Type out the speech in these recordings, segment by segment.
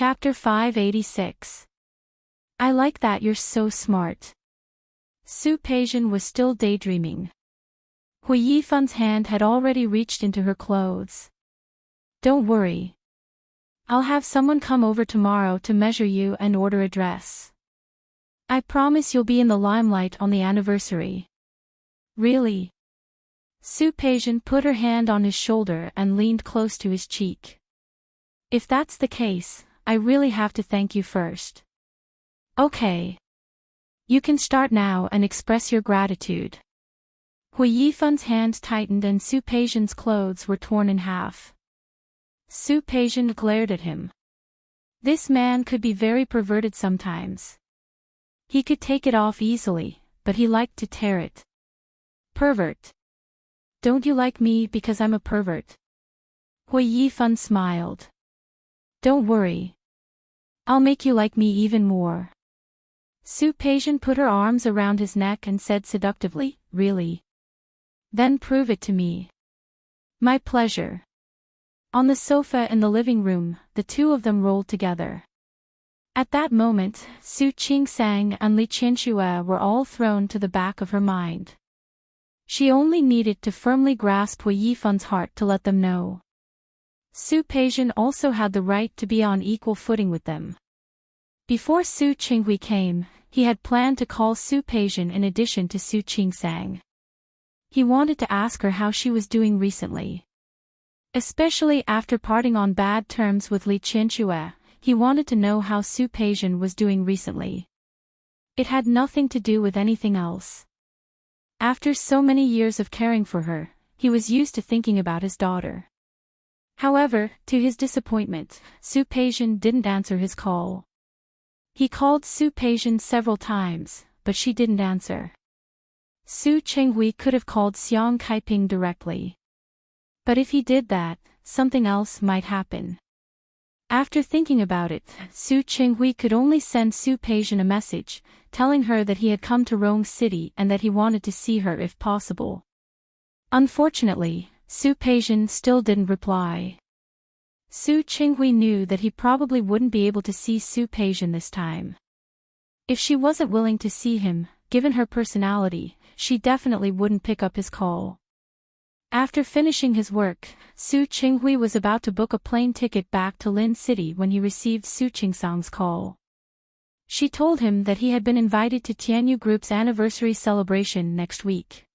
Chapter 586. I like that you're so smart. Su Peijian was still daydreaming. Hui Yifan's hand had already reached into her clothes. Don't worry. I'll have someone come over tomorrow to measure you and order a dress. I promise you'll be in the limelight on the anniversary. Really? Su Peijian put her hand on his shoulder and leaned close to his cheek. If that's the case, I really have to thank you first. Okay. You can start now and express your gratitude. Hui Yifan's hand tightened and Su Peijian's clothes were torn in half. Su Peijian glared at him. This man could be very perverted sometimes. He could take it off easily, but he liked to tear it. Pervert. Don't you like me because I'm a pervert? Hui Yifan smiled. Don't worry. I'll make you like me even more. Su Peijian put her arms around his neck and said seductively, Really? Then prove it to me. My pleasure. On the sofa in the living room, the two of them rolled together. At that moment, Su Qingsang and Li Qianxue were all thrown to the back of her mind. She only needed to firmly grasp Hui Yifan's heart to let them know. Su Peijian also had the right to be on equal footing with them. Before Su Qinghui came, he had planned to call Su Peijian in addition to Su Qingsang. He wanted to ask her how she was doing recently. Especially after parting on bad terms with Li Qianxue, he wanted to know how Su Peijian was doing recently. It had nothing to do with anything else. After so many years of caring for her, he was used to thinking about his daughter. However, to his disappointment, Su Peijian didn't answer his call. He called Su Peijian several times, but she didn't answer. Su Qinghui could have called Xiang Kaiping directly. But if he did that, something else might happen. After thinking about it, Su Qinghui could only send Su Peijian a message, telling her that he had come to Rong City and that he wanted to see her if possible. Unfortunately, Su Peijian still didn't reply. Su Qinghui knew that he probably wouldn't be able to see Su Peijian this time. If she wasn't willing to see him, given her personality, she definitely wouldn't pick up his call. After finishing his work, Su Qinghui was about to book a plane ticket back to Lin City when he received Su Qingsang's call. She told him that he had been invited to Tianyu Group's anniversary celebration next week.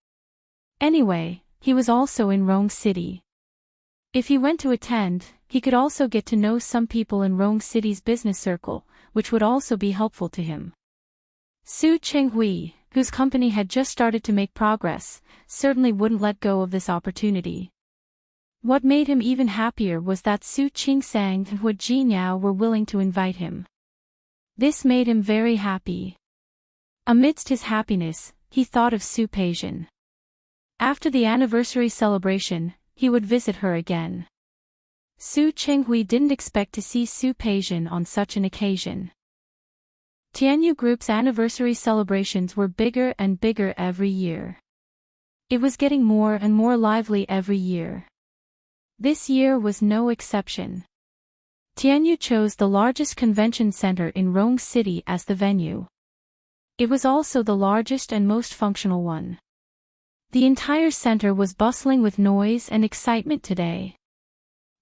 Anyway, he was also in Rong City. If he went to attend, he could also get to know some people in Rong City's business circle, which would also be helpful to him. Su Qinghui, whose company had just started to make progress, certainly wouldn't let go of this opportunity. What made him even happier was that Su Qingsang and Hu Jinyao were willing to invite him. This made him very happy. Amidst his happiness, he thought of Su Peijian. After the anniversary celebration, he would visit her again. Su Qinghui didn't expect to see Su Peijian on such an occasion. Tianyu Group's anniversary celebrations were bigger and bigger every year. It was getting more and more lively every year. This year was no exception. Tianyu chose the largest convention center in Rong City as the venue. It was also the largest and most functional one. The entire center was bustling with noise and excitement today.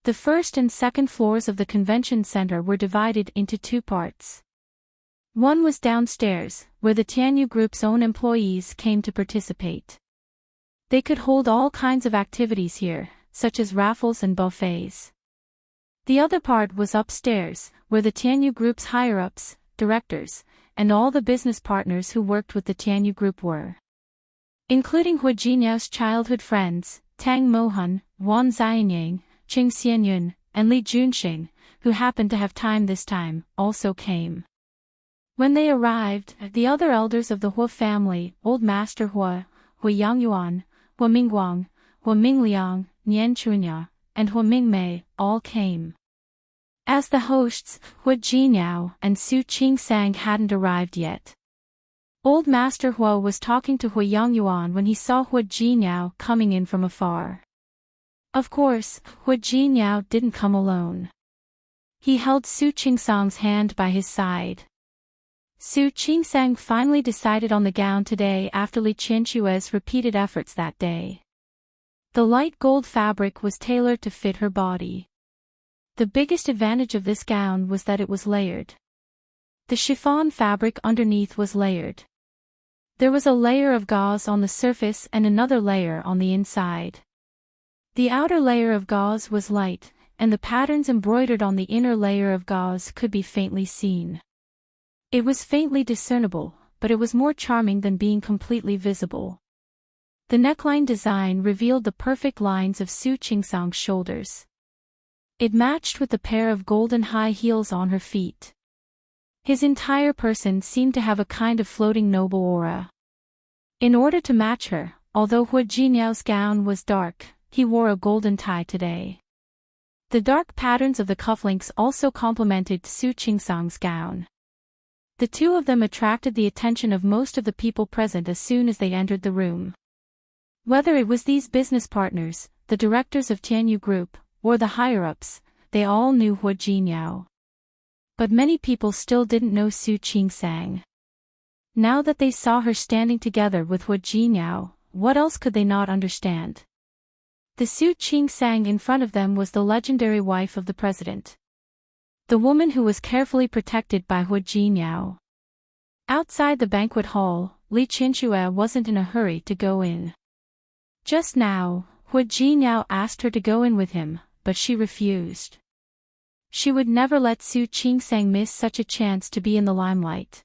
The first and second floors of the convention center were divided into two parts. One was downstairs, where the Tianyu Group's own employees came to participate. They could hold all kinds of activities here, such as raffles and buffets. The other part was upstairs, where the Tianyu Group's higher-ups, directors, and all the business partners who worked with the Tianyu Group were. Including Hu Jinyao's childhood friends, Tang Mohan, Wan Xianyang, Qing Xianyun, and Li Junxing, who happened to have time this time, also came. When they arrived, the other elders of the Hu family, Old Master Hu, Hu Yangyuan, Hu Mingguang, Hu Mingliang, Nian Chunya, and Hu Mingmei, all came. As the hosts, Hu Jinyao and Su Qingsang hadn't arrived yet. Old Master Hu was talking to Hu Yangyuan when he saw Hu Jinyao coming in from afar. Of course, Hu Jinyao didn't come alone. He held Su Qingsang's hand by his side. Su Qingsang finally decided on the gown today after Li Qianxue's repeated efforts that day. The light gold fabric was tailored to fit her body. The biggest advantage of this gown was that it was layered. The chiffon fabric underneath was layered. There was a layer of gauze on the surface and another layer on the inside. The outer layer of gauze was light, and the patterns embroidered on the inner layer of gauze could be faintly seen. It was faintly discernible, but it was more charming than being completely visible. The neckline design revealed the perfect lines of Su Qingsang's shoulders. It matched with the pair of golden high heels on her feet. His entire person seemed to have a kind of floating noble aura. In order to match her, although Hu Jinyao's gown was dark, he wore a golden tie today. The dark patterns of the cufflinks also complemented Su Qingsang's gown. The two of them attracted the attention of most of the people present as soon as they entered the room. Whether it was these business partners, the directors of Tianyu Group, or the higher-ups, they all knew Hu Jinyao. But many people still didn't know Su Qingsang. Now that they saw her standing together with Hu Jinyao, what else could they not understand? The Su Qingsang in front of them was the legendary wife of the president. The woman who was carefully protected by Hu Jinyao. Outside the banquet hall, Li Qianxue wasn't in a hurry to go in. Just now, Hu Jinyao asked her to go in with him, but she refused. She would never let Su Qingsang miss such a chance to be in the limelight.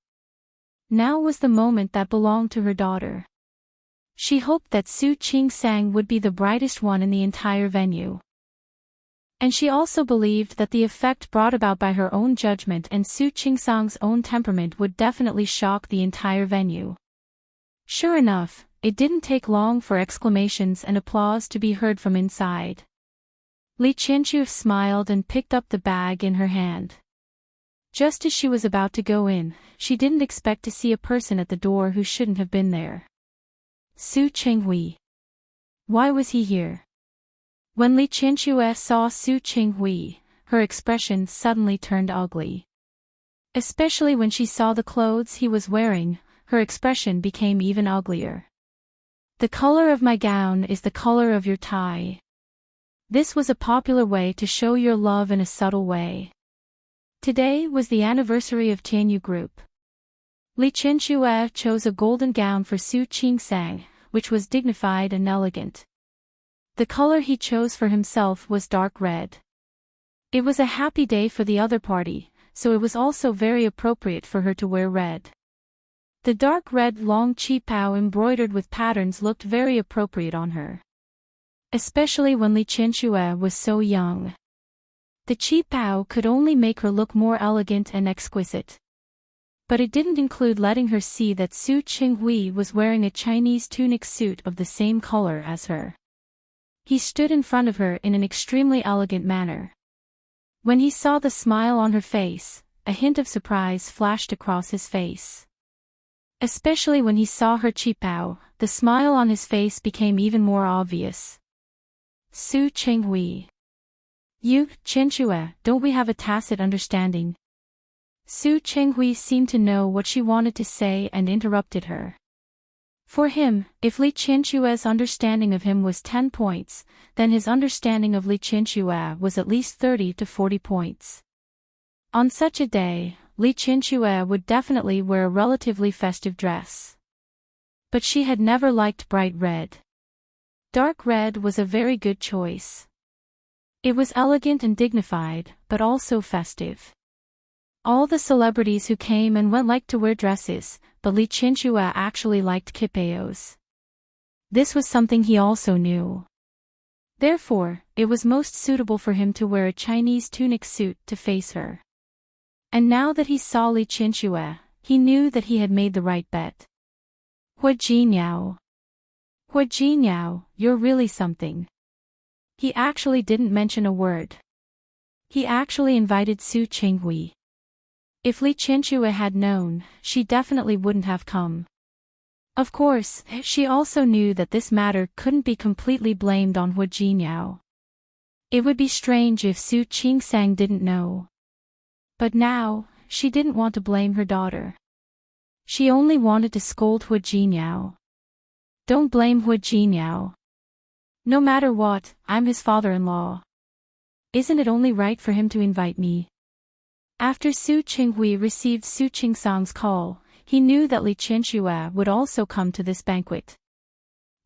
Now was the moment that belonged to her daughter. She hoped that Su Qingsang would be the brightest one in the entire venue. And she also believed that the effect brought about by her own judgment and Su Qingsang's own temperament would definitely shock the entire venue. Sure enough, it didn't take long for exclamations and applause to be heard from inside. Li Qianxue smiled and picked up the bag in her hand. Just as she was about to go in, she didn't expect to see a person at the door who shouldn't have been there. Su Qinghui. Why was he here? When Li Qianxue saw Su Qinghui, her expression suddenly turned ugly. Especially when she saw the clothes he was wearing, her expression became even uglier. The color of my gown is the color of your tie. This was a popular way to show your love in a subtle way. Today was the anniversary of Tianyu Group. Li Qianxue chose a golden gown for Su Qingsang, which was dignified and elegant. The color he chose for himself was dark red. It was a happy day for the other party, so it was also very appropriate for her to wear red. The dark red long qipao embroidered with patterns looked very appropriate on her. Especially when Li Qianxue was so young. The qipao could only make her look more elegant and exquisite. But it didn't include letting her see that Su Qinghui was wearing a Chinese tunic suit of the same color as her. He stood in front of her in an extremely elegant manner. When he saw the smile on her face, a hint of surprise flashed across his face. Especially when he saw her qipao, the smile on his face became even more obvious. Su Qinghui. You, Qianxue, don't we have a tacit understanding? Su Qinghui seemed to know what she wanted to say and interrupted her. For him, if Li Qianxue's understanding of him was 10 points, then his understanding of Li Qianxue was at least 30 to 40 points. On such a day, Li Qianxue would definitely wear a relatively festive dress. But she had never liked bright red. Dark red was a very good choice. It was elegant and dignified, but also festive. All the celebrities who came and went liked to wear dresses, but Li Qianxue actually liked qipaos. This was something he also knew. Therefore, it was most suitable for him to wear a Chinese tunic suit to face her. And now that he saw Li Qianxue, he knew that he had made the right bet. Hu Jinyao. Hu Jinyao, you're really something. He actually didn't mention a word. He actually invited Su Qinghui. If Li Qianxue had known, she definitely wouldn't have come. Of course, she also knew that this matter couldn't be completely blamed on Hu Jinyao. It would be strange if Su Qingsang didn't know. But now, she didn't want to blame her daughter. She only wanted to scold Hu Jinyao. Don't blame Hu Jinyao. No matter what, I'm his father-in-law. Isn't it only right for him to invite me? After Su Qinghui received Su Qingsang's call, he knew that Li Qianxue would also come to this banquet.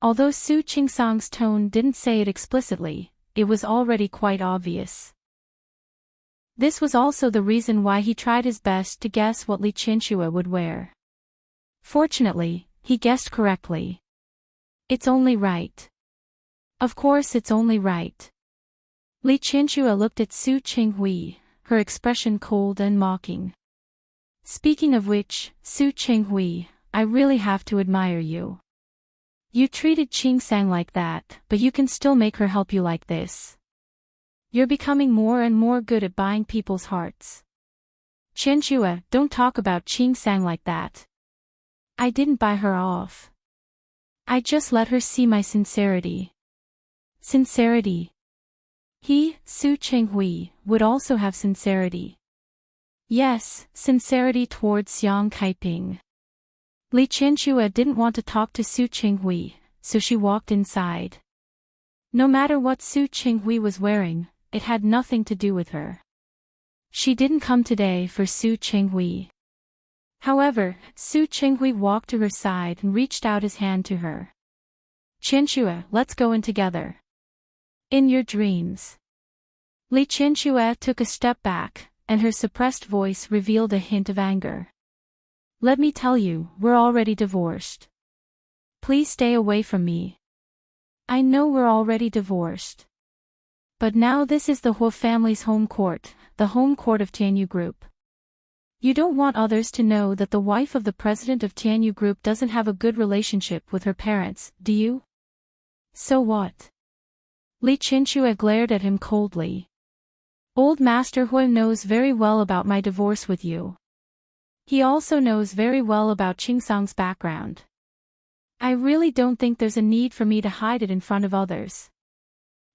Although Su Qingsang's tone didn't say it explicitly, it was already quite obvious. This was also the reason why he tried his best to guess what Li Qianxue would wear. Fortunately, he guessed correctly. It's only right. Of course it's only right. Li Qianxue looked at Su Qinghui, her expression cold and mocking. Speaking of which, Su Qinghui, I really have to admire you. You treated Qingsang like that, but you can still make her help you like this. You're becoming more and more good at buying people's hearts. Qianxue, don't talk about Qingsang like that. I didn't buy her off. I just let her see my sincerity. Sincerity. He, Su Qinghui, would also have sincerity. Yes, sincerity towards Xiang Kaiping. Li Qianxue didn't want to talk to Su Qinghui, so she walked inside. No matter what Su Qinghui was wearing, it had nothing to do with her. She didn't come today for Su Qinghui. However, Su Qinghui walked to her side and reached out his hand to her. Qianxue, let's go in together. In your dreams. Li Qianxue took a step back, and her suppressed voice revealed a hint of anger. Let me tell you, we're already divorced. Please stay away from me. I know we're already divorced. But now this is the Hu family's home court, the home court of Tianyu Group. You don't want others to know that the wife of the president of Tianyu Group doesn't have a good relationship with her parents, do you? So what? Li Qianxue glared at him coldly. Old Master Hu knows very well about my divorce with you. He also knows very well about Qingsang's background. I really don't think there's a need for me to hide it in front of others.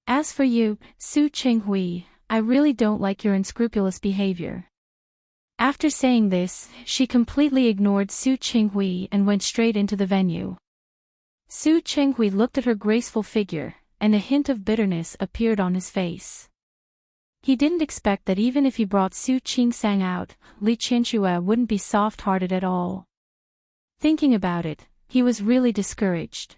As for you, Su Qinghui, I really don't like your unscrupulous behavior. After saying this, she completely ignored Su Qinghui and went straight into the venue. Su Qinghui looked at her graceful figure, and a hint of bitterness appeared on his face. He didn't expect that even if he brought Su Qingsang out, Li Qianxue wouldn't be soft-hearted at all. Thinking about it, he was really discouraged.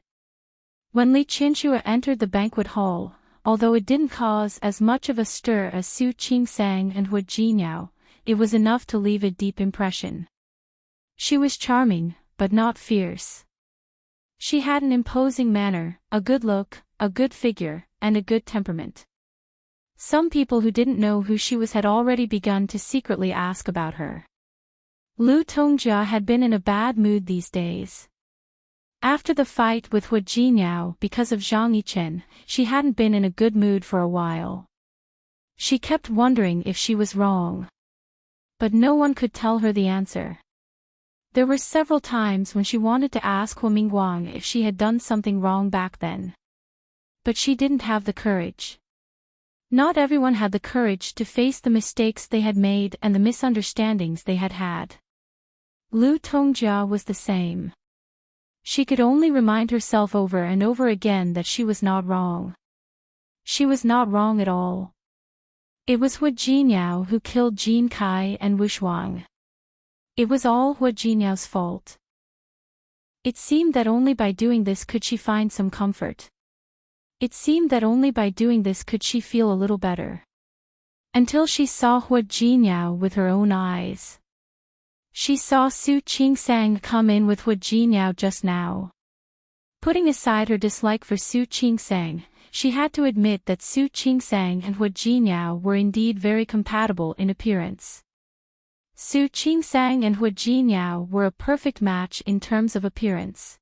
When Li Qianxue entered the banquet hall, although it didn't cause as much of a stir as Su Qingsang and Hu Jinyao, it was enough to leave a deep impression. She was charming, but not fierce. She had an imposing manner, a good look, a good figure, and a good temperament. Some people who didn't know who she was had already begun to secretly ask about her. Lu Tongjia had been in a bad mood these days. After the fight with Hu Jinyao because of Zhang Yichen, she hadn't been in a good mood for a while. She kept wondering if she was wrong. But no one could tell her the answer. There were several times when she wanted to ask Hu Mingguang if she had done something wrong back then. But she didn't have the courage. Not everyone had the courage to face the mistakes they had made and the misunderstandings they had had. Lu Tongjia was the same. She could only remind herself over and over again that she was not wrong. She was not wrong at all. It was Hu Jinyao who killed Jin Kai and Wu Shuang. It was all Hu Jinyao's fault. It seemed that only by doing this could she find some comfort. It seemed that only by doing this could she feel a little better. Until she saw Hu Jinyao with her own eyes. She saw Su Qingsang come in with Hu Jinyao just now. Putting aside her dislike for Su Qingsang, she had to admit that Su Qingsang and Hu Jinyao were indeed very compatible in appearance. Su Qingsang and Hu Jinyao were a perfect match in terms of appearance.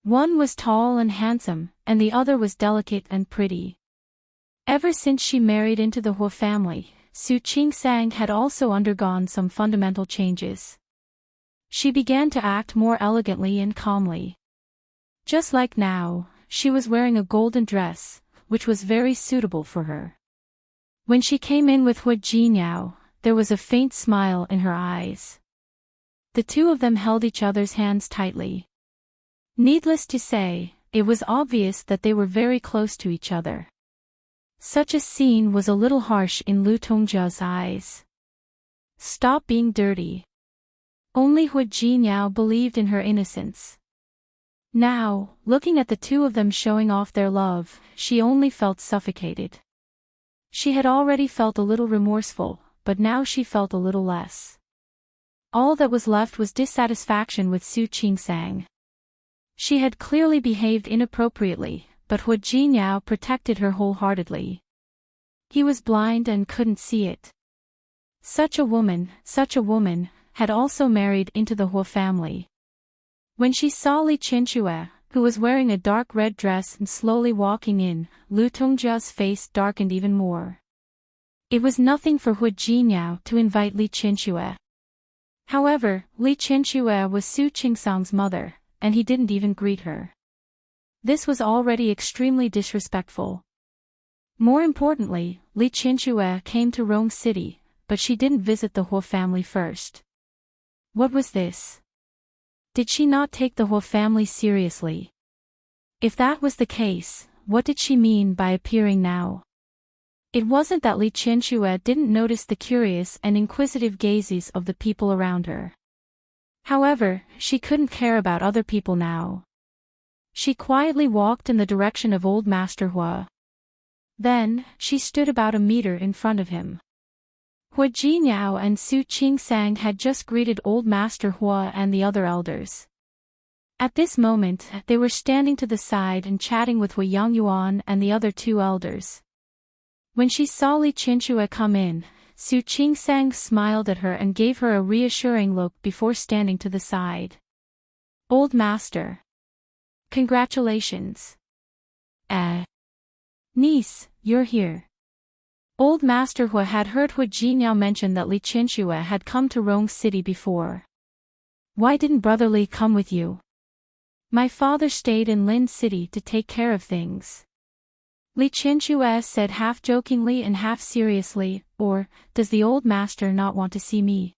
One was tall and handsome, and the other was delicate and pretty. Ever since she married into the Hu family, Su Qingsang had also undergone some fundamental changes. She began to act more elegantly and calmly. Just like now, she was wearing a golden dress, which was very suitable for her. When she came in with Hu Jinyao, there was a faint smile in her eyes. The two of them held each other's hands tightly. Needless to say, it was obvious that they were very close to each other. Such a scene was a little harsh in Lu Tongjia's eyes. Stop being dirty. Only Hu Jinyao believed in her innocence. Now, looking at the two of them showing off their love, she only felt suffocated. She had already felt a little remorseful, but now she felt a little less. All that was left was dissatisfaction with Su Qingsang. She had clearly behaved inappropriately, but Hu Jinyao protected her wholeheartedly. He was blind and couldn't see it. Such a woman, had also married into the Hu family. When she saw Li Qianxue, who was wearing a dark red dress and slowly walking in, Lu Tongjia's face darkened even more. It was nothing for Hu Jinyao to invite Li Qianxue. However, Li Qianxue was Su Qingsang's mother, and he didn't even greet her. This was already extremely disrespectful. More importantly, Li Qianxue came to Rong City, but she didn't visit the Hu family first. What was this? Did she not take the Hu family seriously? If that was the case, what did she mean by appearing now? It wasn't that Li Qianxue didn't notice the curious and inquisitive gazes of the people around her. However, she couldn't care about other people now. She quietly walked in the direction of Old Master Hu. Then, she stood about a meter in front of him. Hu Jinyao and Su Qingsang had just greeted Old Master Hu and the other elders. At this moment, they were standing to the side and chatting with Hu Yangyuan and the other two elders. When she saw Li Qianxue come in, Su Qingsang smiled at her and gave her a reassuring look before standing to the side. Old Master. Congratulations. Niece, you're here. Old Master Hu had heard Hu Jinyao mention that Li Qianxue had come to Rong City before. Why didn't Brother Li come with you? My father stayed in Lin City to take care of things. Li Qianxue said half jokingly and half seriously, or, does the old master not want to see me?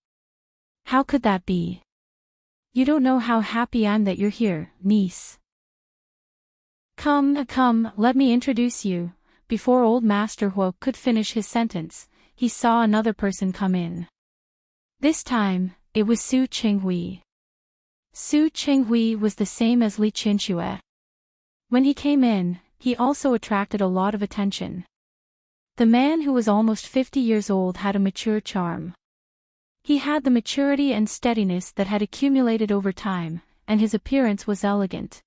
How could that be? You don't know how happy I'm that you're here, niece. Come, let me introduce you. Before Old Master Hu could finish his sentence, he saw another person come in. This time, it was Su Qinghui. Su Qinghui was the same as Li Qianxue. When he came in, he also attracted a lot of attention. The man who was almost 50 years old had a mature charm. He had the maturity and steadiness that had accumulated over time, and his appearance was elegant.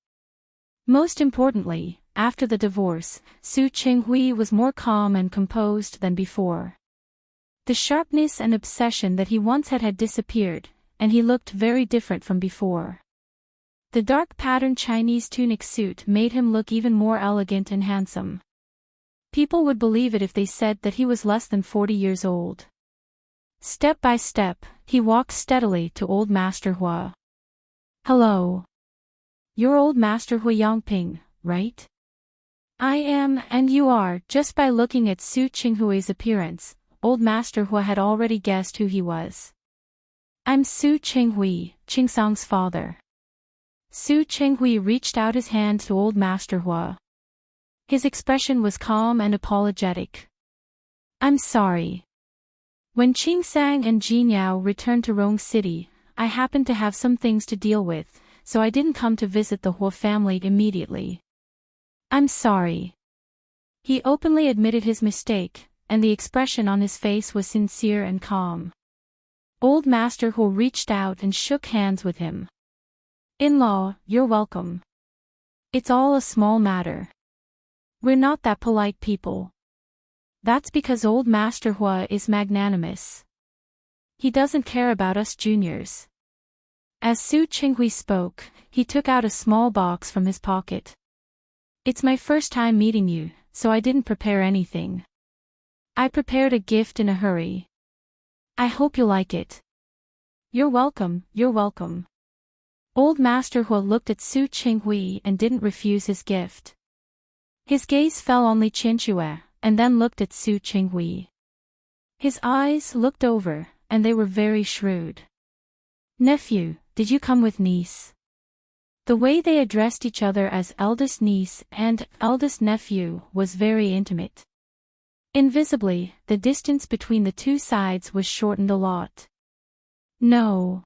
Most importantly, after the divorce, Su Qinghui was more calm and composed than before. The sharpness and obsession that he once had disappeared, and he looked very different from before. The dark patterned Chinese tunic suit made him look even more elegant and handsome. People would believe it if they said that he was less than 40 years old. Step by step, he walked steadily to Old Master Hu. Hello. You're Old Master Hu Yangping, right? I am, and you are. Just by looking at Su Qinghui's appearance, Old Master Hu had already guessed who he was. I'm Su Qinghui, Qingsang's father. Su Qinghui reached out his hand to Old Master Hu. His expression was calm and apologetic. I'm sorry. When Qingsang and Jinyao returned to Rong City, I happened to have some things to deal with, so I didn't come to visit the Hu family immediately. I'm sorry. He openly admitted his mistake, and the expression on his face was sincere and calm. Old Master Hu reached out and shook hands with him. In-law, you're welcome. It's all a small matter. We're not that polite people. That's because Old Master Hu is magnanimous. He doesn't care about us juniors. As Su Qinghui spoke, he took out a small box from his pocket. It's my first time meeting you, so I didn't prepare anything. I prepared a gift in a hurry. I hope you'll like it. You're welcome, you're welcome. Old Master Hu looked at Su Qinghui and didn't refuse his gift. His gaze fell on Li Qianxue, and then looked at Su Qinghui. His eyes looked over, and they were very shrewd. Nephew, did you come with niece? The way they addressed each other as eldest niece and eldest nephew was very intimate. Invisibly, the distance between the two sides was shortened a lot. No.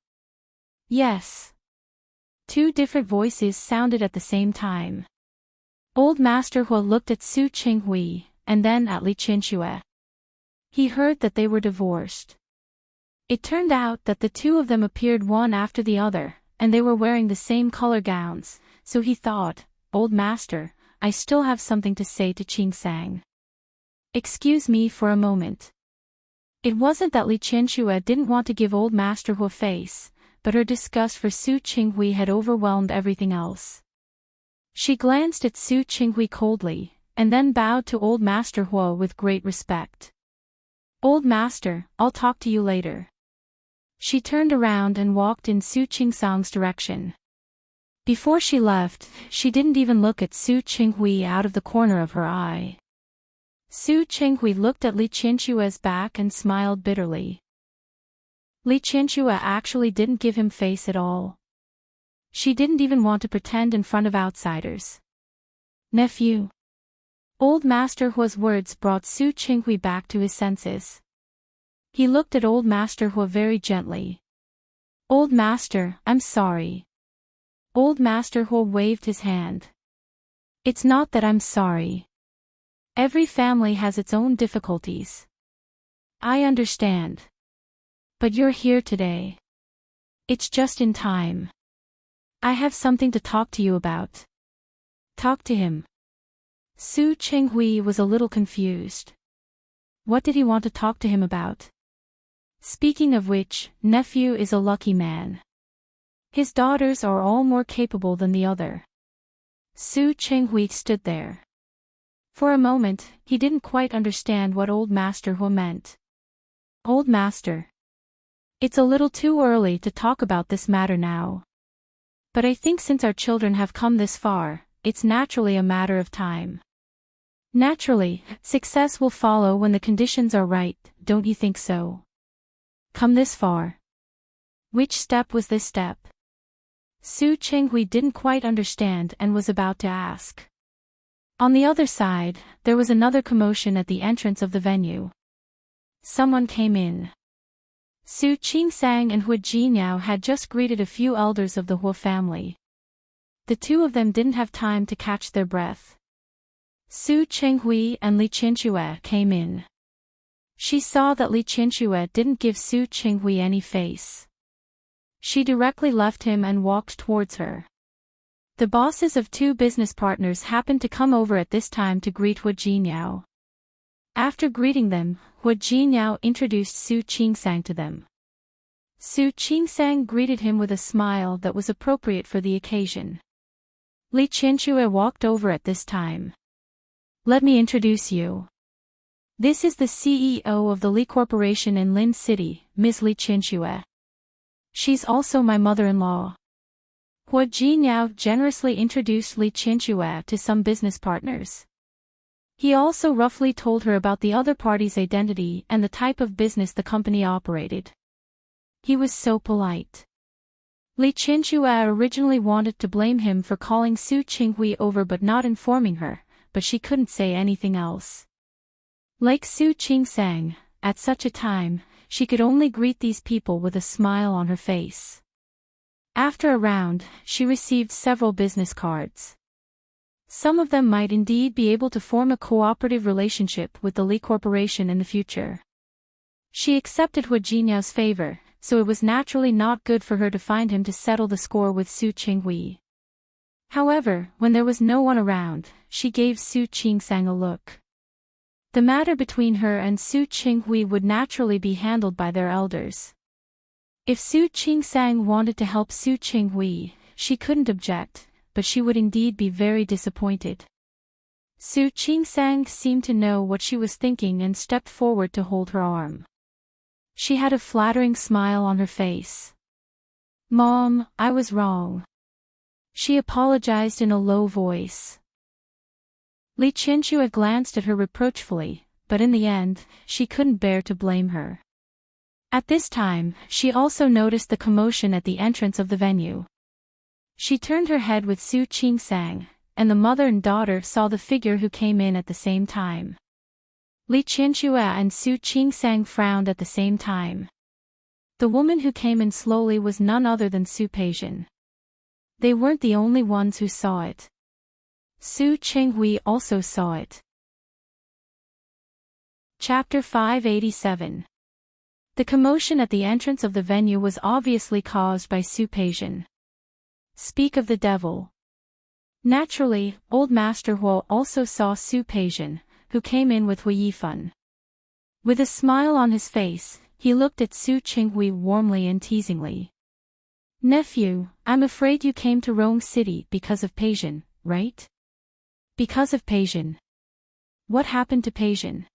Yes. Two different voices sounded at the same time. Old Master Hua looked at Su Qinghui, and then at Li Qianxue. He heard that they were divorced. It turned out that the two of them appeared one after the other, and they were wearing the same color gowns, so he thought, Old Master, I still have something to say to Qingsang. Excuse me for a moment. It wasn't that Li Qianxue didn't want to give Old Master Hua face, but her disgust for Su Qinghui had overwhelmed everything else. She glanced at Su Qinghui coldly, and then bowed to Old Master Hua with great respect. Old Master, I'll talk to you later. She turned around and walked in Su Qingsang's direction. Before she left, she didn't even look at Su Qinghui out of the corner of her eye. Su Qinghui looked at Li Qianxue's back and smiled bitterly. Li Qianxue actually didn't give him face at all. She didn't even want to pretend in front of outsiders. Nephew. Old Master Hua's words brought Su Qinghui back to his senses. He looked at Old Master Hua very gently. Old Master, I'm sorry. Old Master Hua waved his hand. It's not that I'm sorry. Every family has its own difficulties. I understand. But you're here today. It's just in time. I have something to talk to you about. Talk to him. Su Qinghui was a little confused. What did he want to talk to him about? Speaking of which, nephew is a lucky man. His daughters are all more capable than the other. Su Qinghui stood there. For a moment, he didn't quite understand what Old Master Hua meant. Old Master. It's a little too early to talk about this matter now. But I think since our children have come this far, it's naturally a matter of time. Naturally, success will follow when the conditions are right, don't you think so? Come this far. Which step was this step? Su Qinghui didn't quite understand and was about to ask. On the other side, there was another commotion at the entrance of the venue. Someone came in. Su Qingsang and Hua Jinyao had just greeted a few elders of the Hua family. The two of them didn't have time to catch their breath. Su Qinghui and Li Qianxue came in. She saw that Li Qianxue didn't give Su Qinghui any face. She directly left him and walked towards her. The bosses of two business partners happened to come over at this time to greet Hua Jinyao. After greeting them, Hua Jinyao introduced Su Qingsang to them. Su Qingsang greeted him with a smile that was appropriate for the occasion. Li Qianxue walked over at this time. Let me introduce you. This is the CEO of the Li Corporation in Lin City, Ms. Li Qianxue. She's also my mother-in-law. Hua Jinyao generously introduced Li Qianxue to some business partners. He also roughly told her about the other party's identity and the type of business the company operated. He was so polite. Li Qianxue originally wanted to blame him for calling Su Qinghui over but not informing her, but she couldn't say anything else. Like Su Qingsang, at such a time, she could only greet these people with a smile on her face. After a round, she received several business cards. Some of them might indeed be able to form a cooperative relationship with the Li Corporation in the future. She accepted Hua Jinyao's favor, so it was naturally not good for her to find him to settle the score with Su Qinghui. However, when there was no one around, she gave Su Qingsang a look. The matter between her and Su Qinghui would naturally be handled by their elders. If Su Qingsang wanted to help Su Qinghui, she couldn't object, but she would indeed be very disappointed. Su Qingsang seemed to know what she was thinking and stepped forward to hold her arm. She had a flattering smile on her face. Mom, I was wrong. She apologized in a low voice. Li Qianxue glanced at her reproachfully, but in the end, she couldn't bear to blame her. At this time, she also noticed the commotion at the entrance of the venue. She turned her head with Su Qingsang, and the mother and daughter saw the figure who came in at the same time. Li Qianxue and Su Qingsang frowned at the same time. The woman who came in slowly was none other than Su Peijian. They weren't the only ones who saw it. Su Qinghui also saw it. Chapter 587. The commotion at the entrance of the venue was obviously caused by Su Peijian. Speak of the devil. Naturally, old Master Huo also saw Su Peijian, who came in with Hui Yifan. With a smile on his face, he looked at Su Qinghui warmly and teasingly. Nephew, I'm afraid you came to Rong City because of Peijian, right? Because of Peijian. What happened to Peijian?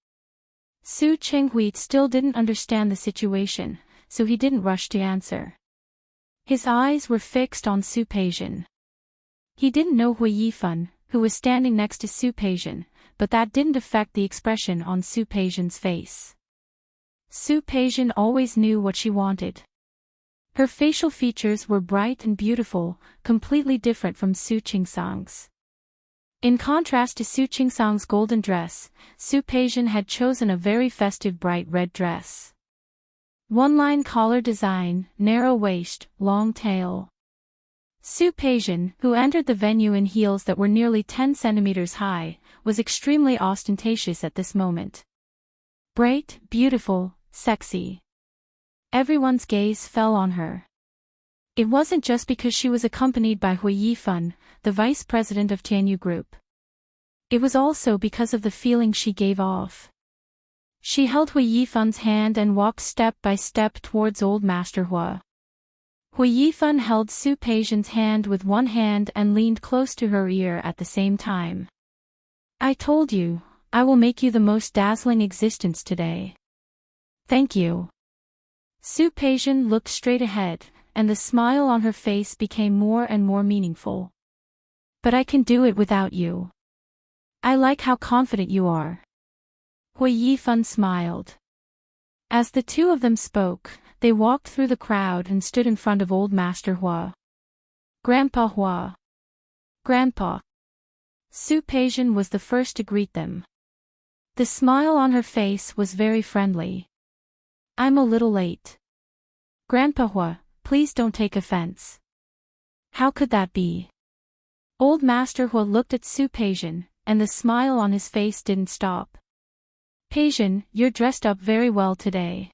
Su Qinghui still didn't understand the situation, so he didn't rush to answer. His eyes were fixed on Su Peijian. He didn't know Hui Yifan, who was standing next to Su Peijian, but that didn't affect the expression on Su Peijian's face. Su Peijian always knew what she wanted. Her facial features were bright and beautiful, completely different from Su Qingsang's. In contrast to Su Qingsang's golden dress, Su Peijian had chosen a very festive bright red dress. One-line collar design, narrow waist, long tail. Su Peijian, who entered the venue in heels that were nearly 10 centimeters high, was extremely ostentatious at this moment. Bright, beautiful, sexy. Everyone's gaze fell on her. It wasn't just because she was accompanied by Hui Yifan, the vice president of Tianyu Group. It was also because of the feeling she gave off. She held Hui Yifan's hand and walked step by step towards old Master Hua. Hui Yifan held Su Peijian's hand with one hand and leaned close to her ear at the same time. I told you, I will make you the most dazzling existence today. Thank you. Su Peijian looked straight ahead, and the smile on her face became more and more meaningful. But I can do it without you. I like how confident you are. Hui Yifan smiled. As the two of them spoke, they walked through the crowd and stood in front of old Master Hua. Grandpa Hua. Grandpa. Su Peijian was the first to greet them. The smile on her face was very friendly. I'm a little late. Grandpa Hua, please don't take offense. How could that be? Old Master Hua looked at Su Peijian, and the smile on his face didn't stop. Peijian, you're dressed up very well today.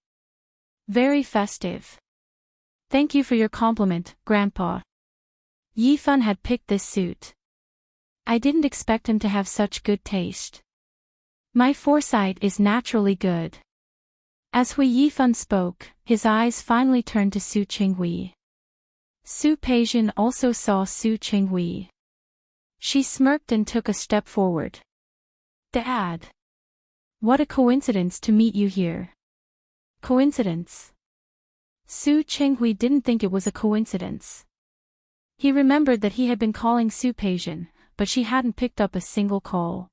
Very festive. Thank you for your compliment, Grandpa. Yifan had picked this suit. I didn't expect him to have such good taste. My foresight is naturally good. As Hui Yifan spoke, his eyes finally turned to Su Qinghui. Su Peijian also saw Su Qinghui. She smirked and took a step forward. Dad. What a coincidence to meet you here. Coincidence? Su Qinghui didn't think it was a coincidence. He remembered that he had been calling Su Peijian, but she hadn't picked up a single call.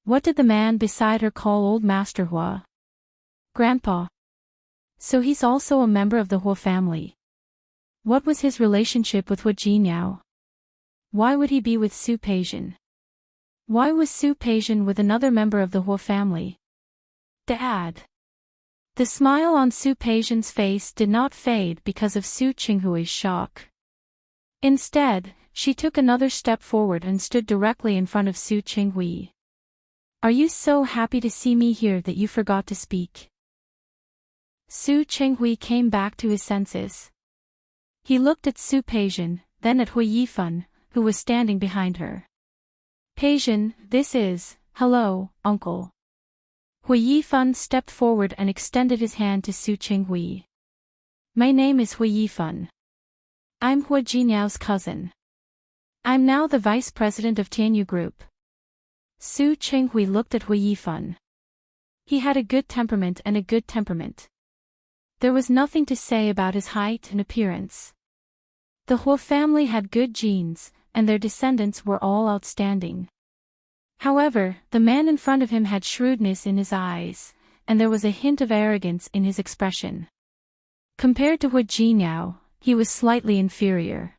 What did the man beside her call old Master Hua? Grandpa. So he's also a member of the Hua family. What was his relationship with Hua Jinyao? Why would he be with Su Peijian? Why was Su Peijian with another member of the Hua family? Dad. The smile on Su Peijian's face did not fade because of Su Qinghui's shock. Instead, she took another step forward and stood directly in front of Su Qinghui. Are you so happy to see me here that you forgot to speak? Su Qinghui came back to his senses. He looked at Su Peijian, then at Hui Yifan, who was standing behind her. Peijian, this is, hello, uncle. Hui Yifan stepped forward and extended his hand to Su Qinghui. My name is Hui Yifan. I'm Hua Jinyao's cousin. I'm now the vice president of Tianyu Group. Su Qinghui looked at Hui Yifan. He had a good temperament and a good temperament. There was nothing to say about his height and appearance. The Hua family had good genes, and their descendants were all outstanding. However, the man in front of him had shrewdness in his eyes, and there was a hint of arrogance in his expression. Compared to Hu Jinao, he was slightly inferior.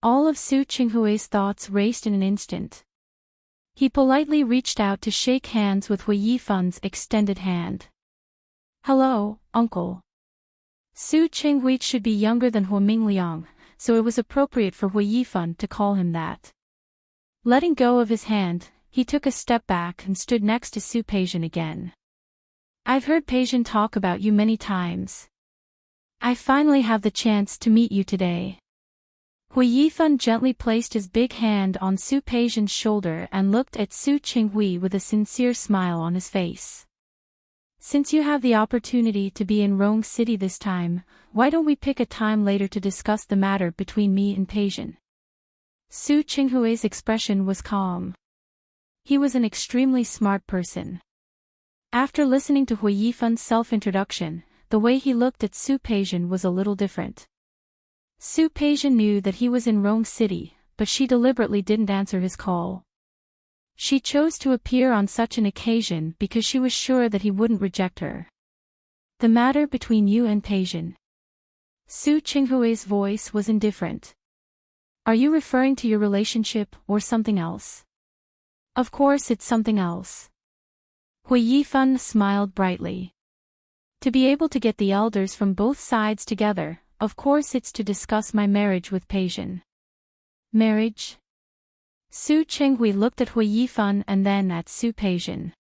All of Su Qinghui's thoughts raced in an instant. He politely reached out to shake hands with Hu Yifan's extended hand. "Hello, uncle." Su Qinghui should be younger than Hu Mingliang, so it was appropriate for Hu Yifan to call him that. Letting go of his hand, he took a step back and stood next to Su Peijian again. "I've heard Peijian talk about you many times. I finally have the chance to meet you today." Hu Yifan gently placed his big hand on Su Peijian's shoulder and looked at Su Qinghui with a sincere smile on his face. "Since you have the opportunity to be in Rong City this time, why don't we pick a time later to discuss the matter between me and Peijian?" Su Qinghui's expression was calm. He was an extremely smart person. After listening to Hu Yifan's self-introduction, the way he looked at Su Peijian was a little different. Su Peijian knew that he was in Rong City, but she deliberately didn't answer his call. She chose to appear on such an occasion because she was sure that he wouldn't reject her. "The matter between you and Peijian." Su Qinghui's voice was indifferent. "Are you referring to your relationship or something else?" "Of course it's something else." Hu Yifan smiled brightly. "To be able to get the elders from both sides together, of course it's to discuss my marriage with Peijian." "Marriage?" Su Qinghui looked at Hu Yifan and then at Su Peijian.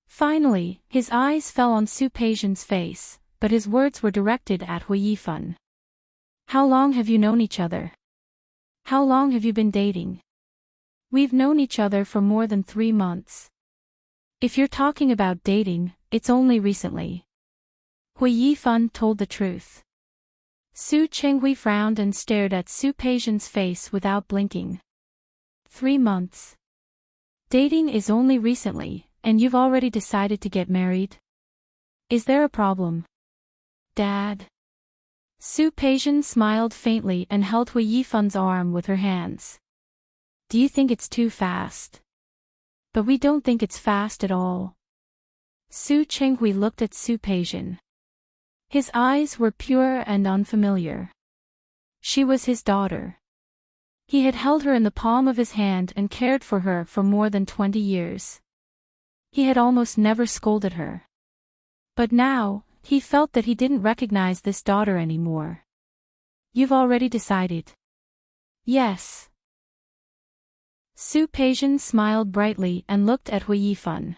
Finally, his eyes fell on Su Peijian's face, but his words were directed at Hu Yifan. "How long have you known each other? How long have you been dating?" "We've known each other for more than 3 months. If you're talking about dating, it's only recently." Hu Yifan told the truth. Su Qinghui frowned and stared at Su Peijian's face without blinking. 3 months. Dating is only recently, and you've already decided to get married? Is there a problem? Dad? Su Peijian smiled faintly and held Hu Yifan's arm with her hands. "Do you think it's too fast?" "But we don't think it's fast at all." Su Qinghui looked at Su Peijian. His eyes were pure and unfamiliar. She was his daughter. He had held her in the palm of his hand and cared for her for more than 20 years. He had almost never scolded her. But now, he felt that he didn't recognize this daughter anymore. "You've already decided?" "Yes." Su Peijian smiled brightly and looked at Hu Yifan.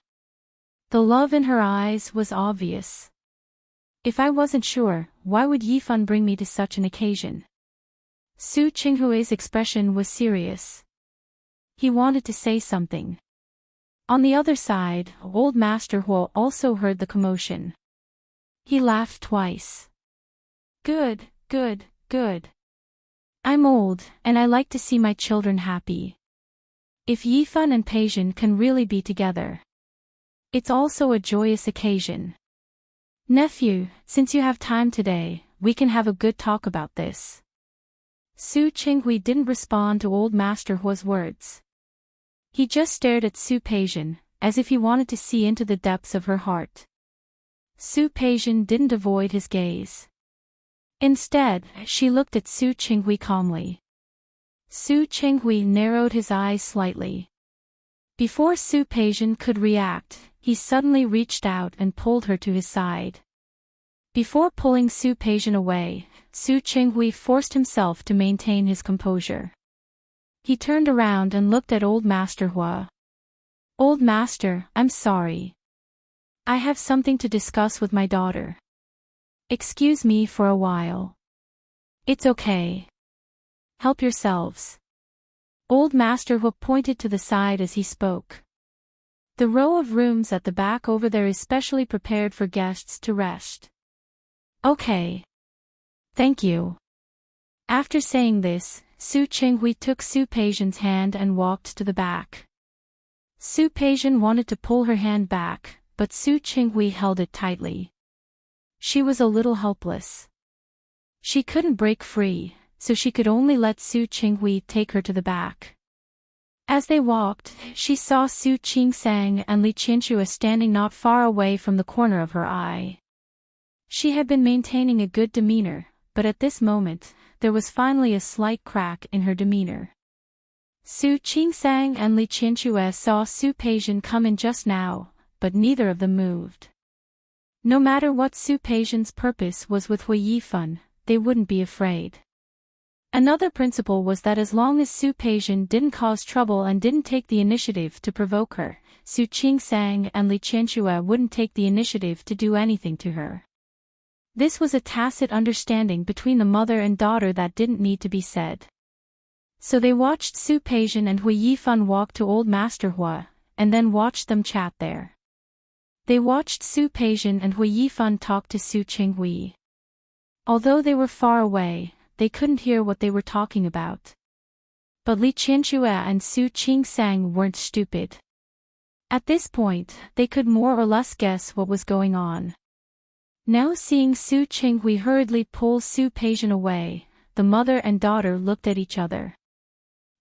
The love in her eyes was obvious. "If I wasn't sure, why would Yifan bring me to such an occasion?" Su Qinghui's expression was serious. He wanted to say something. On the other side, old Master Huo also heard the commotion. He laughed twice. Good, good, good. I'm old, and I like to see my children happy. If Yifan and Peijian can really be together. It's also a joyous occasion. Nephew, since you have time today, we can have a good talk about this. Su Qinghui didn't respond to old Master Huo's words. He just stared at Su Peijian, as if he wanted to see into the depths of her heart. Su Peijian didn't avoid his gaze. Instead, she looked at Su Qinghui calmly. Su Qinghui narrowed his eyes slightly. Before Su Peijian could react, he suddenly reached out and pulled her to his side. Before pulling Su Peijian away, Su Qinghui forced himself to maintain his composure. He turned around and looked at old Master Hua. "Old Master, I'm sorry. I have something to discuss with my daughter. Excuse me for a while." "It's okay. Help yourselves." Old Master Hua pointed to the side as he spoke. "The row of rooms at the back over there is specially prepared for guests to rest." "Okay. Thank you." After saying this, Su Qinghui took Su Peijian's hand and walked to the back. Su Peijian wanted to pull her hand back, but Su Qinghui held it tightly. She was a little helpless. She couldn't break free, so she could only let Su Qinghui take her to the back. As they walked, she saw Su Qingsang and Li Qianxue standing not far away from the corner of her eye. She had been maintaining a good demeanor, but at this moment, there was finally a slight crack in her demeanor. Su Qingsang and Li Qianxue saw Su Peixian come in just now, but neither of them moved. No matter what Su Peixian's purpose was with Hui Yifan, they wouldn't be afraid. Another principle was that as long as Su Peixian didn't cause trouble and didn't take the initiative to provoke her, Su Qingsang and Li Qianxue wouldn't take the initiative to do anything to her. This was a tacit understanding between the mother and daughter that didn't need to be said. So they watched Su Peixian and Hui Yifan walk to Old Master Hua, and then watched them chat there. They watched Su Peixian and Hui Yifan talk to Su Qinghui. Although they were far away, they couldn't hear what they were talking about. But Li Qianxue and Su Qingsang weren't stupid. At this point, they could more or less guess what was going on. Now seeing Su Qinghui hurriedly pull Su Peixian away, the mother and daughter looked at each other.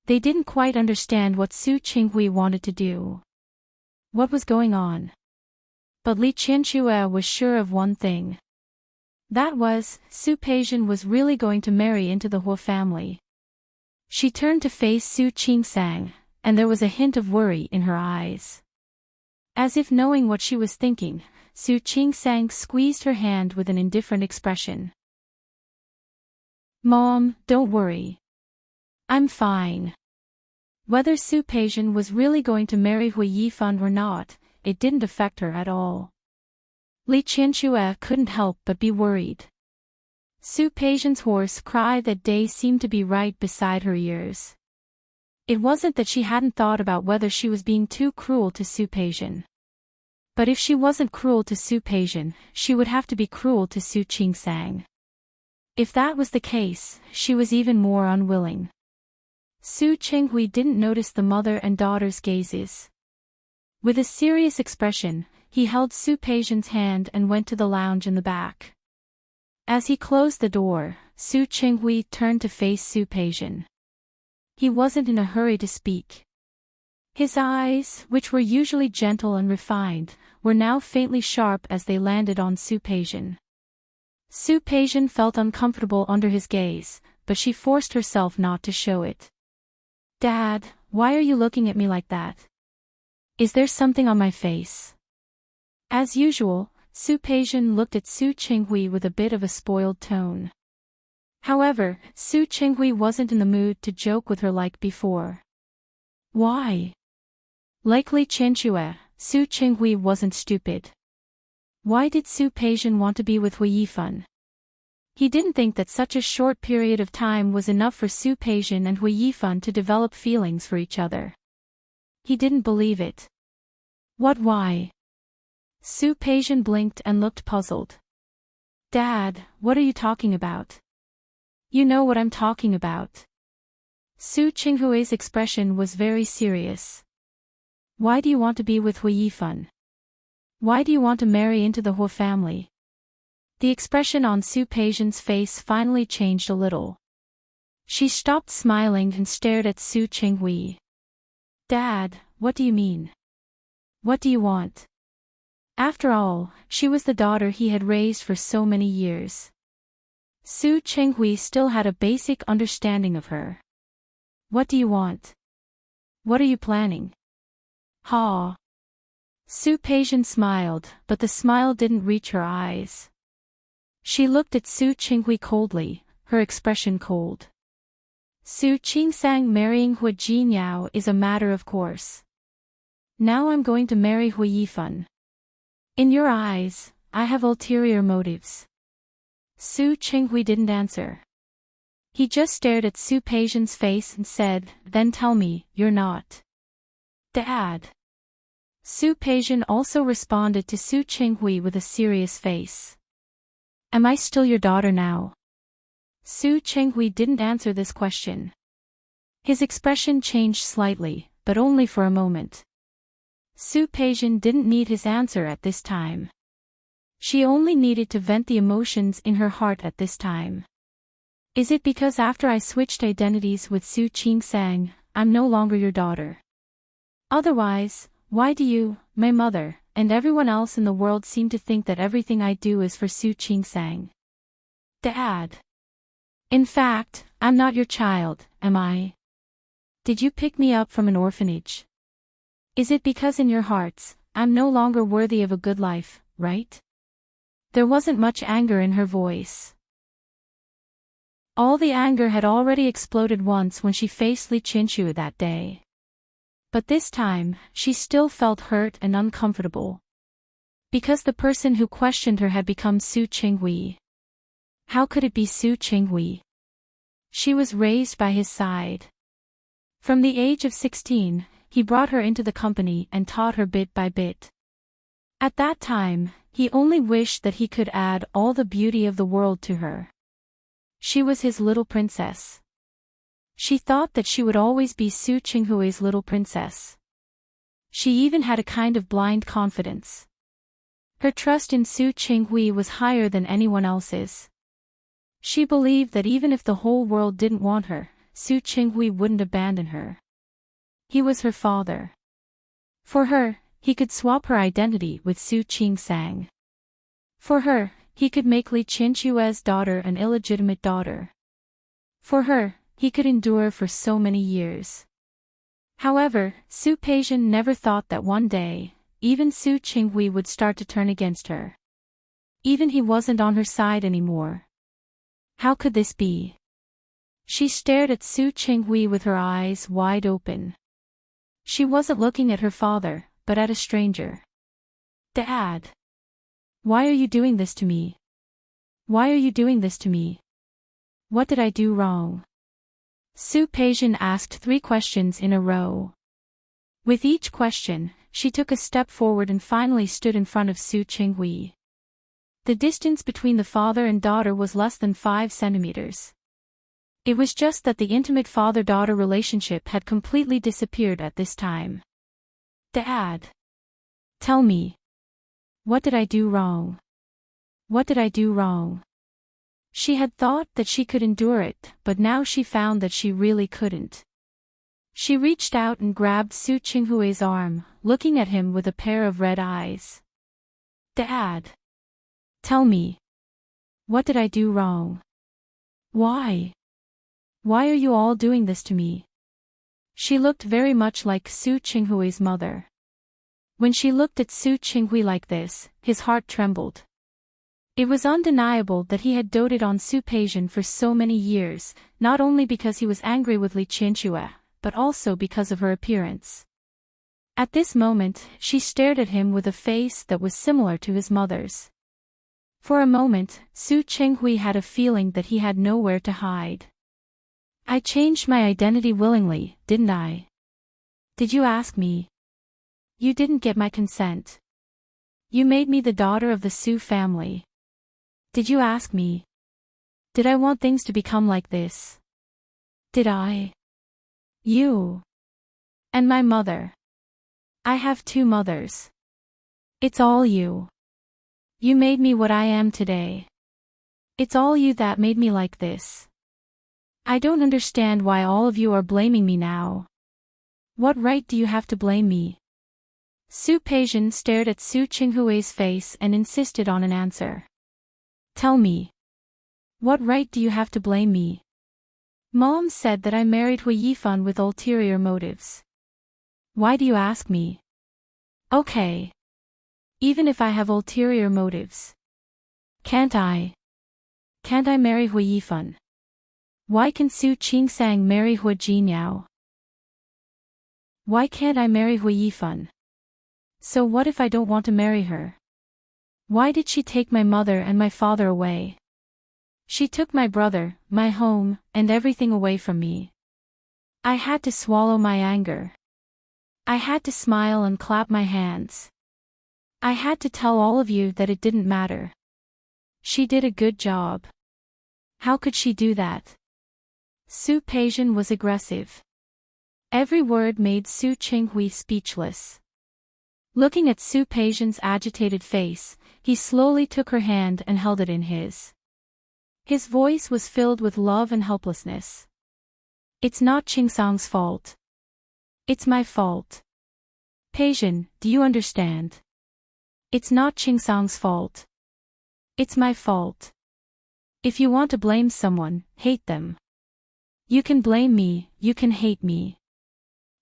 They didn't quite understand what Su Qinghui wanted to do. What was going on? But Li Qianxue was sure of one thing. That was, Su Peixian was really going to marry into the Hua family. She turned to face Su Qingsang, and there was a hint of worry in her eyes. As if knowing what she was thinking, Su Qingsang squeezed her hand with an indifferent expression. "Mom, don't worry. I'm fine." Whether Su Peixian was really going to marry Hui Yifan or not, it didn't affect her at all. Li Qianxue couldn't help but be worried. Su Peixian's hoarse cry that day seemed to be right beside her ears. It wasn't that she hadn't thought about whether she was being too cruel to Su Peixian. But if she wasn't cruel to Su Peixian, she would have to be cruel to Su Qingsang. If that was the case, she was even more unwilling. Su Qinghui didn't notice the mother and daughter's gazes. With a serious expression, he held Su Peixian's hand and went to the lounge in the back. As he closed the door, Su Qinghui turned to face Su Peixian. He wasn't in a hurry to speak. His eyes, which were usually gentle and refined, were now faintly sharp as they landed on Su Peixian. Su Peixian felt uncomfortable under his gaze, but she forced herself not to show it. "Dad, why are you looking at me like that? Is there something on my face?" As usual, Su Peixian looked at Su Qinghui with a bit of a spoiled tone. However, Su Qinghui wasn't in the mood to joke with her like before. Why? Like Li Qianxue, Su Qinghui wasn't stupid. Why did Su Peixian want to be with Hui Yifan? He didn't think that such a short period of time was enough for Su Peixian and Hui Yifan to develop feelings for each other. He didn't believe it. What why? Su Peixian blinked and looked puzzled. "Dad, what are you talking about?" "You know what I'm talking about." Su Qinghui's expression was very serious. "Why do you want to be with Hui Yifan? Why do you want to marry into the Hua family?" The expression on Su Peixian's face finally changed a little. She stopped smiling and stared at Su Qinghui. "Dad, what do you mean? What do you want?" After all, she was the daughter he had raised for so many years. Su Qinghui still had a basic understanding of her. "What do you want? What are you planning?" "Ha." Su Peixian smiled, but the smile didn't reach her eyes. She looked at Su Qinghui coldly, her expression cold. "Su Qingsang marrying Hua Jinyao is a matter of course. Now I'm going to marry Hui Yifan. In your eyes, I have ulterior motives." Su Qinghui didn't answer. He just stared at Su Peixian's face and said, "Then tell me, you're not." "Dad." Su Peixian also responded to Su Qinghui with a serious face. "Am I still your daughter now?" Su Qinghui didn't answer this question. His expression changed slightly, but only for a moment. Su Peixian didn't need his answer at this time. She only needed to vent the emotions in her heart at this time. "Is it because after I switched identities with Su Qingsang, I'm no longer your daughter. Otherwise, why do you, my mother, and everyone else in the world seem to think that everything I do is for Su Qingsang? Dad. In fact, I'm not your child, am I? Did you pick me up from an orphanage? Is it because in your hearts, I'm no longer worthy of a good life, right? There wasn't much anger in her voice. All the anger had already exploded once when she faced Li Qinshu that day. But this time, she still felt hurt and uncomfortable. Because the person who questioned her had become Su Qinghui. How could it be Su Qinghui? She was raised by his side. From the age of 16, he brought her into the company and taught her bit by bit. At that time, he only wished that he could add all the beauty of the world to her. She was his little princess. She thought that she would always be Su Qinghui's little princess. She even had a kind of blind confidence. Her trust in Su Qinghui was higher than anyone else's. She believed that even if the whole world didn't want her, Su Qinghui wouldn't abandon her. He was her father. For her, he could swap her identity with Su Qingsang. For her, he could make Li Qinshue's daughter an illegitimate daughter. For her, he could endure for so many years. However, Su Peijian never thought that one day, even Su Qinghui would start to turn against her. Even he wasn't on her side anymore. How could this be? She stared at Su Qinghui with her eyes wide open. She wasn't looking at her father, but at a stranger. Dad. Why are you doing this to me? Why are you doing this to me? What did I do wrong? Su Peijian asked 3 questions in a row. With each question, she took a step forward and finally stood in front of Su Qinghui. The distance between the father and daughter was less than 5 centimeters. It was just that the intimate father-daughter relationship had completely disappeared at this time. Dad. Tell me. What did I do wrong? What did I do wrong? She had thought that she could endure it, but now she found that she really couldn't. She reached out and grabbed Su Qinghui's arm, looking at him with a pair of red eyes. Dad. Tell me. What did I do wrong? Why? Why are you all doing this to me? She looked very much like Su Qinghui's mother. When she looked at Su Qinghui like this, his heart trembled. It was undeniable that he had doted on Su Peijian for so many years, not only because he was angry with Li Qinshu, but also because of her appearance. At this moment, she stared at him with a face that was similar to his mother's. For a moment, Su Qinghui had a feeling that he had nowhere to hide. I changed my identity willingly, didn't I? Did you ask me? You didn't get my consent. You made me the daughter of the Su family. Did you ask me? Did I want things to become like this? Did I? You. And my mother. I have 2 mothers. It's all you. You made me what I am today. It's all you that made me like this. I don't understand why all of you are blaming me now. What right do you have to blame me? Su Peijian stared at Su Qinghui's face and insisted on an answer. Tell me. What right do you have to blame me? Mom said that I married Hui Yifan with ulterior motives. Why do you ask me? Okay. Even if I have ulterior motives. Can't I marry Hui Yifan? Why can Su Qingsang marry Hui Jinyao? Why can't I marry Hui Yifan? So what if I don't want to marry her? Why did she take my mother and my father away? She took my brother, my home, and everything away from me. I had to swallow my anger. I had to smile and clap my hands. I had to tell all of you that it didn't matter. She did a good job. How could she do that? Su Peijian was aggressive. Every word made Su Qinghui speechless. Looking at Su Peijian's agitated face, he slowly took her hand and held it in his. His voice was filled with love and helplessness. It's not Qingsang's fault. It's my fault. Peijian, do you understand? It's not Qingsang's fault. It's my fault. If you want to blame someone, hate them. You can blame me, you can hate me.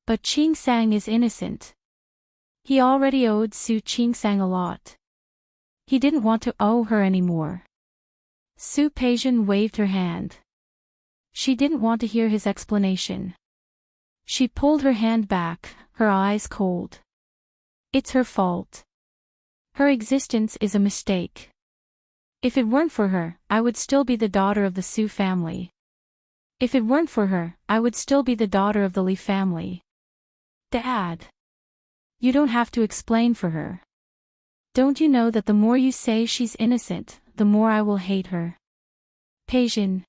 But Qingsang is innocent. He already owed Su Qingsang a lot. He didn't want to owe her anymore. Su Peijian waved her hand. She didn't want to hear his explanation. She pulled her hand back, her eyes cold. It's her fault. Her existence is a mistake. If it weren't for her, I would still be the daughter of the Su family. If it weren't for her, I would still be the daughter of the Li family. Dad. You don't have to explain for her. Don't you know that the more you say she's innocent, the more I will hate her? Peijian.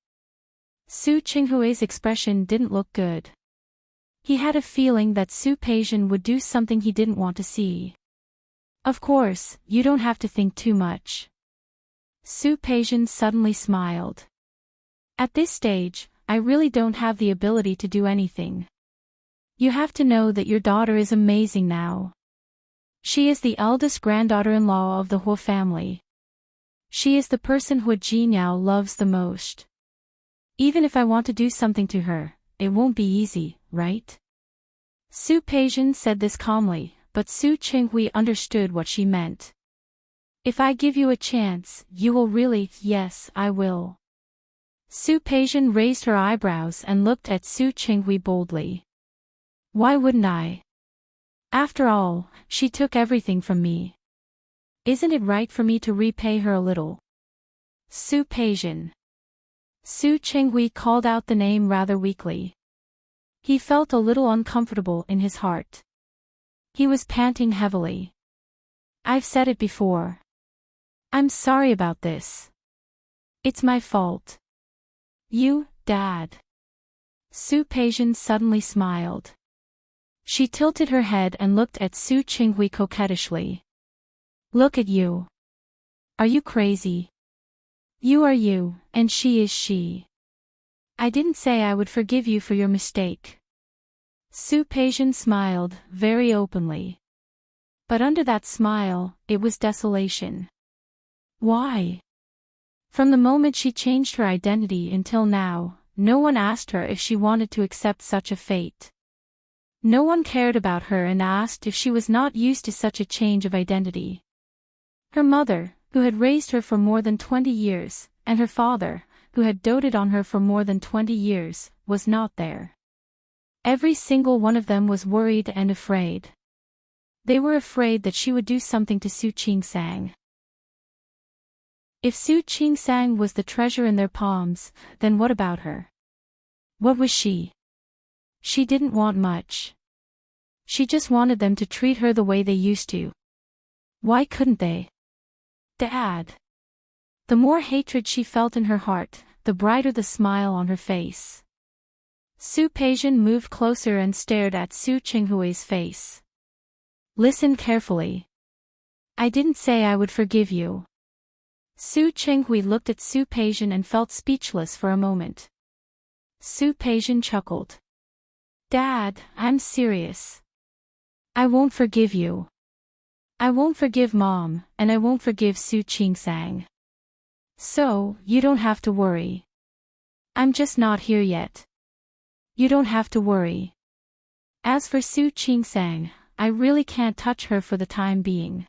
Su Qinghui's expression didn't look good. He had a feeling that Su Peijian would do something he didn't want to see. Of course, you don't have to think too much. Su Peijian suddenly smiled. At this stage, I really don't have the ability to do anything. You have to know that your daughter is amazing now. She is the eldest granddaughter-in-law of the Huo family. She is the person Huo Jinyao loves the most. Even if I want to do something to her, it won't be easy, right? Su Peijian said this calmly, but Su Qinghui understood what she meant. If I give you a chance, you will really? Yes, I will. Su Peijian raised her eyebrows and looked at Su Qinghui boldly. Why wouldn't I? After all, she took everything from me. Isn't it right for me to repay her a little? Su Peijian. Su Qinghui called out the name rather weakly. He felt a little uncomfortable in his heart. He was panting heavily. I've said it before. I'm sorry about this. It's my fault. You, Dad. Su Peijian suddenly smiled. She tilted her head and looked at Su Qinghui coquettishly. Look at you. Are you crazy? You are you, and she is she. I didn't say I would forgive you for your mistake. Su Peijian smiled, very openly. But under that smile, it was desolation. Why? From the moment she changed her identity until now, no one asked her if she wanted to accept such a fate. No one cared about her and asked if she was not used to such a change of identity. Her mother, who had raised her for more than 20 years, and her father, who had doted on her for more than 20 years, was not there. Every single one of them was worried and afraid. They were afraid that she would do something to Su Qingsang. If Su Qingsang was the treasure in their palms, then what about her? What was she? She didn't want much. She just wanted them to treat her the way they used to. Why couldn't they? Dad. The more hatred she felt in her heart, the brighter the smile on her face. Su Peijian moved closer and stared at Su Qinghui's face. Listen carefully. I didn't say I would forgive you. Su Qinghui looked at Su Peijian and felt speechless for a moment. Su Peijian chuckled. Dad, I'm serious. I won't forgive you. I won't forgive Mom, and I won't forgive Su Qingsang. So, you don't have to worry. I'm just not here yet. You don't have to worry. As for Su Qingsang, I really can't touch her for the time being.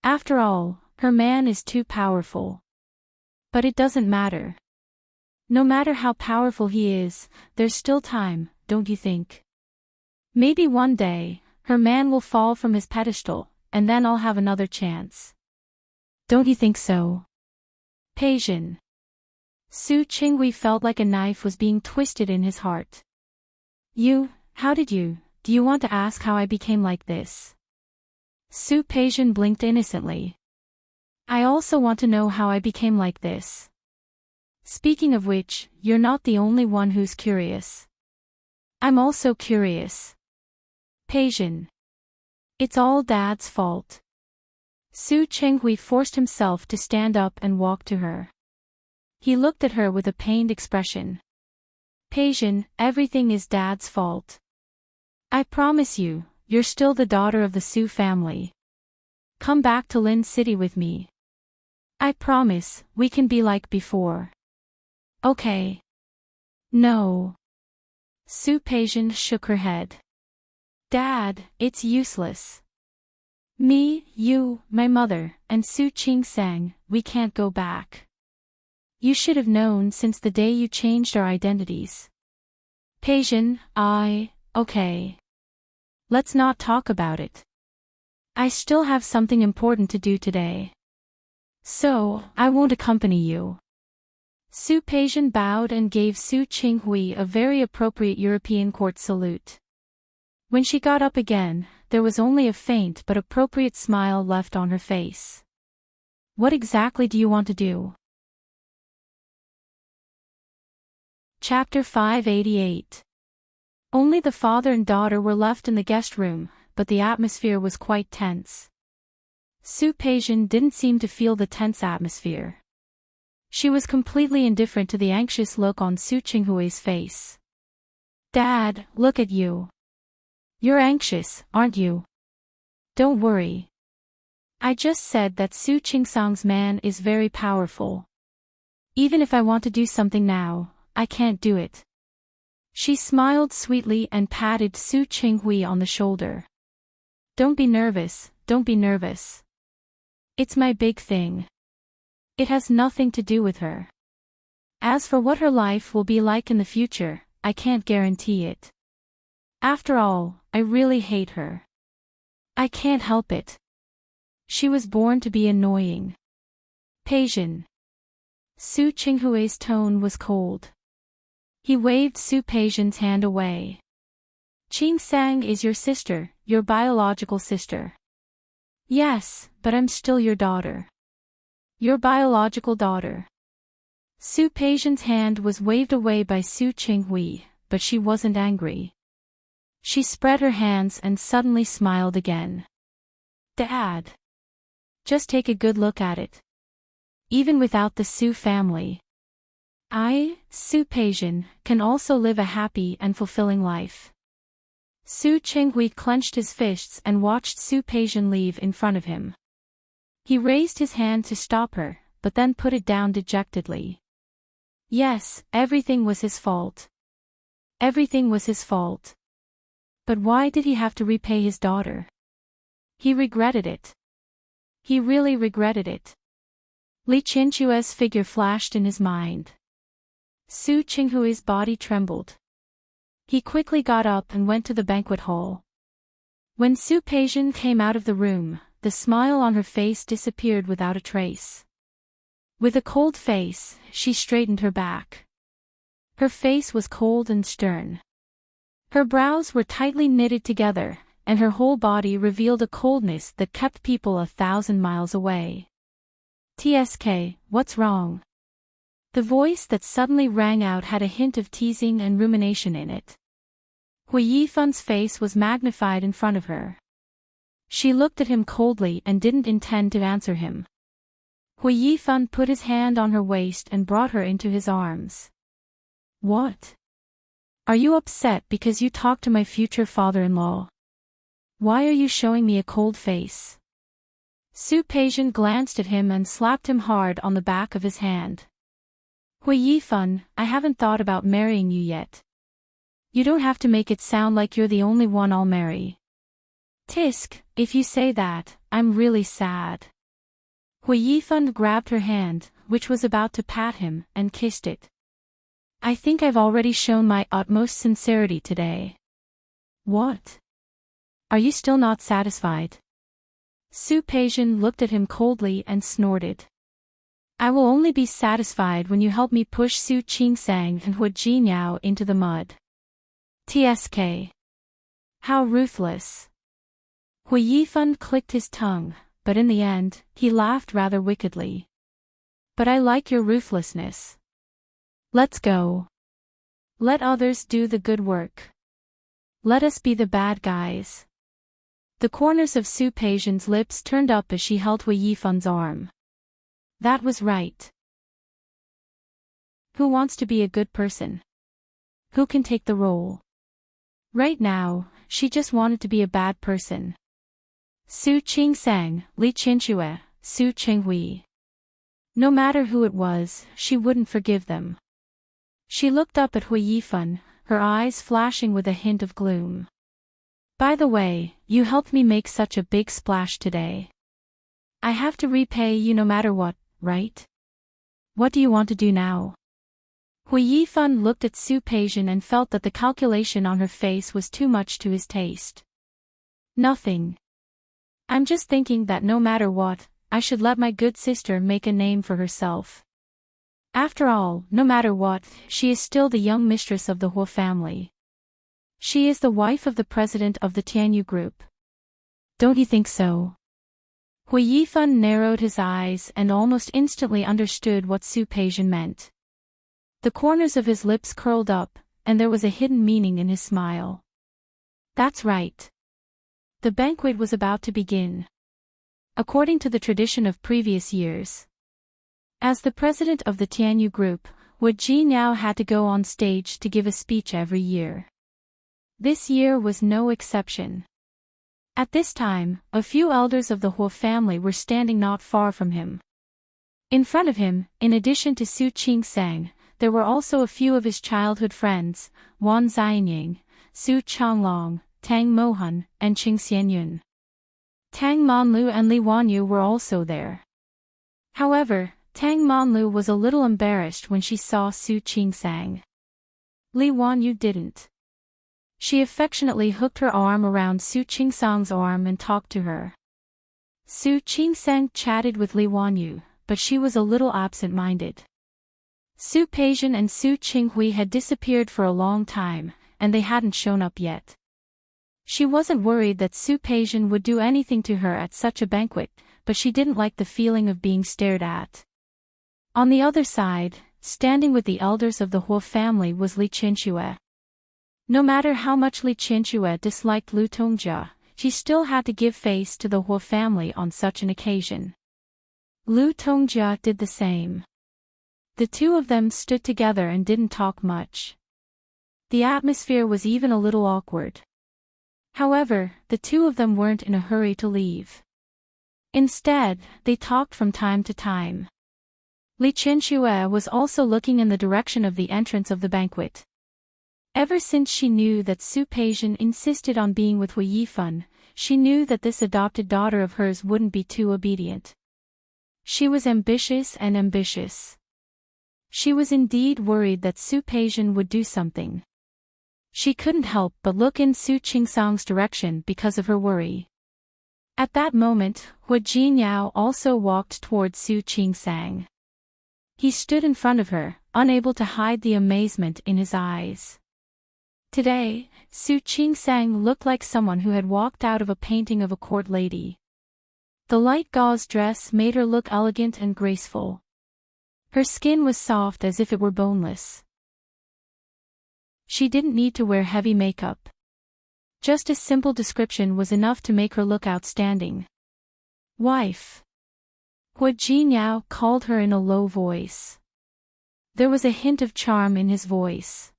After all, her man is too powerful. But it doesn't matter. No matter how powerful he is, there's still time, don't you think? Maybe one day, her man will fall from his pedestal, and then I'll have another chance. Don't you think so? Peijian. Su Qinghui felt like a knife was being twisted in his heart. Do you want to ask how I became like this? Su Peijian blinked innocently. I also want to know how I became like this. Speaking of which, you're not the only one who's curious. I'm also curious. Peijian. It's all Dad's fault. Su Qinghui forced himself to stand up and walk to her. He looked at her with a pained expression. Peijian, everything is Dad's fault. I promise you, you're still the daughter of the Su family. Come back to Lin City with me. I promise, we can be like before. Okay. No. Su Peijian shook her head. Dad, it's useless. Me, you, my mother, and Su Qingsang, we can't go back. You should have known since the day you changed our identities. Peijian, okay. Let's not talk about it. I still have something important to do today. So, I won't accompany you. Su Peijian bowed and gave Su Qinghui a very appropriate European court salute. When she got up again, there was only a faint but appropriate smile left on her face. What exactly do you want to do? Chapter 588. Only the father and daughter were left in the guest room, but the atmosphere was quite tense. Su Peijian didn't seem to feel the tense atmosphere. She was completely indifferent to the anxious look on Su Qinghui's face. Dad, look at you. You're anxious, aren't you? Don't worry. I just said that Su Qingsang's man is very powerful. Even if I want to do something now, I can't do it. She smiled sweetly and patted Su Qinghui on the shoulder. Don't be nervous, don't be nervous. It's my big thing. It has nothing to do with her. As for what her life will be like in the future, I can't guarantee it. After all, I really hate her. I can't help it. She was born to be annoying. Peijian. Su Qinghui's tone was cold. He waved Su Peijian's hand away. Qingsang is your sister, your biological sister. Yes, but I'm still your daughter. Your biological daughter. Su Peijian's hand was waved away by Su Qinghui, but she wasn't angry. She spread her hands and suddenly smiled again. Dad. Just take a good look at it. Even without the Su family, I, Su Peijian, can also live a happy and fulfilling life. Su Qinghui clenched his fists and watched Su Peijian leave in front of him. He raised his hand to stop her, but then put it down dejectedly. Yes, everything was his fault. Everything was his fault. But why did he have to repay his daughter? He regretted it. He really regretted it. Li Qinchue's figure flashed in his mind. Su Qinghui's body trembled. He quickly got up and went to the banquet hall. When Su Peijian came out of the room, the smile on her face disappeared without a trace. With a cold face, she straightened her back. Her face was cold and stern. Her brows were tightly knitted together, and her whole body revealed a coldness that kept people 1,000 miles away. TSK, what's wrong? The voice that suddenly rang out had a hint of teasing and rumination in it. Hui Yifun's face was magnified in front of her. She looked at him coldly and didn't intend to answer him. Hui Yifun put his hand on her waist and brought her into his arms. What? Are you upset because you talked to my future father-in-law? Why are you showing me a cold face? Su Peijian glanced at him and slapped him hard on the back of his hand. Hui Yifun, I haven't thought about marrying you yet. You don't have to make it sound like you're the only one I'll marry. Tisk, if you say that, I'm really sad. Hui Yifun grabbed her hand, which was about to pat him, and kissed it. I think I've already shown my utmost sincerity today. What? Are you still not satisfied? Su Peijian looked at him coldly and snorted. I will only be satisfied when you help me push Su Qingsang and Hu Jinyao into the mud. TSK. How ruthless. Hui Yifun clicked his tongue, but in the end, he laughed rather wickedly. But I like your ruthlessness. Let's go. Let others do the good work. Let us be the bad guys. The corners of Su Peijian's lips turned up as she held Hui Yifun's arm. That was right. Who wants to be a good person? Who can take the role? Right now, she just wanted to be a bad person. Su Qing-sang, Li Qinxue, Su Qinghui. No matter who it was, she wouldn't forgive them. She looked up at Hui Yifan, her eyes flashing with a hint of gloom. By the way, you helped me make such a big splash today. I have to repay you no matter what, right? What do you want to do now? Hui Yifan looked at Su Peijian and felt that the calculation on her face was too much to his taste. Nothing. I'm just thinking that no matter what, I should let my good sister make a name for herself. After all, no matter what, she is still the young mistress of the Huo family. She is the wife of the president of the Tianyu group. Don't you think so? Hui Yifan narrowed his eyes and almost instantly understood what Su Peijian meant. The corners of his lips curled up, and there was a hidden meaning in his smile. That's right. The banquet was about to begin. According to the tradition of previous years. As the president of the Tianyu group, Wu Jinyao had to go on stage to give a speech every year. This year was no exception. At this time, a few elders of the Huo family were standing not far from him. In front of him, in addition to Su Qing-sang, there were also a few of his childhood friends, Wan Xianying, Su Changlong, Tang Mohan, and Qing Xianyun. Tang Manlu and Li Wanyu were also there. However, Tang Manlu was a little embarrassed when she saw Su Qing-sang. Li Wanyu didn't. She affectionately hooked her arm around Su Qing-sang's arm and talked to her. Su Qing-sang chatted with Li Wanyu, but she was a little absent-minded. Su Peijian and Su Qinghui had disappeared for a long time, and they hadn't shown up yet. She wasn't worried that Su Peijian would do anything to her at such a banquet, but she didn't like the feeling of being stared at. On the other side, standing with the elders of the Huo family was Li Qinxue. No matter how much Li Qinxue disliked Lu Tongjia, she still had to give face to the Huo family on such an occasion. Lu Tongjia did the same. The two of them stood together and didn't talk much. The atmosphere was even a little awkward. However, the two of them weren't in a hurry to leave. Instead, they talked from time to time. Li Qinxue was also looking in the direction of the entrance of the banquet. Ever since she knew that Su Peijian insisted on being with Hui Yifan, she knew that this adopted daughter of hers wouldn't be too obedient. She was ambitious and ambitious. She was indeed worried that Su Peijian would do something. She couldn't help but look in Su Qing-sang's direction because of her worry. At that moment, Wu Jinyao also walked towards Su Qing-sang. He stood in front of her, unable to hide the amazement in his eyes. Today, Su Qing-sang looked like someone who had walked out of a painting of a court lady. The light gauze dress made her look elegant and graceful. Her skin was soft as if it were boneless. She didn't need to wear heavy makeup. Just a simple description was enough to make her look outstanding. Wife. Wu Jinyao called her in a low voice. There was a hint of charm in his voice.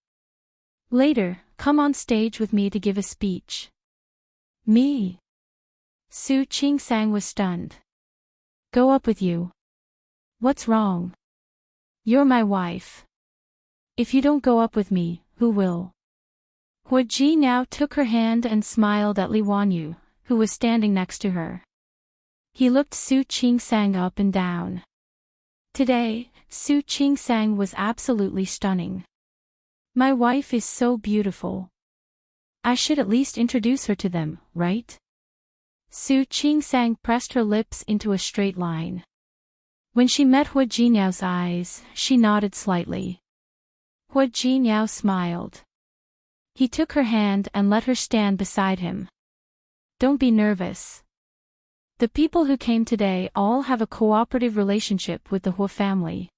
Later, come on stage with me to give a speech. Me? Su Qing-sang was stunned. Go up with you. What's wrong? You're my wife. If you don't go up with me, who will? Wu Jinyao took her hand and smiled at Li Wanyu, who was standing next to her. He looked Su Qing-sang up and down. Today, Su Qing-sang was absolutely stunning. My wife is so beautiful. I should at least introduce her to them, right? Su Qing-sang pressed her lips into a straight line. When she met Wu Jinyao's eyes, she nodded slightly. Wu Jinyao smiled. He took her hand and let her stand beside him. Don't be nervous. The people who came today all have a cooperative relationship with the Huo family.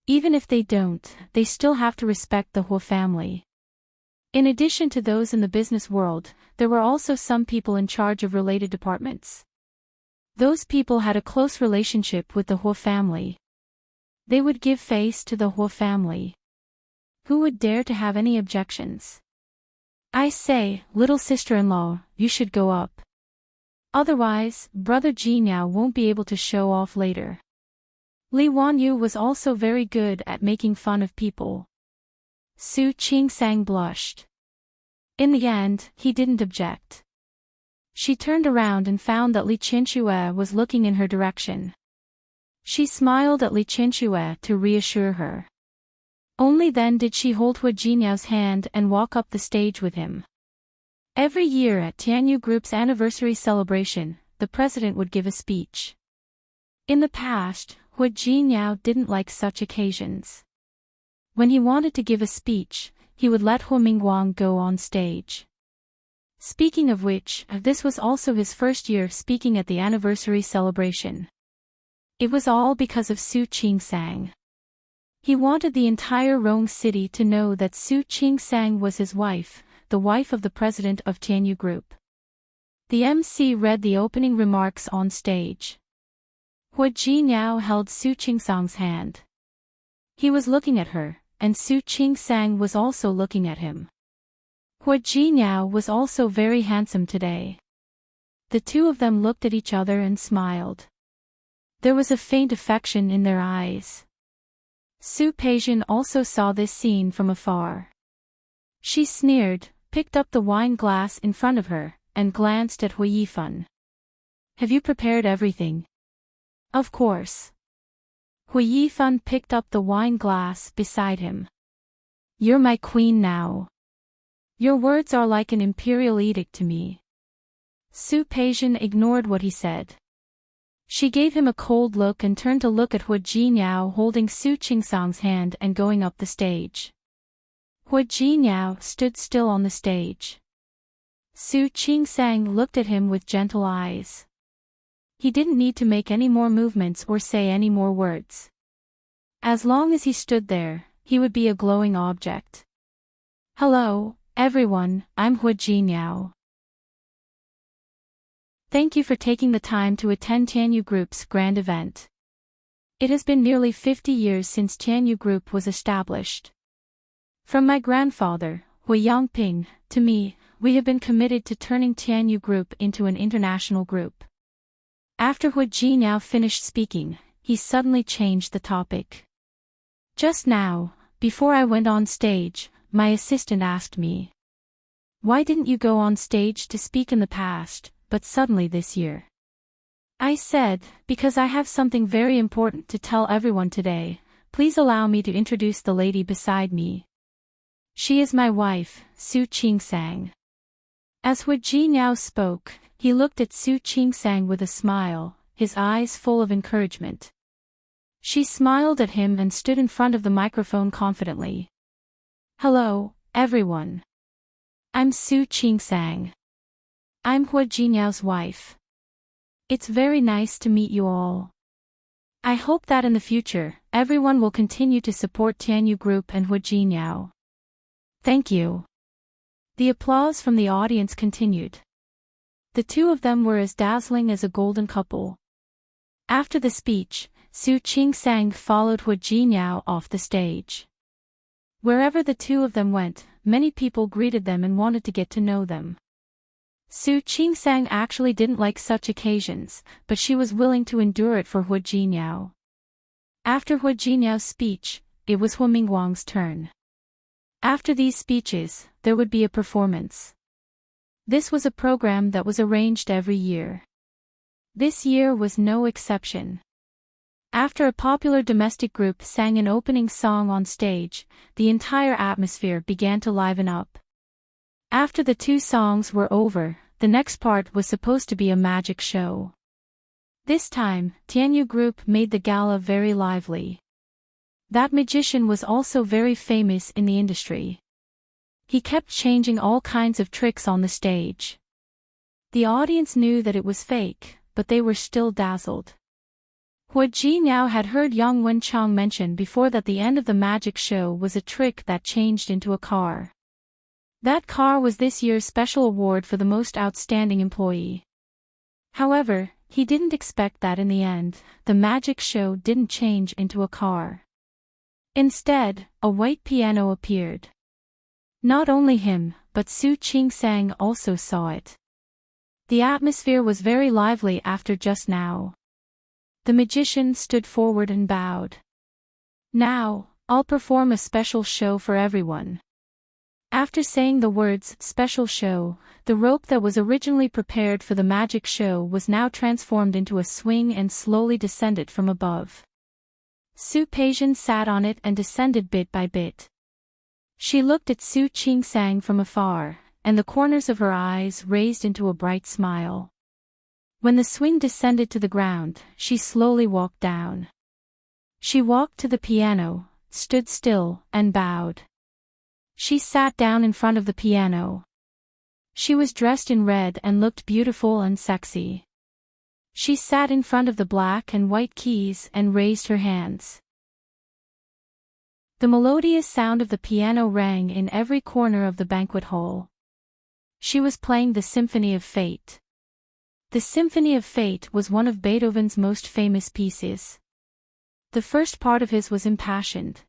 Even if they don't, they still have to respect the Huo family. In addition to those in the business world, there were also some people in charge of related departments. Those people had a close relationship with the Huo family. They would give face to the Huo family. Who would dare to have any objections? I say, little sister-in-law, you should go up. Otherwise, brother Jinyao won't be able to show off later. Li Wanyu was also very good at making fun of people. Su Qingsang blushed. In the end, he didn't object. She turned around and found that Li Qinshue was looking in her direction. She smiled at Li Qinshue to reassure her. Only then did she hold Hu Jinyao's hand and walk up the stage with him. Every year at Tianyu Group's anniversary celebration, the president would give a speech. In the past, Hu Jinyao didn't like such occasions. When he wanted to give a speech, he would let Hu Mingguang go on stage. Speaking of which, this was also his first year speaking at the anniversary celebration. It was all because of Su Qingsang. He wanted the entire Rong city to know that Su Qingsang was his wife, the wife of the president of Tianyu Group. The MC read the opening remarks on stage. Hu Jinyao held Su Qingsang's hand. He was looking at her, and Su Qingsang was also looking at him. Hu Jinyao was also very handsome today. The two of them looked at each other and smiled. There was a faint affection in their eyes. Su Peijian also saw this scene from afar. She sneered, picked up the wine glass in front of her, and glanced at Hu Yifan. Have you prepared everything? Of course. Hu Yifan picked up the wine glass beside him. You're my queen now. Your words are like an imperial edict to me. Su Peijian ignored what he said. She gave him a cold look and turned to look at Hu Jinyao holding Su Qingsang's hand and going up the stage. Hu Jinyao stood still on the stage. Su Qingsang looked at him with gentle eyes. He didn't need to make any more movements or say any more words. As long as he stood there, he would be a glowing object. Hello, everyone, I'm Hu Jinyao. Thank you for taking the time to attend Tianyu Group's grand event. It has been nearly 50 years since Tianyu Group was established. From my grandfather, Hu Yangping, to me, we have been committed to turning Tianyu Group into an international group. After Hu Jinyao finished speaking, he suddenly changed the topic. Just now, before I went on stage, my assistant asked me, "Why didn't you go on stage to speak in the past, but suddenly this year?" I said, "Because I have something very important to tell everyone today. Please allow me to introduce the lady beside me. She is my wife, Su Qingsang." As Hu Jinyao spoke, he looked at Su Qingsang with a smile, his eyes full of encouragement. She smiled at him and stood in front of the microphone confidently. "Hello, everyone. I'm Su Qingsang. I'm Hu Jinyao's wife. It's very nice to meet you all. I hope that in the future, everyone will continue to support Tianyu Group and Hu Jinyao. Thank you." The applause from the audience continued. The two of them were as dazzling as a golden couple. After the speech, Su Qingsang followed Hu Jinyao off the stage. Wherever the two of them went, many people greeted them and wanted to get to know them. Su Qingsang actually didn't like such occasions, but she was willing to endure it for Hu Jinyao. After Hu Jinyao's speech, it was Hu Mingguang's turn. After these speeches, there would be a performance. This was a program that was arranged every year. This year was no exception. After a popular domestic group sang an opening song on stage, the entire atmosphere began to liven up. After the two songs were over, the next part was supposed to be a magic show. This time, Tianyu Group made the gala very lively. That magician was also very famous in the industry. He kept changing all kinds of tricks on the stage. The audience knew that it was fake, but they were still dazzled. Hu Jinyao had heard Yang Wenchang mention before that the end of the magic show was a trick that changed into a car. That car was this year's special award for the most outstanding employee. However, he didn't expect that in the end, the magic show didn't change into a car. Instead, a white piano appeared. Not only him, but Su Qingsang also saw it. The atmosphere was very lively after just now. The magician stood forward and bowed. Now, I'll perform a special show for everyone. After saying the words special show, the rope that was originally prepared for the magic show was now transformed into a swing and slowly descended from above. Su Peijian sat on it and descended bit by bit. She looked at Su Qingsang from afar, and the corners of her eyes raised into a bright smile. When the swing descended to the ground, she slowly walked down. She walked to the piano, stood still, and bowed. She sat down in front of the piano. She was dressed in red and looked beautiful and sexy. She sat in front of the black and white keys and raised her hands. The melodious sound of the piano rang in every corner of the banquet hall. She was playing the Symphony of Fate. The Symphony of Fate was one of Beethoven's most famous pieces. The first part of his was impassioned.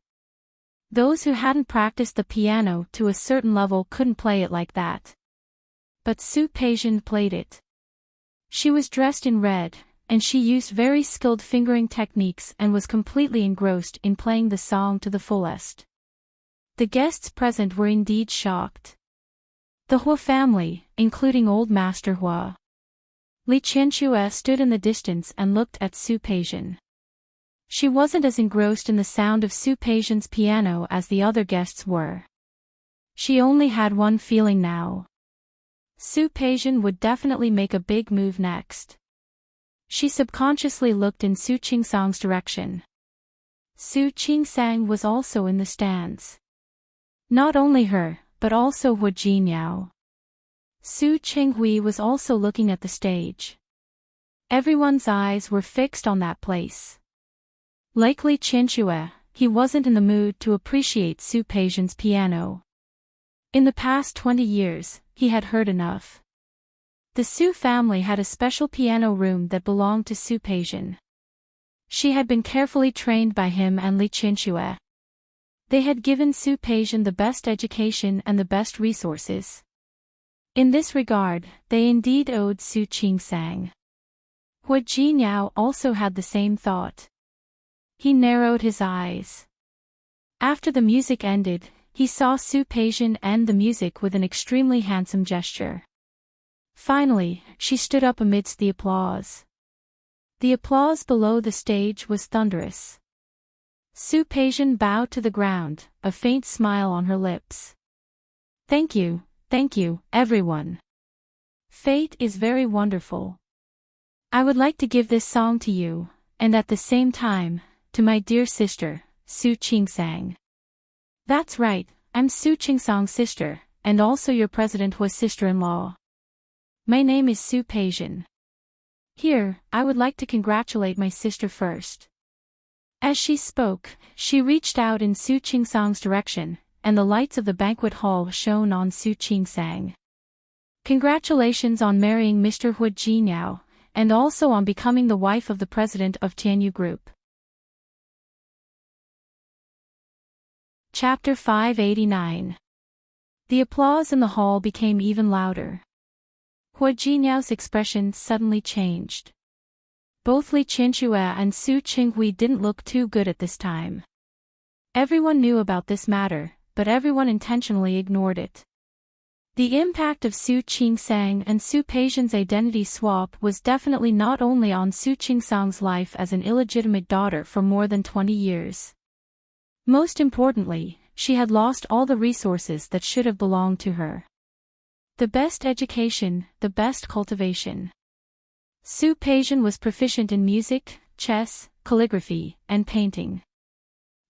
Those who hadn't practiced the piano to a certain level couldn't play it like that. But Su Peijian played it. She was dressed in red, and she used very skilled fingering techniques and was completely engrossed in playing the song to the fullest. The guests present were indeed shocked. The Hua family, including Old Master Hua. Li Qianxue stood in the distance and looked at Su Peijian. She wasn't as engrossed in the sound of Su Peijian's piano as the other guests were. She only had one feeling now. Su Peijian would definitely make a big move next. She subconsciously looked in Su Qingsang's direction. Su Qingsang was also in the stands. Not only her, but also Hua Jinyao. Su Qinghui was also looking at the stage. Everyone's eyes were fixed on that place. Like Li Qianxue, he wasn't in the mood to appreciate Su Peijian's piano. In the past 20 years, he had heard enough. The Su family had a special piano room that belonged to Su Peijian. She had been carefully trained by him and Li Qianxue. They had given Su Peijian the best education and the best resources. In this regard, they indeed owed Su Qingsang. Hua Jinyao also had the same thought. He narrowed his eyes. After the music ended, he saw Su Peijian end the music with an extremely handsome gesture. Finally, she stood up amidst the applause. The applause below the stage was thunderous. Su Peijian bowed to the ground, a faint smile on her lips. Thank you, everyone. Fate is very wonderful. I would like to give this song to you, and at the same time, to my dear sister, Su Qingsang. That's right, I'm Su Qingsang's sister, and also your President Hua's sister-in-law. My name is Su Peijian. Here, I would like to congratulate my sister first. As she spoke, she reached out in Su Qingsang's direction, and the lights of the banquet hall shone on Su Qingsang. Congratulations on marrying Mr. Hua Jinyao, and also on becoming the wife of the president of Tianyu Group. Chapter 589. The applause in the hall became even louder. Hua Jinyao's expression suddenly changed. Both Li Qianxue and Su Qinghui didn't look too good at this time. Everyone knew about this matter, but everyone intentionally ignored it. The impact of Su Qingsang and Su Peijian's identity swap was definitely not only on Su Qingsang's life as an illegitimate daughter for more than 20 years. Most importantly, she had lost all the resources that should have belonged to her. The best education, the best cultivation. Su Peijian was proficient in music, chess, calligraphy, and painting.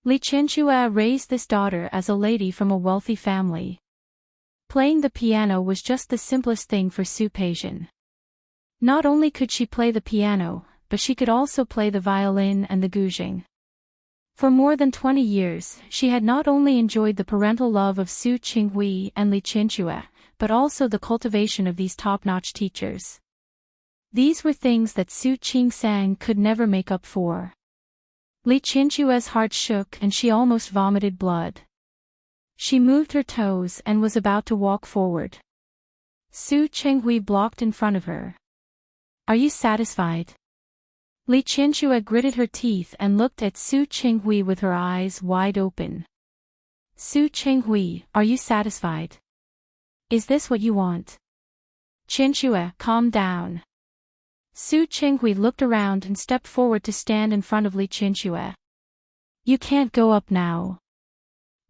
Li Qianxue raised this daughter as a lady from a wealthy family. Playing the piano was just the simplest thing for Su Peijian. Not only could she play the piano, but she could also play the violin and the guzheng. For more than 20 years, she had not only enjoyed the parental love of Su Qinghui and Li Qianxue, but also the cultivation of these top-notch teachers. These were things that Su Qingsang could never make up for. Li Qianxue's heart shook and she almost vomited blood. She moved her toes and was about to walk forward. Su Chenghui blocked in front of her. Are you satisfied? Li Qianxue gritted her teeth and looked at Su Chenghui with her eyes wide open. Su Chenghui, are you satisfied? Is this what you want? Qianxue, calm down. Su Chenghui looked around and stepped forward to stand in front of Li Qianxue. You can't go up now.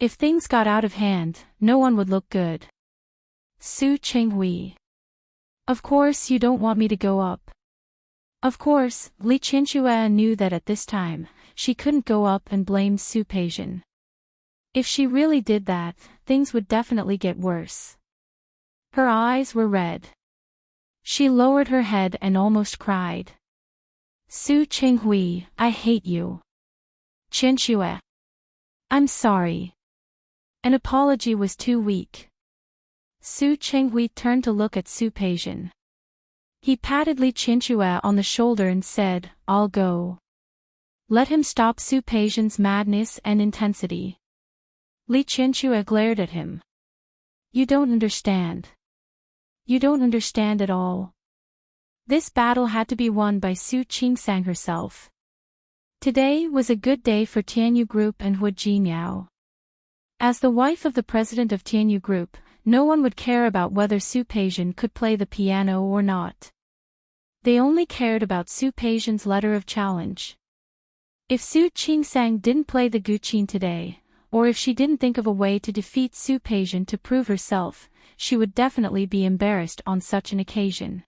If things got out of hand, no one would look good. Su Chenghui. Of course you don't want me to go up. Of course, Li Qianxue knew that at this time, she couldn't go up and blame Su Peijian. If she really did that, things would definitely get worse. Her eyes were red. She lowered her head and almost cried. Su Chenghui, I hate you. Qianxue. I'm sorry. An apology was too weak. Su Chenghui turned to look at Su Peijian. He patted Li Qianxue on the shoulder and said, I'll go. Let him stop Su Peijian's madness and intensity. Li Qianxue glared at him. You don't understand. You don't understand at all. This battle had to be won by Su Qingsang herself. Today was a good day for Tianyu Group and Hu Jinyao. As the wife of the president of Tianyu Group, no one would care about whether Su Peijian could play the piano or not. They only cared about Su Peijian's letter of challenge. If Su Qingsang didn't play the guqin today, or if she didn't think of a way to defeat Su Peijian to prove herself, she would definitely be embarrassed on such an occasion.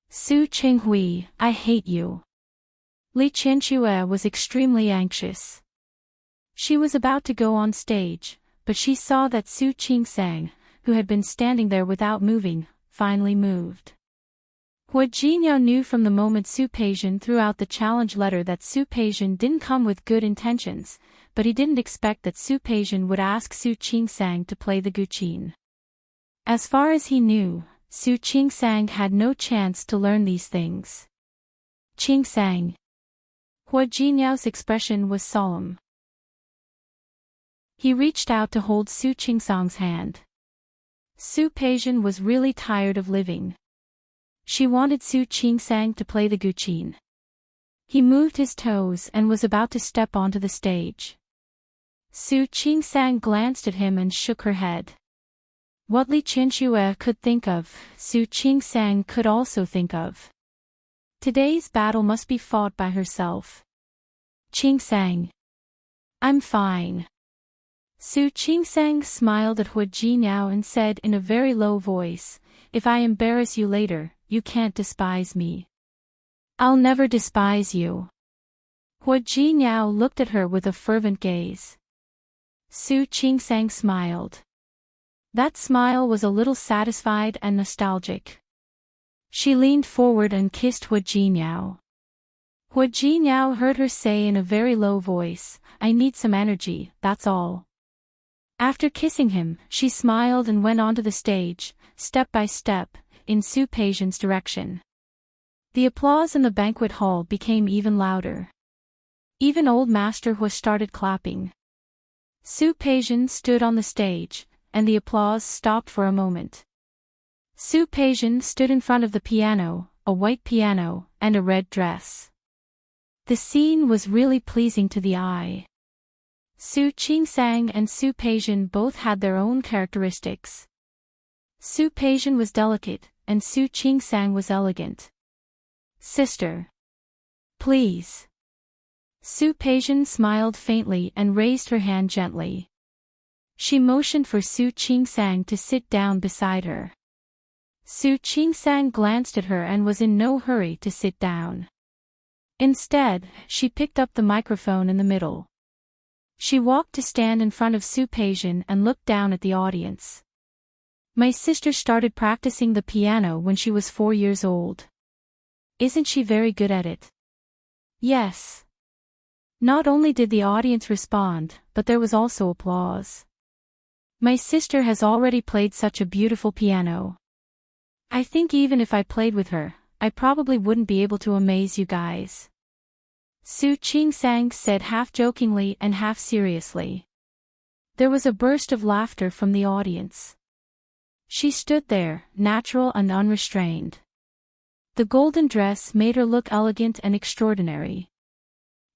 Su Chenghui, I hate you. Li Qianxue was extremely anxious. She was about to go on stage, but she saw that Su Qingsang, who had been standing there without moving, finally moved. Hu Jinyao knew from the moment Su Peijian threw out the challenge letter that Su Peijian didn't come with good intentions, but he didn't expect that Su Peijian would ask Su Qingsang to play the guqin. As far as he knew, Su Qingsang had no chance to learn these things. Qingsang. Hu Jinyao's expression was solemn. He reached out to hold Su Qingsang's hand. Su Peijian was really tired of living. She wanted Su Qingsang to play the guqin. He moved his toes and was about to step onto the stage. Su Qingsang glanced at him and shook her head. What Li Qianxue could think of, Su Qingsang could also think of. Today's battle must be fought by herself. Qingsang. I'm fine. Su Qingsang smiled at Hu Jinyao and said in a very low voice, If I embarrass you later, you can't despise me. I'll never despise you. Hu Jinyao looked at her with a fervent gaze. Su Qingsang smiled. That smile was a little satisfied and nostalgic. She leaned forward and kissed Hu Jinyao. Hu Jinyao heard her say in a very low voice, I need some energy, that's all. After kissing him, she smiled and went onto the stage, step by step, in Su Peijian's direction. The applause in the banquet hall became even louder. Even old Master Hu started clapping. Su Peijian stood on the stage, and the applause stopped for a moment. Su Peijian stood in front of the piano, a white piano, and a red dress. The scene was really pleasing to the eye. Su Qingsang and Su Peijian both had their own characteristics. Su Peijian was delicate, and Su Qingsang was elegant. Sister. Please. Su Peijian smiled faintly and raised her hand gently. She motioned for Su Qingsang to sit down beside her. Su Qingsang glanced at her and was in no hurry to sit down. Instead, she picked up the microphone in the middle. She walked to stand in front of Su Peijian and looked down at the audience. My sister started practicing the piano when she was 4 years old. Isn't she very good at it? Yes. Not only did the audience respond, but there was also applause. My sister has already played such a beautiful piano. I think even if I played with her, I probably wouldn't be able to amaze you guys. Su Qingsang said half jokingly and half seriously. There was a burst of laughter from the audience. She stood there, natural and unrestrained. The golden dress made her look elegant and extraordinary.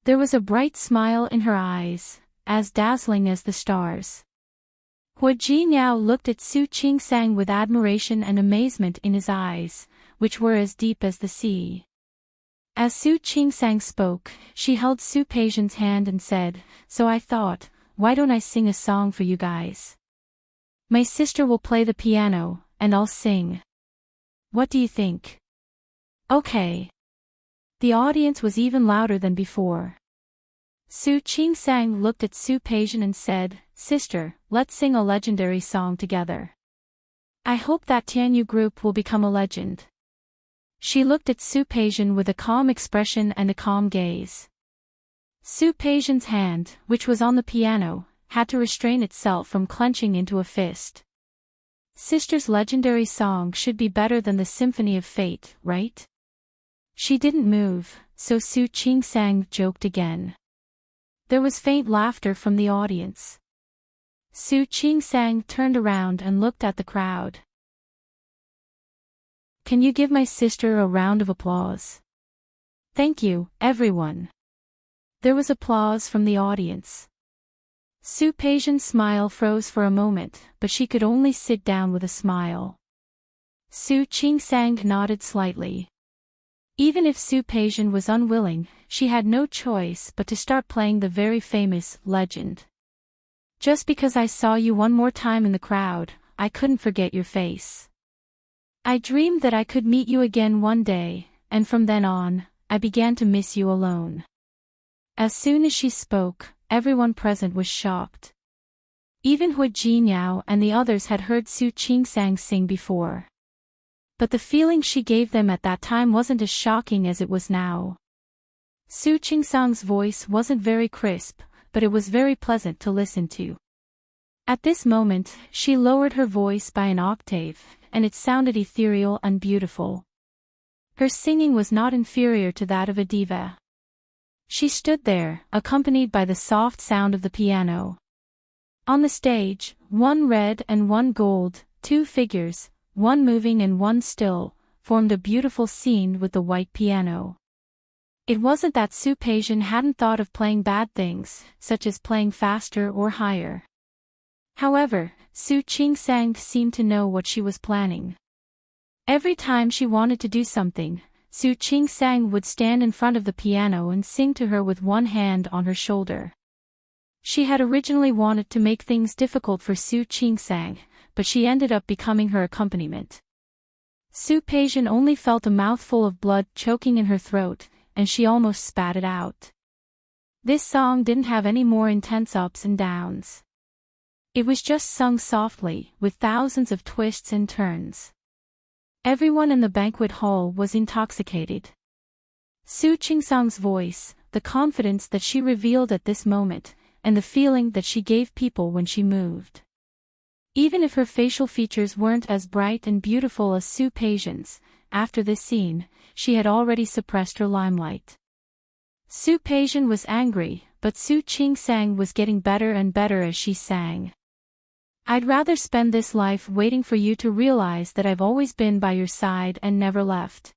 There was a bright smile in her eyes, as dazzling as the stars. Hua Jinyao looked at Su Qingsang with admiration and amazement in his eyes, which were as deep as the sea. As Su Qingsang spoke, she held Su Peijian's hand and said, "So I thought, why don't I sing a song for you guys? My sister will play the piano, and I'll sing. What do you think?" "Okay." The audience was even louder than before. Su Qingsang looked at Su Peijian and said, "Sister, let's sing a legendary song together. I hope that Tianyu group will become a legend." She looked at Su Peijian with a calm expression and a calm gaze. Su Peijian's hand, which was on the piano, had to restrain itself from clenching into a fist. Sister's legendary song should be better than the Symphony of Fate, right? She didn't move, so Su Qingsang joked again. There was faint laughter from the audience. Su Qingsang turned around and looked at the crowd. "Can you give my sister a round of applause?" "Thank you, everyone." There was applause from the audience. Su Peijian's smile froze for a moment, but she could only sit down with a smile. Su Qingsang nodded slightly. Even if Su Peijian was unwilling, she had no choice but to start playing the very famous legend. "Just because I saw you one more time in the crowd, I couldn't forget your face. I dreamed that I could meet you again one day, and from then on, I began to miss you alone." As soon as she spoke, everyone present was shocked. Even Hua Jinyao and the others had heard Su Qingsang sing before. But the feeling she gave them at that time wasn't as shocking as it was now. Su Qingsang's voice wasn't very crisp, but it was very pleasant to listen to. At this moment, she lowered her voice by an octave, and it sounded ethereal and beautiful. Her singing was not inferior to that of a diva. She stood there, accompanied by the soft sound of the piano. On the stage, one red and one gold, two figures, one moving and one still, formed a beautiful scene with the white piano. It wasn't that Su Peijian hadn't thought of playing bad things, such as playing faster or higher. However, Su Qingsang seemed to know what she was planning. Every time she wanted to do something, Su Qingsang would stand in front of the piano and sing to her with one hand on her shoulder. She had originally wanted to make things difficult for Su Qingsang, but she ended up becoming her accompaniment. Su Peijian only felt a mouthful of blood choking in her throat, and she almost spat it out. This song didn't have any more intense ups and downs. It was just sung softly, with thousands of twists and turns. Everyone in the banquet hall was intoxicated. Su Qingsang's voice, the confidence that she revealed at this moment, and the feeling that she gave people when she moved. Even if her facial features weren't as bright and beautiful as Su Peijian's, after this scene, she had already suppressed her limelight. Su Peijian was angry, but Su Qingsang was getting better and better as she sang. "I'd rather spend this life waiting for you to realize that I've always been by your side and never left."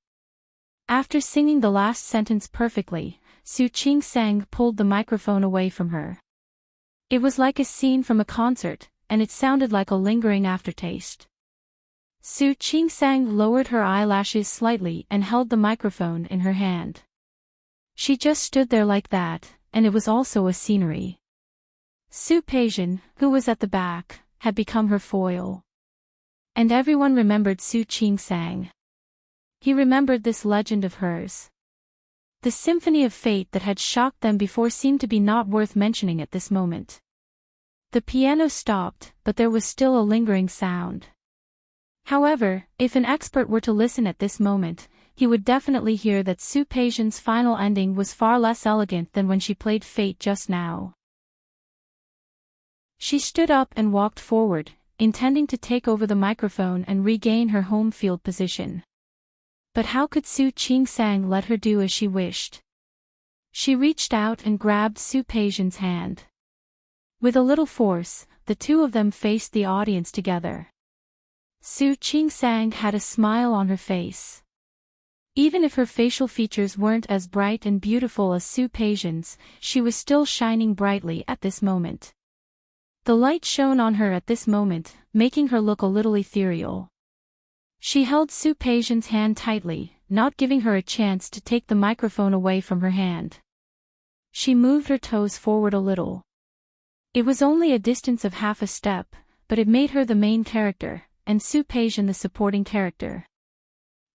After singing the last sentence perfectly, Su Qingsang pulled the microphone away from her. It was like a scene from a concert, and it sounded like a lingering aftertaste. Su Qingsang lowered her eyelashes slightly and held the microphone in her hand. She just stood there like that, and it was also a scenery. Su Peijian, who was at the back, had become her foil. And everyone remembered Su Qingsang. He remembered this legend of hers. The Symphony of Fate that had shocked them before seemed to be not worth mentioning at this moment. The piano stopped, but there was still a lingering sound. However, if an expert were to listen at this moment, he would definitely hear that Su Peijian's final ending was far less elegant than when she played Fate just now. She stood up and walked forward, intending to take over the microphone and regain her home field position. But how could Su Qingsang let her do as she wished? She reached out and grabbed Su Peijian's hand. With a little force, the two of them faced the audience together. Su Qingsang had a smile on her face. Even if her facial features weren't as bright and beautiful as Su Peijian's, she was still shining brightly at this moment. The light shone on her at this moment, making her look a little ethereal. She held Su Peijian's hand tightly, not giving her a chance to take the microphone away from her hand. She moved her toes forward a little. It was only a distance of half a step, but it made her the main character, and Su Peijian the supporting character.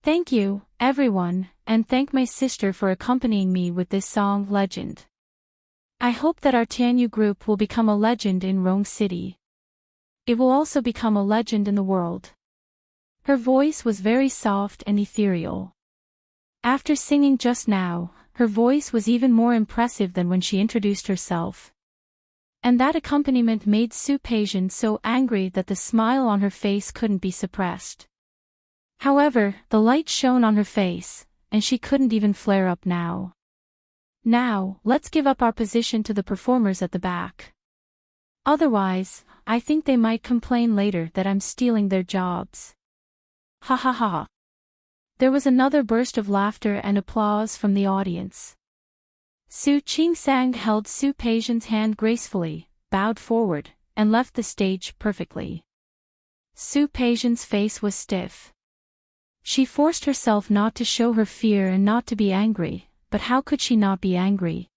Thank you, everyone, and thank my sister for accompanying me with this song Legend. I hope that our Tianyu group will become a legend in Rome City. It will also become a legend in the world. Her voice was very soft and ethereal. After singing just now, her voice was even more impressive than when she introduced herself. And that accompaniment made Su Peijian so angry that the smile on her face couldn't be suppressed. However, the light shone on her face, and she couldn't even flare up now. Now, let's give up our position to the performers at the back. Otherwise, I think they might complain later that I'm stealing their jobs. Ha ha ha. There was another burst of laughter and applause from the audience. Su Qingsang held Su Peijian's hand gracefully, bowed forward, and left the stage perfectly. Su Peijian's face was stiff. She forced herself not to show her fear and not to be angry, but how could she not be angry?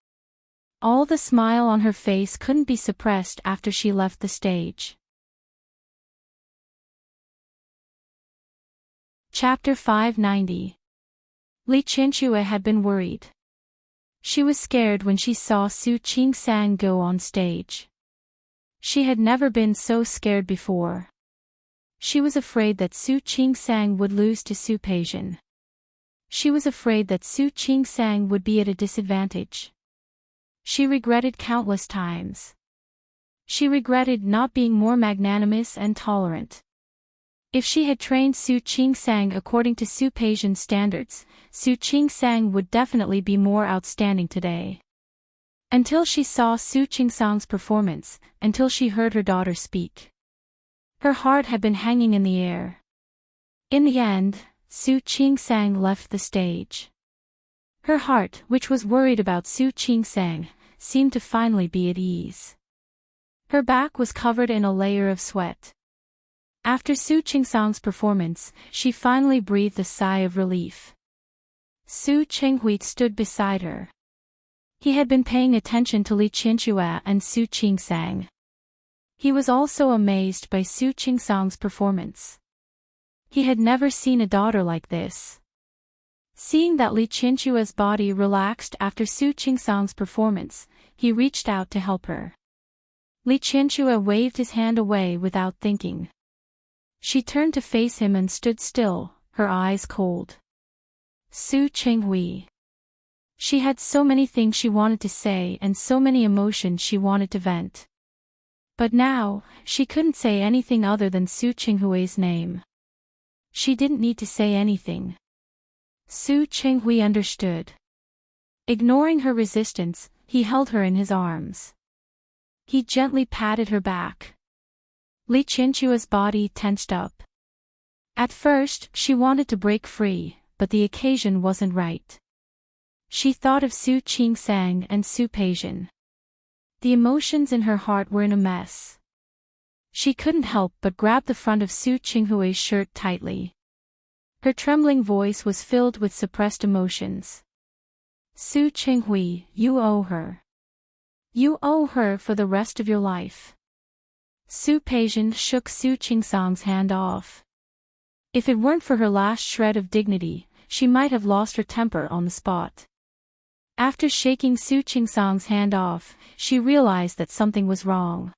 All the smile on her face couldn't be suppressed after she left the stage. Chapter 590. Li Qianxue had been worried. She was scared when she saw Su Qingsang go on stage. She had never been so scared before. She was afraid that Su Qingsang would lose to Su Peijian. She was afraid that Su Qingsang would be at a disadvantage. She regretted countless times. She regretted not being more magnanimous and tolerant. If she had trained Su Qingsang according to Su Peijian's standards, Su Qingsang would definitely be more outstanding today. Until she saw Su Qingsang's performance, until she heard her daughter speak. Her heart had been hanging in the air. In the end, Su Qingsang left the stage. Her heart, which was worried about Su Qingsang, seemed to finally be at ease. Her back was covered in a layer of sweat. After Su Qingsang's performance, she finally breathed a sigh of relief. Su Qinghui stood beside her. He had been paying attention to Li Qianxue and Su Qingsang. He was also amazed by Su Qingsang's performance. He had never seen a daughter like this. Seeing that Li Qianxue's body relaxed after Su Qingsang's performance, he reached out to help her. Li Qianxue waved his hand away without thinking. She turned to face him and stood still, her eyes cold. Su Qinghui. She had so many things she wanted to say and so many emotions she wanted to vent. But now, she couldn't say anything other than Su Qinghui's name. She didn't need to say anything. Su Qinghui understood. Ignoring her resistance, he held her in his arms. He gently patted her back. Li Qianxue's body tensed up. At first, she wanted to break free, but the occasion wasn't right. She thought of Su Qingsang and Su Peijian. The emotions in her heart were in a mess. She couldn't help but grab the front of Su Qinghui's shirt tightly. Her trembling voice was filled with suppressed emotions. Su Qinghui, you owe her. You owe her for the rest of your life. Su Peijian shook Su Qingsang's hand off. If it weren't for her last shred of dignity, she might have lost her temper on the spot. After shaking Su Qingsang's hand off, she realized that something was wrong.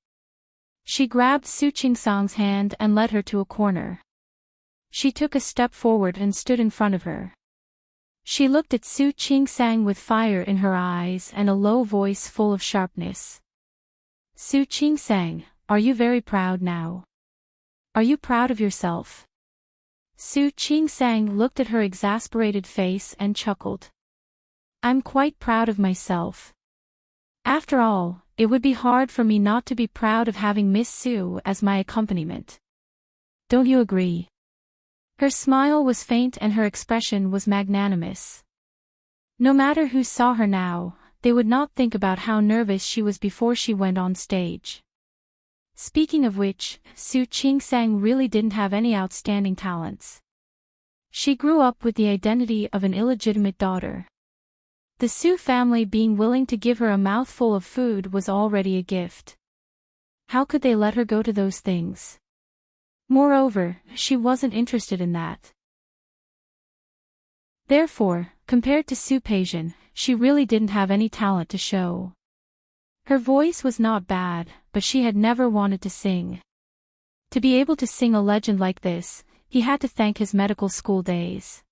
She grabbed Su Qingsang's hand and led her to a corner. She took a step forward and stood in front of her. She looked at Su Qingsang with fire in her eyes and a low voice full of sharpness. Su Qingsang, are you very proud now? Are you proud of yourself? Su Qingsang looked at her exasperated face and chuckled. I'm quite proud of myself. After all, it would be hard for me not to be proud of having Miss Sue as my accompaniment. Don't you agree? Her smile was faint and her expression was magnanimous. No matter who saw her now, they would not think about how nervous she was before she went on stage. Speaking of which, Su Qingsang really didn't have any outstanding talents. She grew up with the identity of an illegitimate daughter. The Su family being willing to give her a mouthful of food was already a gift. How could they let her go to those things? Moreover, she wasn't interested in that. Therefore, compared to Su Peijian, she really didn't have any talent to show. Her voice was not bad, but she had never wanted to sing. To be able to sing a legend like this, he had to thank his medical school days.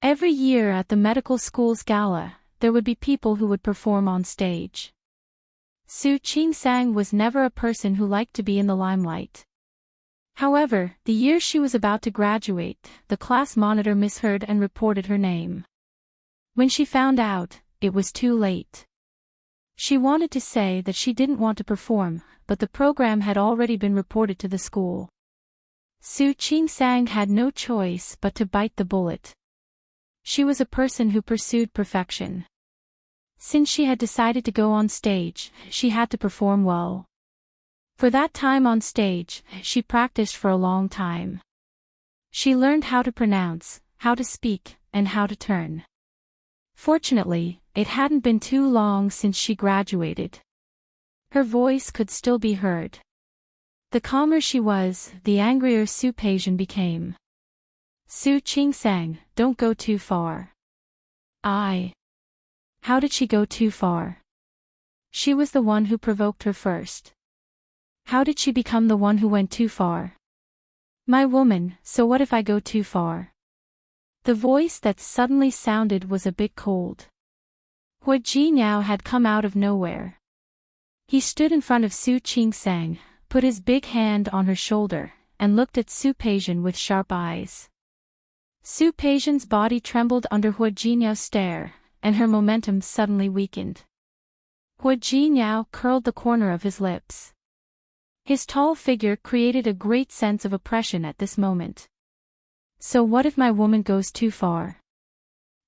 Every year at the medical school's gala, there would be people who would perform on stage. Su Qingsang was never a person who liked to be in the limelight. However, the year she was about to graduate, the class monitor misheard and reported her name. When she found out, it was too late. She wanted to say that she didn't want to perform, but the program had already been reported to the school. Su Qingsang had no choice but to bite the bullet. She was a person who pursued perfection. Since she had decided to go on stage, she had to perform well. For that time on stage, she practiced for a long time. She learned how to pronounce, how to speak, and how to turn. Fortunately, it hadn't been too long since she graduated. Her voice could still be heard. The calmer she was, the angrier Su Peijian became. Su Qingsang, don't go too far. How did she go too far? She was the one who provoked her first. How did she become the one who went too far? My woman, so what if I go too far? The voice that suddenly sounded was a bit cold. Hua Jinyao had come out of nowhere. He stood in front of Su Qingsang, put his big hand on her shoulder, and looked at Su Peijian with sharp eyes. Su Peijian's body trembled under Hua Jinyao's stare, and her momentum suddenly weakened. Hua Jinyao curled the corner of his lips. His tall figure created a great sense of oppression at this moment. So what if my woman goes too far?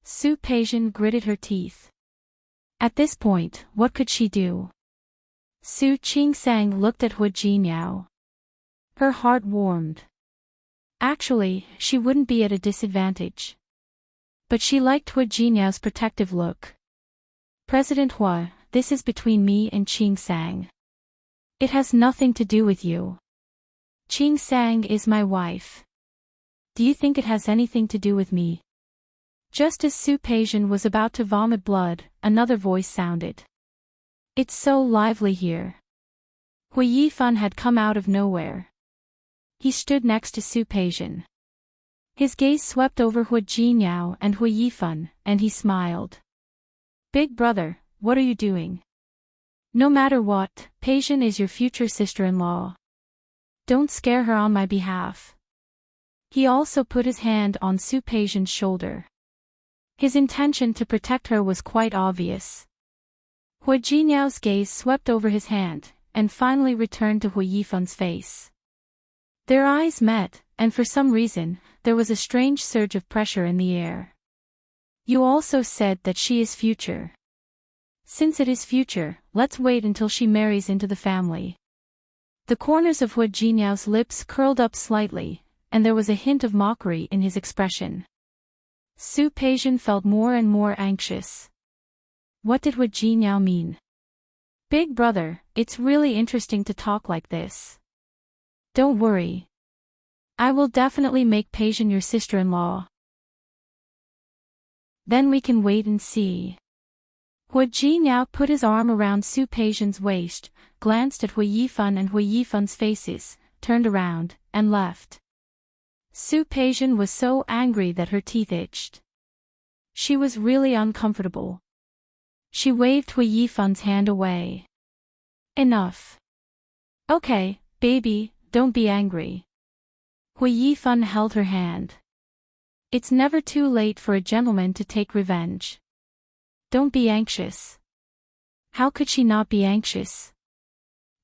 Su Peijian gritted her teeth. At this point, what could she do? Su Qingsang looked at Hua Jinyao. Her heart warmed. Actually, she wouldn't be at a disadvantage. But she liked Hua Jinyao's protective look. President Hua, this is between me and Qingsang. It has nothing to do with you. Qingsang is my wife. Do you think it has anything to do with me? Just as Su Peijian was about to vomit blood, another voice sounded. It's so lively here. Hui Yifan had come out of nowhere. He stood next to Su Peijian. His gaze swept over Hua Jinyao and Hui Yifan, and he smiled. Big brother, what are you doing? No matter what, Peijian is your future sister-in-law. Don't scare her on my behalf. He also put his hand on Su Peijian's shoulder. His intention to protect her was quite obvious. Hua Jinyao's gaze swept over his hand, and finally returned to Hui Yifan's face. Their eyes met, and for some reason, there was a strange surge of pressure in the air. You also said that she is future. Since it is future, let's wait until she marries into the family. The corners of Hua Jinyao's lips curled up slightly, and there was a hint of mockery in his expression. Su Peijian felt more and more anxious. What did Hua Jinyao mean? Big brother, it's really interesting to talk like this. Don't worry. I will definitely make Peijian your sister-in-law. Then we can wait and see. Hua Jinyao put his arm around Su Peijian's waist, glanced at Hui Yifan and Hui Yifan's faces, turned around, and left. Su Peijian was so angry that her teeth itched. She was really uncomfortable. She waved Hui Yifan's hand away. Enough. Okay, baby, don't be angry. Hui Yifan held her hand. It's never too late for a gentleman to take revenge. Don't be anxious. How could she not be anxious?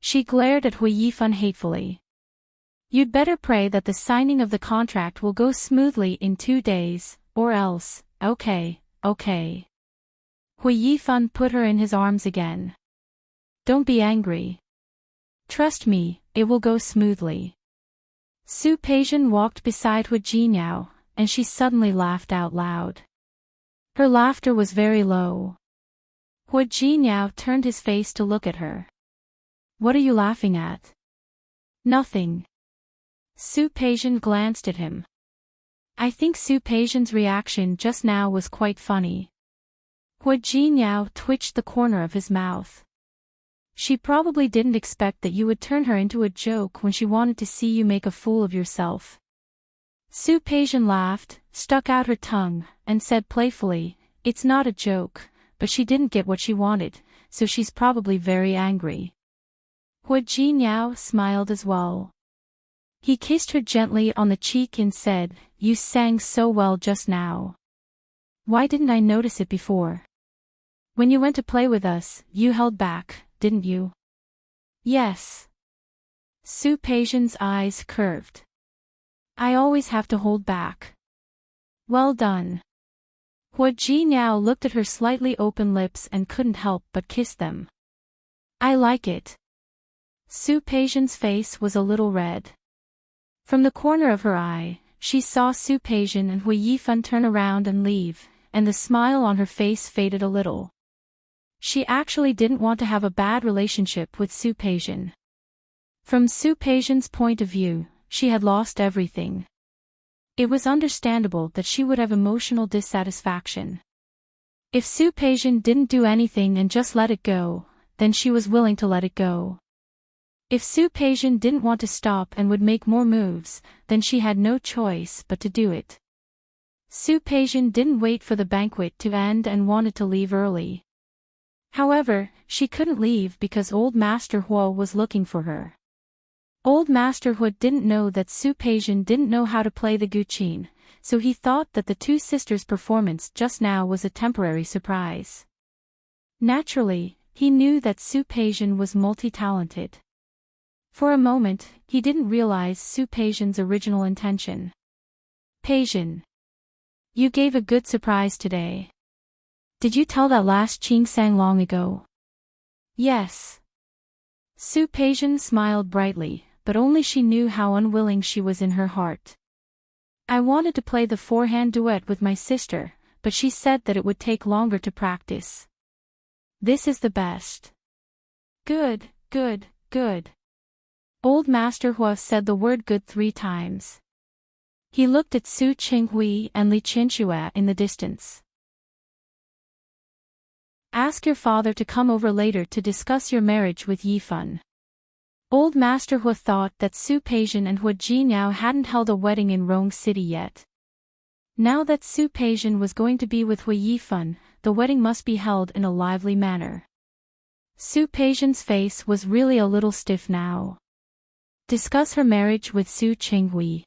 She glared at Hui Yifan hatefully. You'd better pray that the signing of the contract will go smoothly in 2 days, or else, okay. Hui Yifan put her in his arms again. Don't be angry. Trust me, it will go smoothly. Su Peijian walked beside Hui Jinyao, and she suddenly laughed out loud. Her laughter was very low. Hui Jinyao turned his face to look at her. What are you laughing at? Nothing. Su Peijian glanced at him. I think Su Peijian's reaction just now was quite funny. Hui Jinyao twitched the corner of his mouth. She probably didn't expect that you would turn her into a joke when she wanted to see you make a fool of yourself. Su Peijian laughed, stuck out her tongue, and said playfully, it's not a joke, but she didn't get what she wanted, so she's probably very angry. Hui Jinyao smiled as well. He kissed her gently on the cheek and said, you sang so well just now. Why didn't I notice it before? When you went to play with us, you held back, didn't you? Yes. Su Peijian's eyes curved. I always have to hold back. Well done. Hui Jinyao looked at her slightly open lips and couldn't help but kiss them. I like it. Su Peijian's face was a little red. From the corner of her eye, she saw Su Peijian and Hui Yifan turn around and leave, and the smile on her face faded a little. She actually didn't want to have a bad relationship with Su Peijian. From Su Peijian's point of view, she had lost everything. It was understandable that she would have emotional dissatisfaction. If Su Peijian didn't do anything and just let it go, then she was willing to let it go. If Su Peijian didn't want to stop and would make more moves, then she had no choice but to do it. Su Peijian didn't wait for the banquet to end and wanted to leave early. However, she couldn't leave because Old Master Huo was looking for her. Old Master Huo didn't know that Su Peijian didn't know how to play the guqin, so he thought that the two sisters' performance just now was a temporary surprise. Naturally, he knew that Su Peijian was multi-talented. For a moment, he didn't realize Su Peijian's original intention. Peijian, you gave a good surprise today. Did you tell that last Qing sang long ago? Yes. Su Peijian smiled brightly, but only she knew how unwilling she was in her heart. I wanted to play the four-hand duet with my sister, but she said that it would take longer to practice. This is the best. Good. Old Master Hua said the word good 3 times. He looked at Su Qinghui and Li Qianxue in the distance. Ask your father to come over later to discuss your marriage with Yifan. Old Master Hua thought that Su Peijian and Hui Jinyao hadn't held a wedding in Rong City yet. Now that Su Peijian was going to be with Hui Yifan, the wedding must be held in a lively manner. Su Peijian's face was really a little stiff now. Discuss her marriage with Su Qinghui.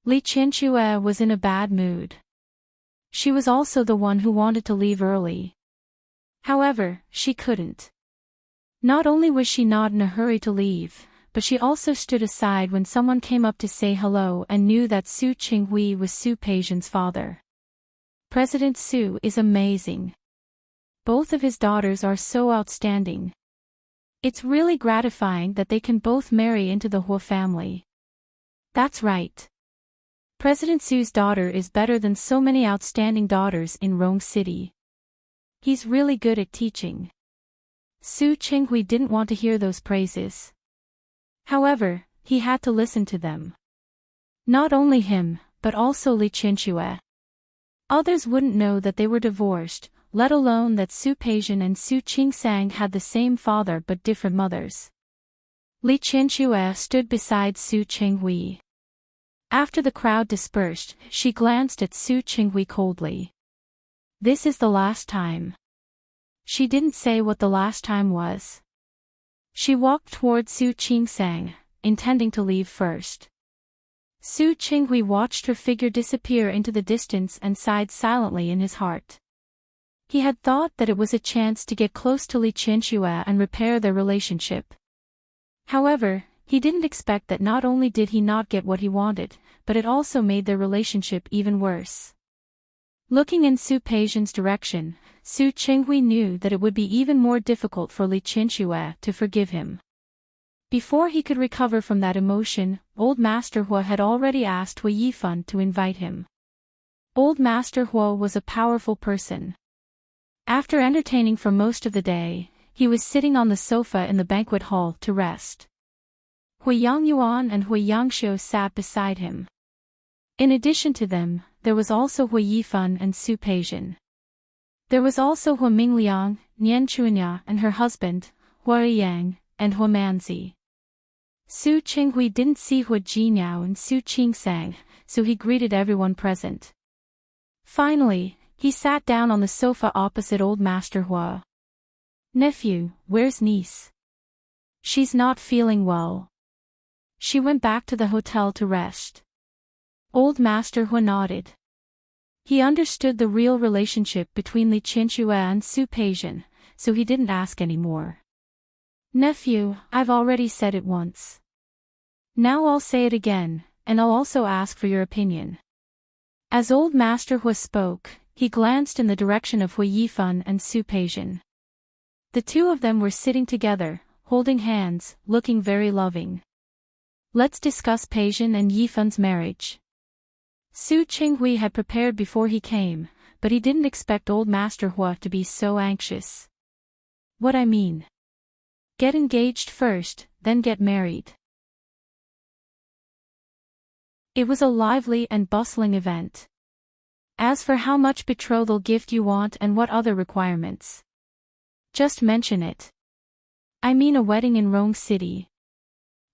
Li Qianxue was in a bad mood. She was also the one who wanted to leave early. However, she couldn't. Not only was she not in a hurry to leave, but she also stood aside when someone came up to say hello and knew that Su Qinghui was Su Peijian's father. President Su is amazing. Both of his daughters are so outstanding. It's really gratifying that they can both marry into the Hua family. That's right. President Su's daughter is better than so many outstanding daughters in Rong City. He's really good at teaching. Su Qinghui didn't want to hear those praises. However, he had to listen to them. Not only him, but also Li Qianxue. Others wouldn't know that they were divorced, let alone that Su Peijian and Su Qingsang had the same father but different mothers. Li Qianxue stood beside Su Qinghui. After the crowd dispersed, she glanced at Su Qinghui coldly. This is the last time. She didn't say what the last time was. She walked toward Su Qingsang, intending to leave first. Su Qinghui watched her figure disappear into the distance and sighed silently in his heart. He had thought that it was a chance to get close to Li Qianxue and repair their relationship. However, he didn't expect that not only did he not get what he wanted, but it also made their relationship even worse. Looking in Su Peijian's direction, Su Qinghui knew that it would be even more difficult for Li Qianxue to forgive him. Before he could recover from that emotion, Old Master Hua had already asked Hui Yifan to invite him. Old Master Hua was a powerful person. After entertaining for most of the day, he was sitting on the sofa in the banquet hall to rest. Hui Yangyuan and Hui Yangxiu sat beside him. In addition to them, there was also Hui Yifan and Su Peijian. There was also Hua Mingliang, Nian Chunya and her husband, Hua Yang, and Hua Manzi. Su Qinghui didn't see Hua Jinyao and Su Qingsang, so he greeted everyone present. Finally, he sat down on the sofa opposite Old Master Hua. "Nephew, where's niece?" "She's not feeling well. She went back to the hotel to rest." Old Master Hua nodded. He understood the real relationship between Li Qianxue and Su Peijian, so he didn't ask any more. "Nephew, I've already said it once. Now I'll say it again, and I'll also ask for your opinion." As Old Master Hua spoke, he glanced in the direction of Hui Yifan and Su Peijian. The two of them were sitting together, holding hands, looking very loving. "Let's discuss Peijian and Yifan's marriage." Su Qinghui had prepared before he came, but he didn't expect Old Master Hua to be so anxious. "What I mean? Get engaged first, then get married." It was a lively and bustling event. "As for how much betrothal gift you want and what other requirements, just mention it. I mean a wedding in Rong City.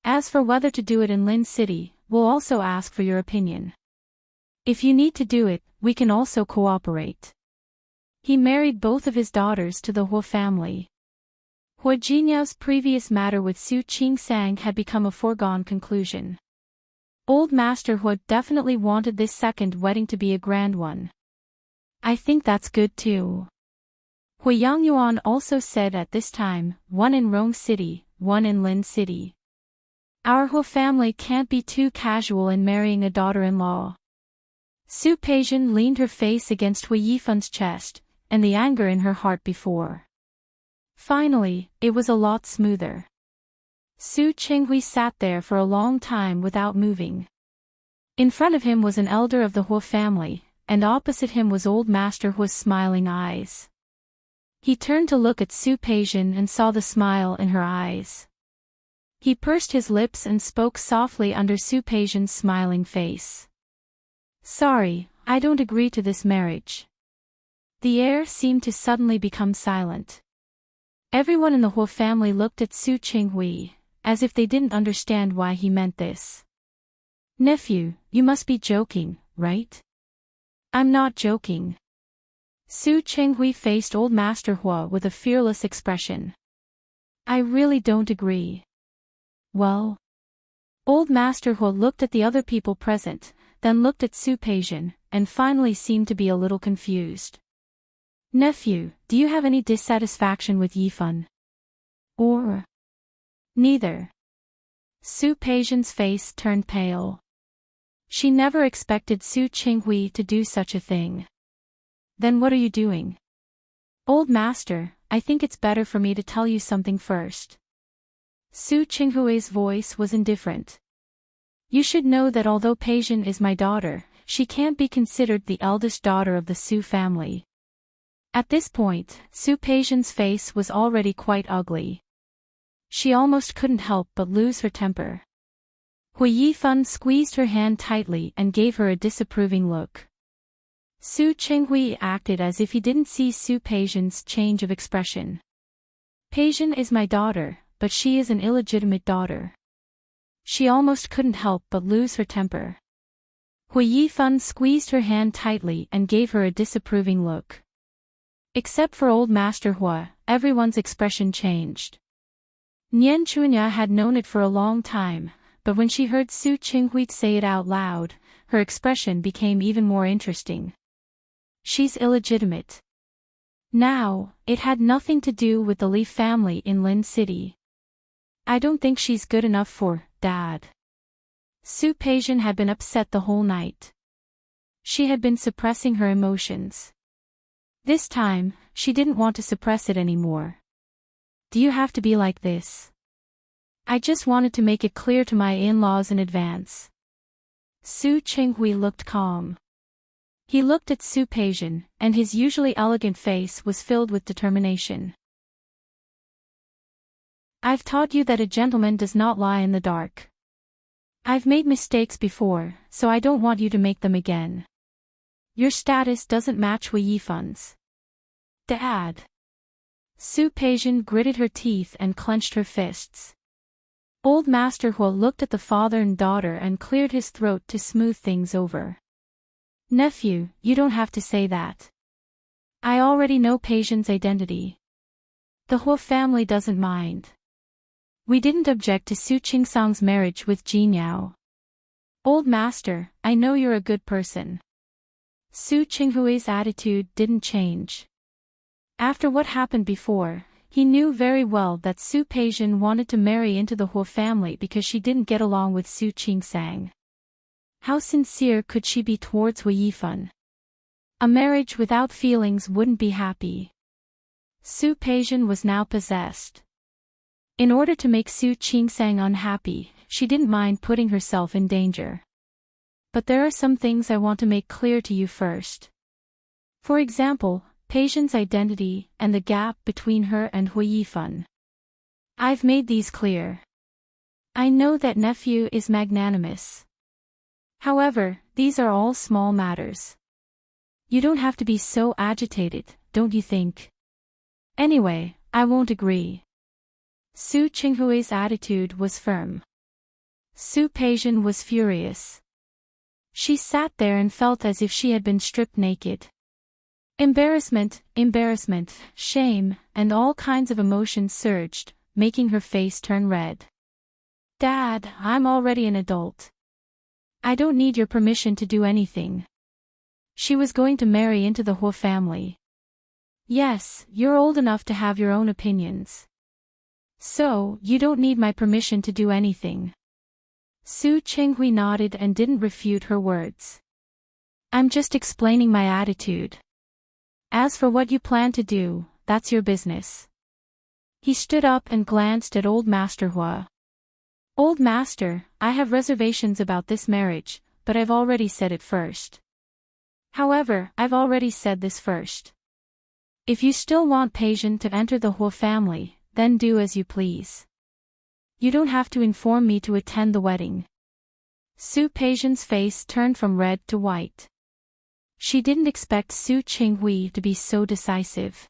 As for whether to do it in Lin City, we'll also ask for your opinion. If you need to do it, we can also cooperate." He married both of his daughters to the Hua family. Hua Jinyao's previous matter with Su Qingsang had become a foregone conclusion. Old Master Hua definitely wanted this second wedding to be a grand one. "I think that's good too." Hui Yangyuan also said at this time, "One in Rong City, one in Lin City. Our Hua family can't be too casual in marrying a daughter-in-law." Su Peijian leaned her face against Hui Yifan's chest, and the anger in her heart before. Finally, it was a lot smoother. Su Qinghui sat there for a long time without moving. In front of him was an elder of the Hua family, and opposite him was Old Master Hua's smiling eyes. He turned to look at Su Peijian and saw the smile in her eyes. He pursed his lips and spoke softly under Su Peijian's smiling face. "Sorry, I don't agree to this marriage." The air seemed to suddenly become silent. Everyone in the Hua family looked at Su Qinghui, as if they didn't understand why he meant this. "Nephew, you must be joking, right?" "I'm not joking." Su Qinghui faced Old Master Hua with a fearless expression. "I really don't agree." "Well?" Old Master Hua looked at the other people present, then looked at Su Peijian, and finally seemed to be a little confused. "Nephew, do you have any dissatisfaction with Yifan? Or?" "Neither." Su Peijian's face turned pale. She never expected Su Qinghui to do such a thing. "Then what are you doing?" "Old Master, I think it's better for me to tell you something first." Su Qinghui's voice was indifferent. "You should know that although Peijian is my daughter, she can't be considered the eldest daughter of the Su family." At this point, Su Peijian's face was already quite ugly. She almost couldn't help but lose her temper. Hui Yifan squeezed her hand tightly and gave her a disapproving look. Su Qinghui acted as if he didn't see Su Peijian's change of expression. "Peijian is my daughter, but she is an illegitimate daughter." She almost couldn't help but lose her temper. Hui Yifan squeezed her hand tightly and gave her a disapproving look. Except for Old Master Hua, everyone's expression changed. Nian Chunya had known it for a long time, but when she heard Su Qinghui say it out loud, her expression became even more interesting. "She's illegitimate." Now, it had nothing to do with the Lee family in Lin City. I don't think she's good enough for Dad. Su Peijian had been upset the whole night. She had been suppressing her emotions. This time, she didn't want to suppress it anymore. Do you have to be like this? I just wanted to make it clear to my in-laws in advance. Su Qinghui looked calm. He looked at Su Peijian, and his usually elegant face was filled with determination. I've taught you that a gentleman does not lie in the dark. I've made mistakes before, so I don't want you to make them again. Your status doesn't match Hui Yifan's. Dad. Su Peijian gritted her teeth and clenched her fists. Old Master Hua looked at the father and daughter and cleared his throat to smooth things over. Nephew, you don't have to say that. I already know Peijian's identity. The Hua family doesn't mind. We didn't object to Su Qingsang's marriage with Jin Yao. Old Master, I know you're a good person. Su Qinghui's attitude didn't change. After what happened before, he knew very well that Su Peijian wanted to marry into the Hua family because she didn't get along with Su Qingsang. How sincere could she be towards Hui Yifan? A marriage without feelings wouldn't be happy. Su Peijian was now possessed. In order to make Su Qingsang unhappy, she didn't mind putting herself in danger. But there are some things I want to make clear to you first. For example, Peijian's identity and the gap between her and Hui Yifan. I've made these clear. I know that nephew is magnanimous. However, these are all small matters. You don't have to be so agitated, don't you think? Anyway, I won't agree. Su Qinghui's attitude was firm. Su Peijian was furious. She sat there and felt as if she had been stripped naked. Embarrassment, shame, and all kinds of emotions surged, making her face turn red. Dad, I'm already an adult. I don't need your permission to do anything. She was going to marry into the Hua family. Yes, you're old enough to have your own opinions. So, you don't need my permission to do anything. Su Qinghui nodded and didn't refute her words. I'm just explaining my attitude. As for what you plan to do, that's your business. He stood up and glanced at Old Master Hua. Old Master, I have reservations about this marriage, but I've already said it first. However, I've already said this first. If you still want Peijian to enter the Hua family, then do as you please. You don't have to inform me to attend the wedding. Su Peijian's face turned from red to white. She didn't expect Su Qinghui to be so decisive.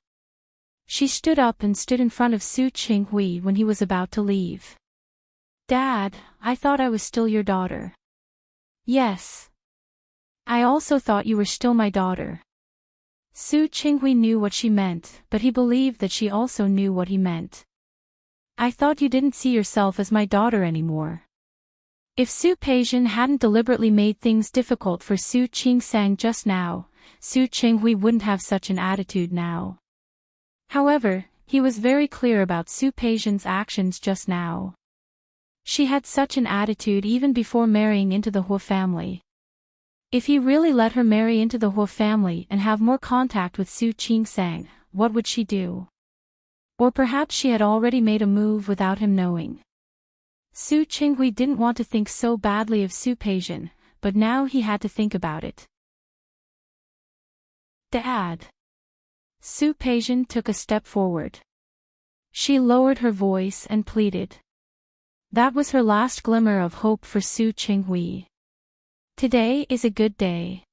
She stood up and stood in front of Su Qinghui when he was about to leave. Dad, I thought I was still your daughter. Yes. I also thought you were still my daughter. Su Qinghui knew what she meant, but he believed that she also knew what he meant. I thought you didn't see yourself as my daughter anymore. If Su Peijian hadn't deliberately made things difficult for Su Qingsang just now, Su Qinghui wouldn't have such an attitude now. However, he was very clear about Su Peijian's actions just now. She had such an attitude even before marrying into the Hua family. If he really let her marry into the Hua family and have more contact with Su Qingsang, what would she do? Or perhaps she had already made a move without him knowing. Su Qinghui didn't want to think so badly of Su Peijian, but now he had to think about it. Dad. Su Peijian took a step forward. She lowered her voice and pleaded. That was her last glimmer of hope for Su Qinghui. Today is a good day.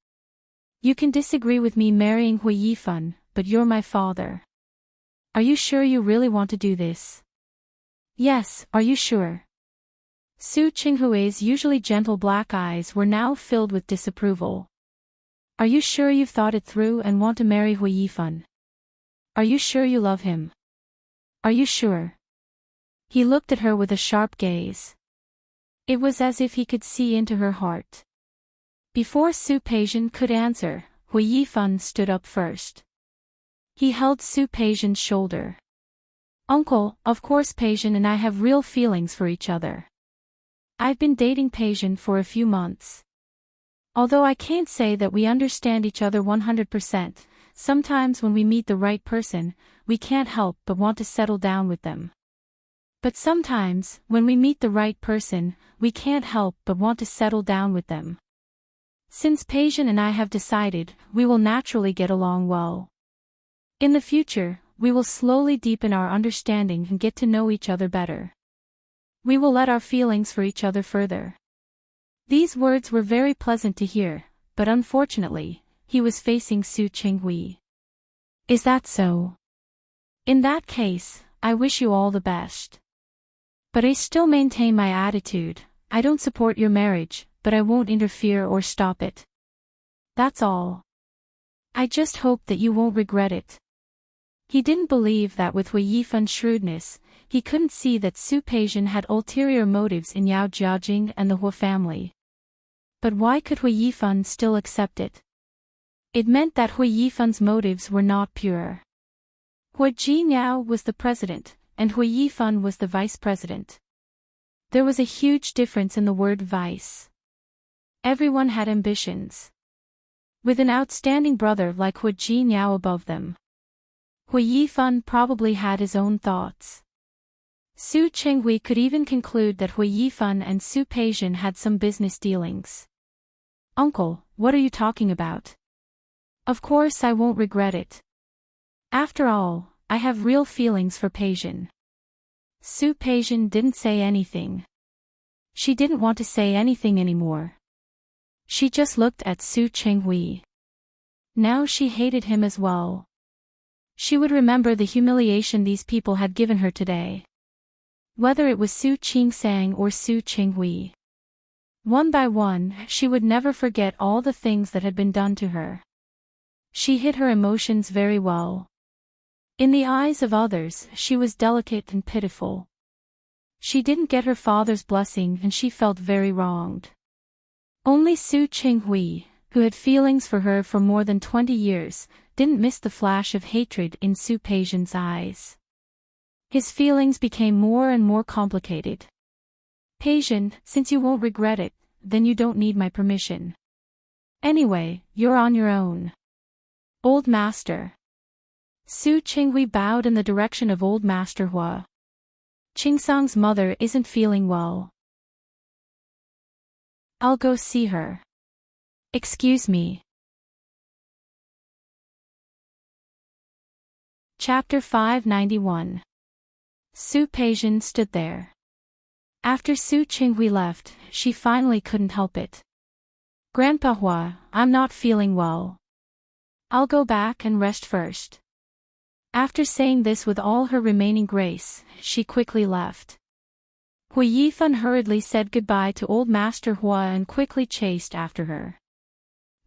You can disagree with me marrying Hui Yifan, but you're my father. Are you sure you really want to do this? Yes, are you sure? Su Qinghui's usually gentle black eyes were now filled with disapproval. Are you sure you've thought it through and want to marry Hui Yifan? Are you sure you love him? Are you sure? He looked at her with a sharp gaze. It was as if he could see into her heart. Before Su Peijian could answer, Hui Yifan stood up first. He held Su Peijian's shoulder. Uncle, of course Peijian and I have real feelings for each other. I've been dating Peijian for a few months. Although I can't say that we understand each other 100%, sometimes when we meet the right person, we can't help but want to settle down with them. But sometimes, when we meet the right person, we can't help but want to settle down with them. Since Peijian and I have decided, we will naturally get along well. In the future, we will slowly deepen our understanding and get to know each other better. We will let our feelings for each other further. These words were very pleasant to hear, but unfortunately, he was facing Su Qinghui. Is that so? In that case, I wish you all the best. But I still maintain my attitude. I don't support your marriage, but I won't interfere or stop it. That's all. I just hope that you won't regret it. He didn't believe that with Hui Yifan's shrewdness, he couldn't see that Su Peijian had ulterior motives in Yao Jiajing and the Hua family. But why could Hui Yifan still accept it? It meant that Hui Yifan's motives were not pure. Hua Jinyao was the president, and Hui Yifan was the vice president. There was a huge difference in the word vice. Everyone had ambitions. With an outstanding brother like Hua Jinyao above them, Hui Yifan probably had his own thoughts. Su Qinghui could even conclude that Hui Yifan and Su Peijian had some business dealings. Uncle, what are you talking about? Of course I won't regret it. After all, I have real feelings for Peijian. Su Peijian didn't say anything. She didn't want to say anything anymore. She just looked at Su Qinghui. Now she hated him as well. She would remember the humiliation these people had given her today. Whether it was Su Qingsang or Su Qinghui. One by one, she would never forget all the things that had been done to her. She hid her emotions very well. In the eyes of others, she was delicate and pitiful. She didn't get her father's blessing and she felt very wronged. Only Su Qinghui, who had feelings for her for more than 20 years, didn't miss the flash of hatred in Su Peijian's eyes. His feelings became more and more complicated. Peijian, since you won't regret it, then you don't need my permission. Anyway, you're on your own. Old Master. Su Qinghui bowed in the direction of Old Master Hua. Qingsang's mother isn't feeling well. I'll go see her. Excuse me. Chapter 591. Su Peijian stood there. After Su Qinghui left, she finally couldn't help it. Grandpa Hua, I'm not feeling well. I'll go back and rest first. After saying this with all her remaining grace, she quickly left. Hui Yifan hurriedly said goodbye to Old Master Hua and quickly chased after her.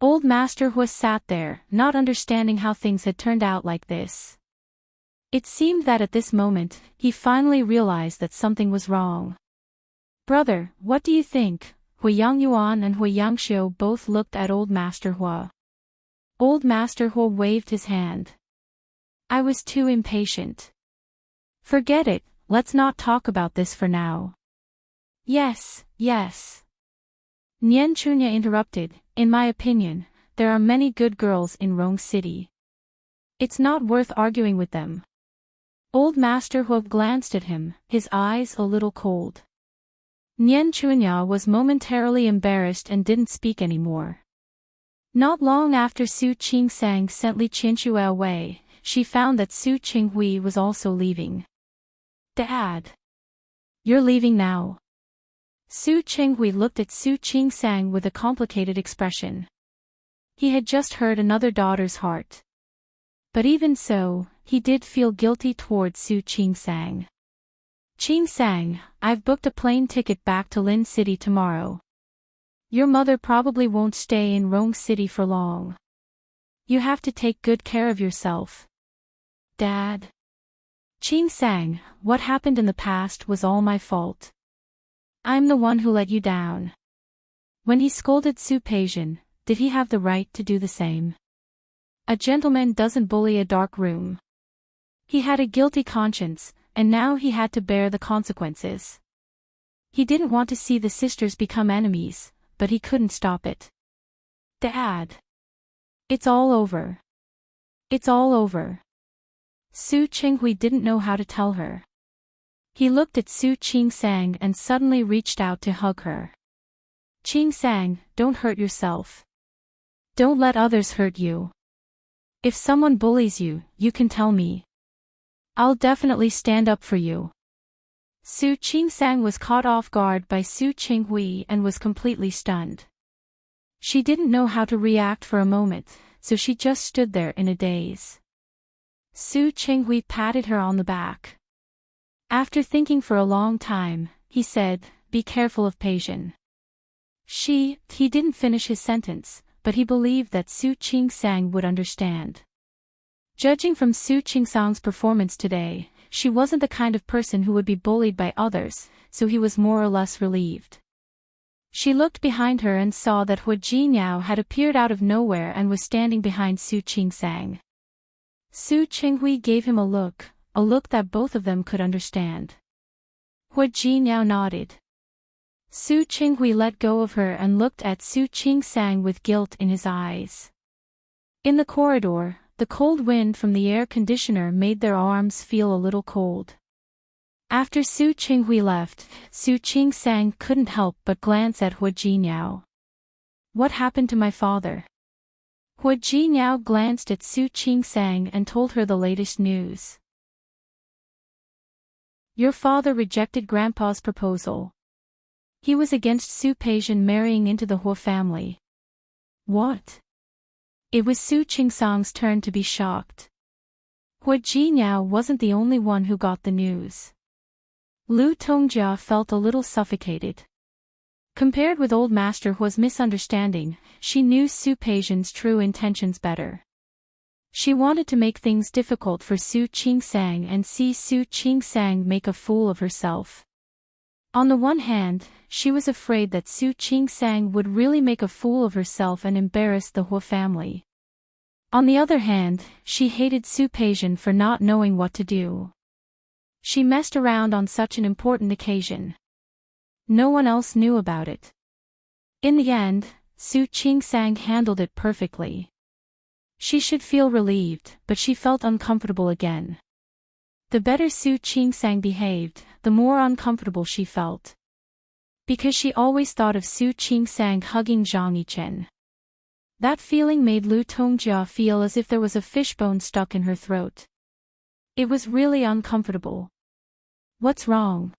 Old Master Hua sat there, not understanding how things had turned out like this. It seemed that at this moment, he finally realized that something was wrong. Brother, what do you think? Hui Yangyuan and Hui Yangxiu both looked at Old Master Hua. Old Master Hua waved his hand. I was too impatient. Forget it, let's not talk about this for now. Yes, yes. Nian Chunya interrupted, in my opinion, there are many good girls in Rong City. It's not worth arguing with them. Old Master Hua glanced at him, his eyes a little cold. Nian Chunya was momentarily embarrassed and didn't speak anymore. Not long after Su Qingsang sent Li Qianxue away, she found that Su Qinghui was also leaving. Dad. You're leaving now. Su Qinghui looked at Su Qingsang with a complicated expression. He had just hurt another daughter's heart. But even so, he did feel guilty towards Su Qingsang. Qingsang, I've booked a plane ticket back to Lin City tomorrow. Your mother probably won't stay in Rong City for long. You have to take good care of yourself. Dad. Qingsang, what happened in the past was all my fault. I'm the one who let you down. When he scolded Su Peijian, did he have the right to do the same? A gentleman doesn't bully a dark room. He had a guilty conscience, and now he had to bear the consequences. He didn't want to see the sisters become enemies, but he couldn't stop it. Dad. It's all over. It's all over. Su Qinghui didn't know how to tell her. He looked at Su Qingsang and suddenly reached out to hug her. Qingsang, don't hurt yourself. Don't let others hurt you. If someone bullies you, you can tell me. I'll definitely stand up for you. Su Qingsang was caught off guard by Su Qinghui and was completely stunned. She didn't know how to react for a moment, so she just stood there in a daze. Su Qinghui patted her on the back. After thinking for a long time, he said, "Be careful of Peijin." He didn't finish his sentence, but he believed that Su Qingsang would understand. Judging from Su Qingsang's performance today, she wasn't the kind of person who would be bullied by others, so he was more or less relieved. She looked behind her and saw that Hu Jinyao had appeared out of nowhere and was standing behind Su Qingsang. Su Qinghui gave him a look that both of them could understand. Hu Jinyao nodded. Su Qinghui let go of her and looked at Su Qingsang with guilt in his eyes. In the corridor, the cold wind from the air conditioner made their arms feel a little cold. After Su Qinghui left, Su Qingsang couldn't help but glance at Hu Jinyao. What happened to my father? Hu Jinyao glanced at Su Qingsang and told her the latest news. Your father rejected Grandpa's proposal. He was against Su Peijin marrying into the Hu family. What? It was Su Qingsang's turn to be shocked. Hu Jinyao wasn't the only one who got the news. Lu Tongjia felt a little suffocated. Compared with old Master Hu's misunderstanding, she knew Su Peijin's true intentions better. She wanted to make things difficult for Su Qingsang and see Su Qingsang make a fool of herself. On the one hand, she was afraid that Su Qingsang would really make a fool of herself and embarrass the Hu family. On the other hand, she hated Su Peijin for not knowing what to do. She messed around on such an important occasion. No one else knew about it. In the end, Su Qingsang handled it perfectly. She should feel relieved, but she felt uncomfortable again. The better Su Qingsang behaved, the more uncomfortable she felt. Because she always thought of Su Qingsang hugging Zhang Yichen. That feeling made Lu Tongjia feel as if there was a fishbone stuck in her throat. It was really uncomfortable. What's wrong?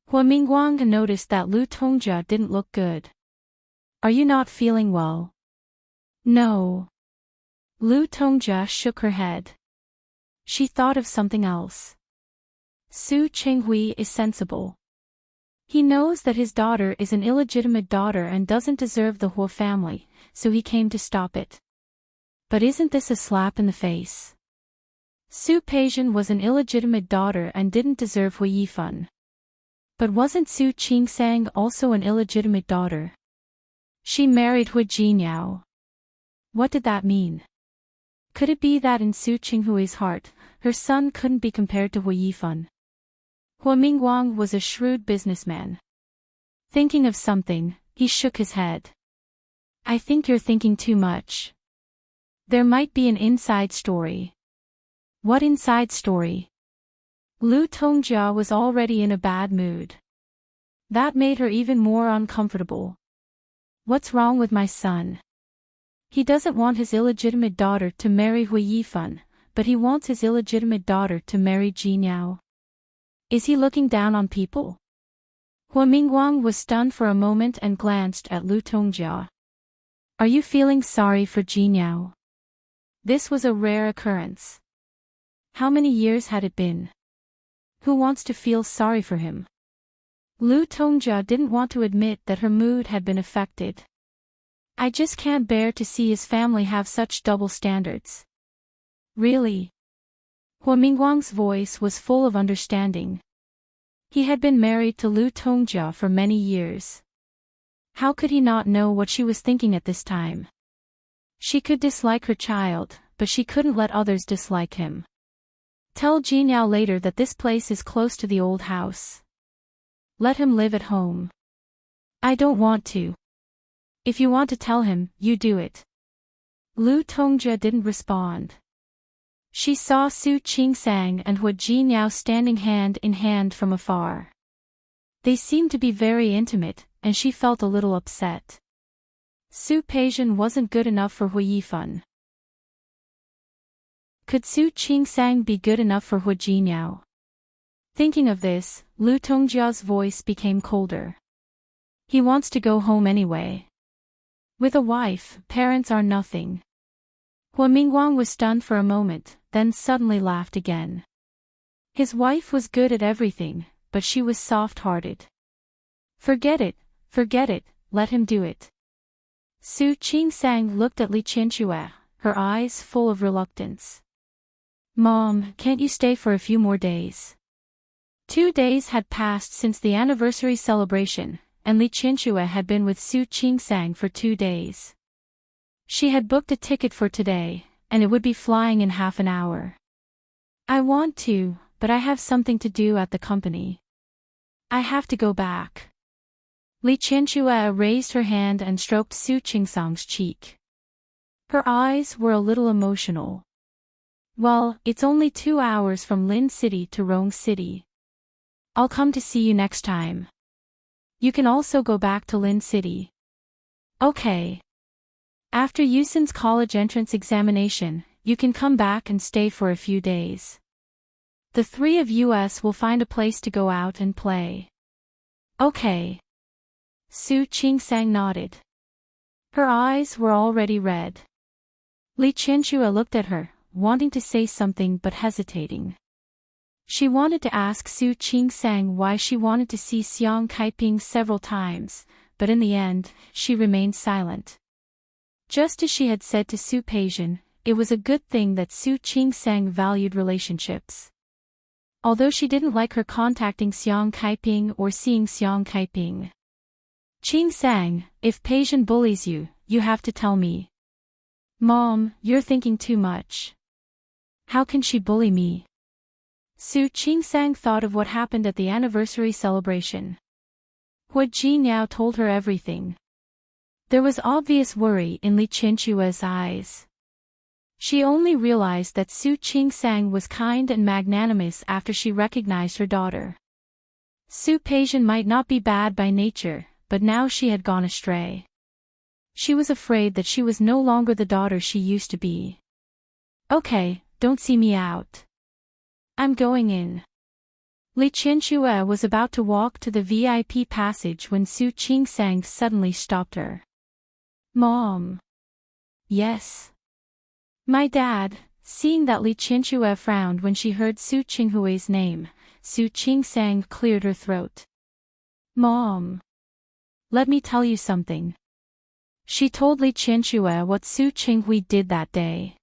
Hua Mingguang noticed that Lu Tongjia didn't look good. Are you not feeling well? No. Lu Tongjia shook her head. She thought of something else. Su Qinghui is sensible. He knows that his daughter is an illegitimate daughter and doesn't deserve the Hu family, so he came to stop it. But isn't this a slap in the face? Su Peijin was an illegitimate daughter and didn't deserve Hu Yifan. But wasn't Su Qingsang also an illegitimate daughter? She married Hu Jinyao. What did that mean? Could it be that in Su Qinghui's heart, her son couldn't be compared to Hu Yifan? Hua Mingguang was a shrewd businessman. Thinking of something, he shook his head. I think you're thinking too much. There might be an inside story. What inside story? Lu Tongjia was already in a bad mood. That made her even more uncomfortable. What's wrong with my son? He doesn't want his illegitimate daughter to marry Hu Yifan, but he wants his illegitimate daughter to marry Jinyao. Is he looking down on people? Hua Mingguang was stunned for a moment and glanced at Lu Tongjia. Are you feeling sorry for Jinyao? This was a rare occurrence. How many years had it been? Who wants to feel sorry for him? Lu Tongjia didn't want to admit that her mood had been affected. I just can't bear to see his family have such double standards. Really? Hua Mingguang's voice was full of understanding. He had been married to Lu Tongjia for many years. How could he not know what she was thinking at this time? She could dislike her child, but she couldn't let others dislike him. Tell Jinyao later that this place is close to the old house. Let him live at home. I don't want to. If you want to tell him, you do it. Lu Tongjia didn't respond. She saw Su Qingsang and Hua Jinyao standing hand in hand from afar. They seemed to be very intimate, and she felt a little upset. Su Peijian wasn't good enough for Hua Yifan. Could Su Qingsang be good enough for Hua Jinyao? Thinking of this, Lu Tongjia's voice became colder. He wants to go home anyway. With a wife, parents are nothing. Hua Mingguang was stunned for a moment, then suddenly laughed again. His wife was good at everything, but she was soft-hearted. Forget it, let him do it. Su Qingsang looked at Li Qianxue, her eyes full of reluctance. Mom, can't you stay for a few more days? 2 days had passed since the anniversary celebration, and Li Qianxue had been with Su Qingsang for 2 days. She had booked a ticket for today, and it would be flying in half an hour. I want to, but I have something to do at the company. I have to go back. Li Qianxue raised her hand and stroked Su Qingsang's cheek. Her eyes were a little emotional. Well, it's only 2 hours from Lin City to Rong City. I'll come to see you next time. You can also go back to Lin City. Okay. After Yusin's college entrance examination, you can come back and stay for a few days. The 3 of us will find a place to go out and play. Okay. Su Qingsang nodded. Her eyes were already red. Li Qianxue looked at her, wanting to say something but hesitating. She wanted to ask Su Qingsang why she wanted to see Xiang Kaiping several times, but in the end, she remained silent. Just as she had said to Su Peijian, it was a good thing that Su Qingsang valued relationships. Although she didn't like her contacting Xiang Kaiping or seeing Xiang Kaiping. Qingsang, if Peijian bullies you, you have to tell me. Mom, you're thinking too much. How can she bully me? Su Qingsang thought of what happened at the anniversary celebration. Hua Jinyao told her everything. There was obvious worry in Li Qianxue's eyes. She only realized that Su Qingsang was kind and magnanimous after she recognized her daughter. Su Peijian might not be bad by nature, but now she had gone astray. She was afraid that she was no longer the daughter she used to be. Okay, don't see me out. I'm going in. Li Qianxue was about to walk to the VIP passage when Su Qingsang suddenly stopped her. Mom. Yes. My dad. Seeing that Li Qianxue frowned when she heard Su Qinghui's name, Su Qingsang cleared her throat. Mom. Let me tell you something. She told Li Qianxue what Su Qinghui did that day.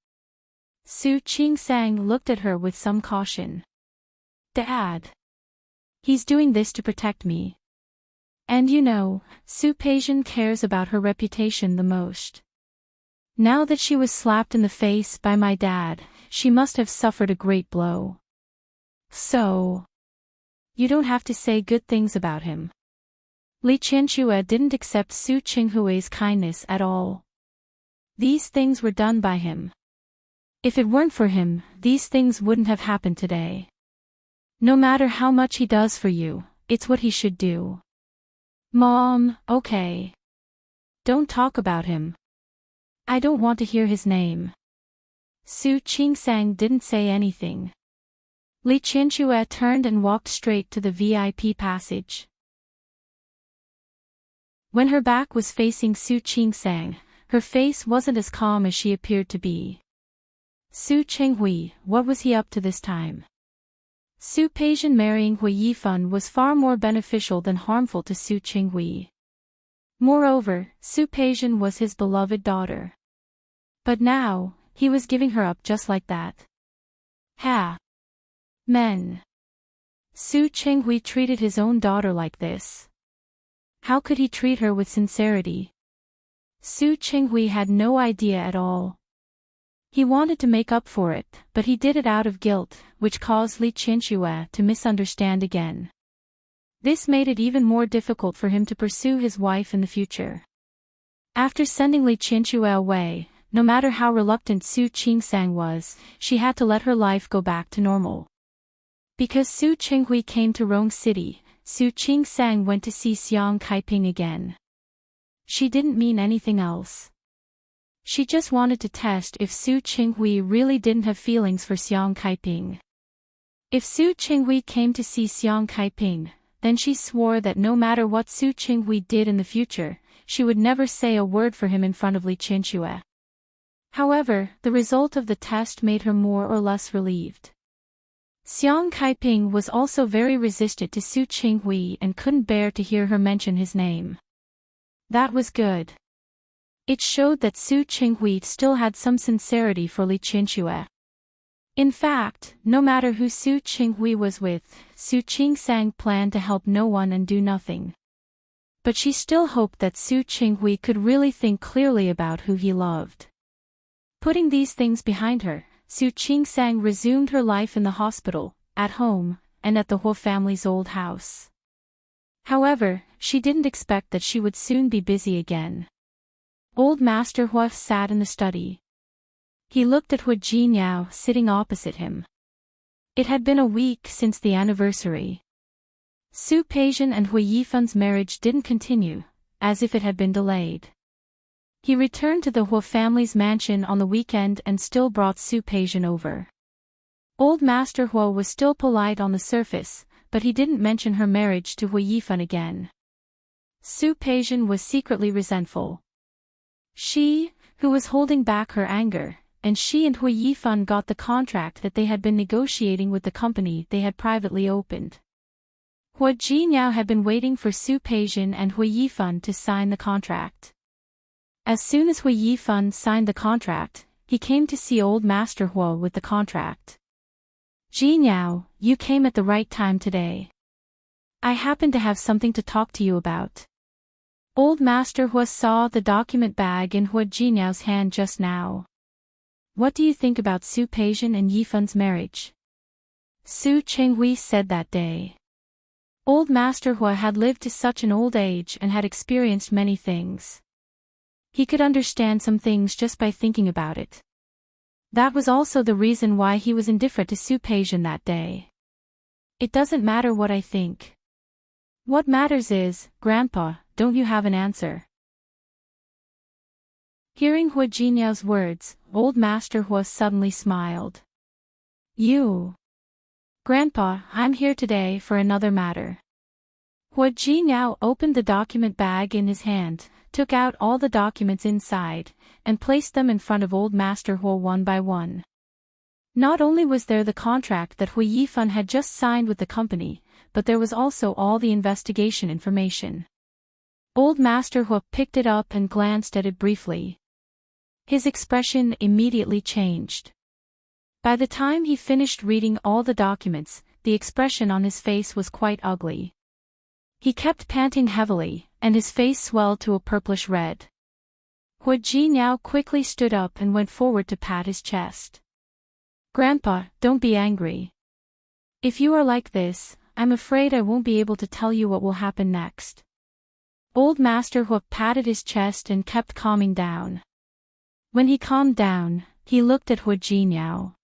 Su Qingsang looked at her with some caution. Dad. He's doing this to protect me. And you know, Su Peijian cares about her reputation the most. Now that she was slapped in the face by my dad, she must have suffered a great blow. So. You don't have to say good things about him. Li Qianxue didn't accept Su Qinghui's kindness at all. These things were done by him. If it weren't for him, these things wouldn't have happened today. No matter how much he does for you, it's what he should do. Mom, okay. Don't talk about him. I don't want to hear his name. Su Qingsang didn't say anything. Li Qianxue turned and walked straight to the VIP passage. When her back was facing Su Qingsang, her face wasn't as calm as she appeared to be. Su Qinghui, what was he up to this time? Su Peijian marrying Hua Yifan was far more beneficial than harmful to Su Qinghui. Moreover, Su Peijian was his beloved daughter. But now, he was giving her up just like that. Ha! Men! Su Qinghui treated his own daughter like this. How could he treat her with sincerity? Su Qinghui had no idea at all. He wanted to make up for it, but he did it out of guilt, which caused Li Qianxue to misunderstand again. This made it even more difficult for him to pursue his wife in the future. After sending Li Qianxue away, no matter how reluctant Su Qingsang was, she had to let her life go back to normal. Because Su Qinghui came to Rong City, Su Qingsang went to see Xiang Kaiping again. She didn't mean anything else. She just wanted to test if Su Qinghui really didn't have feelings for Xiang Kaiping. If Su Qinghui came to see Xiang Kaiping, then she swore that no matter what Su Qinghui did in the future, she would never say a word for him in front of Li Qianxue. However, the result of the test made her more or less relieved. Xiang Kaiping was also very resistant to Su Qinghui and couldn't bear to hear her mention his name. That was good. It showed that Su Qinghui still had some sincerity for Li Qianxue. In fact, no matter who Su Qinghui was with, Su Qingsang planned to help no one and do nothing. But she still hoped that Su Qinghui could really think clearly about who he loved. Putting these things behind her, Su Qingsang resumed her life in the hospital, at home, and at the Huo family's old house. However, she didn't expect that she would soon be busy again. Old Master Huo sat in the study. He looked at Hu Jinniao sitting opposite him. It had been a week since the anniversary. Su Peijian and Hu Yifan's marriage didn't continue, as if it had been delayed. He returned to the Huo family's mansion on the weekend and still brought Su Peijian over. Old Master Huo was still polite on the surface, but he didn't mention her marriage to Hu Yifan again. Su Peijian was secretly resentful. She, who was holding back her anger, and she and Hu Yifan got the contract that they had been negotiating with the company they had privately opened. Hu Jinniao had been waiting for Su Peijian and Hu Yifan to sign the contract. As soon as Hu Yifan signed the contract, he came to see Old Master Huo with the contract. Jinniao, you came at the right time today. I happen to have something to talk to you about. Old Master Huo saw the document bag in Hu Jinniao's hand just now. What do you think about Su Peijian and Yifan's marriage? Su Qinghui said that day. Old Master Huo had lived to such an old age and had experienced many things. He could understand some things just by thinking about it. That was also the reason why he was indifferent to Su Peijian that day. It doesn't matter what I think. What matters is, Grandpa, don't you have an answer? Hearing Hu Jinniao's words, Old Master Huo suddenly smiled. You. Grandpa, I'm here today for another matter. Hu Jinniao opened the document bag in his hand, took out all the documents inside, and placed them in front of Old Master Huo one by one. Not only was there the contract that Hu Yifan had just signed with the company, but there was also all the investigation information. Old Master Huo picked it up and glanced at it briefly. His expression immediately changed. By the time he finished reading all the documents, the expression on his face was quite ugly. He kept panting heavily, and his face swelled to a purplish red. Hu Jinniao quickly stood up and went forward to pat his chest. Grandpa, don't be angry. If you are like this, I'm afraid I won't be able to tell you what will happen next. Old Master Huo patted his chest and kept calming down. When he calmed down, he looked at Hu Jinniao.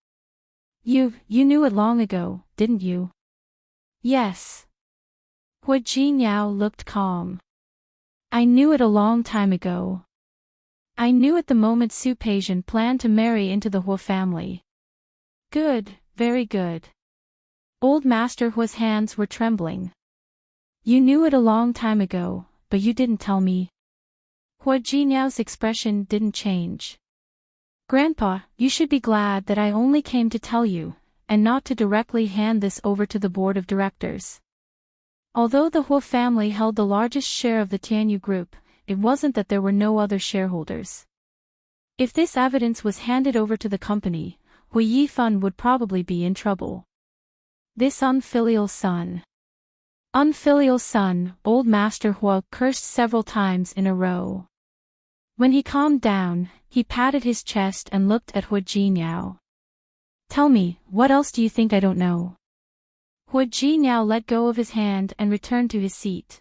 You knew it long ago, didn't you? Yes. Hu Jinniao looked calm. I knew it a long time ago. I knew at the moment Su Peijian planned to marry into the Huo family. Good, very good. Old Master Huo's hands were trembling. You knew it a long time ago, but you didn't tell me. Hu Jinniao's expression didn't change. Grandpa, you should be glad that I only came to tell you, and not to directly hand this over to the board of directors. Although the Huo family held the largest share of the Tianyu group, it wasn't that there were no other shareholders. If this evidence was handed over to the company, Hu Yifan would probably be in trouble. This unfilial son. Unfilial son, Old Master Huo cursed several times in a row. When he calmed down, he patted his chest and looked at Hu Jinyao. Tell me, what else do you think I don't know? Hu Jinyao let go of his hand and returned to his seat.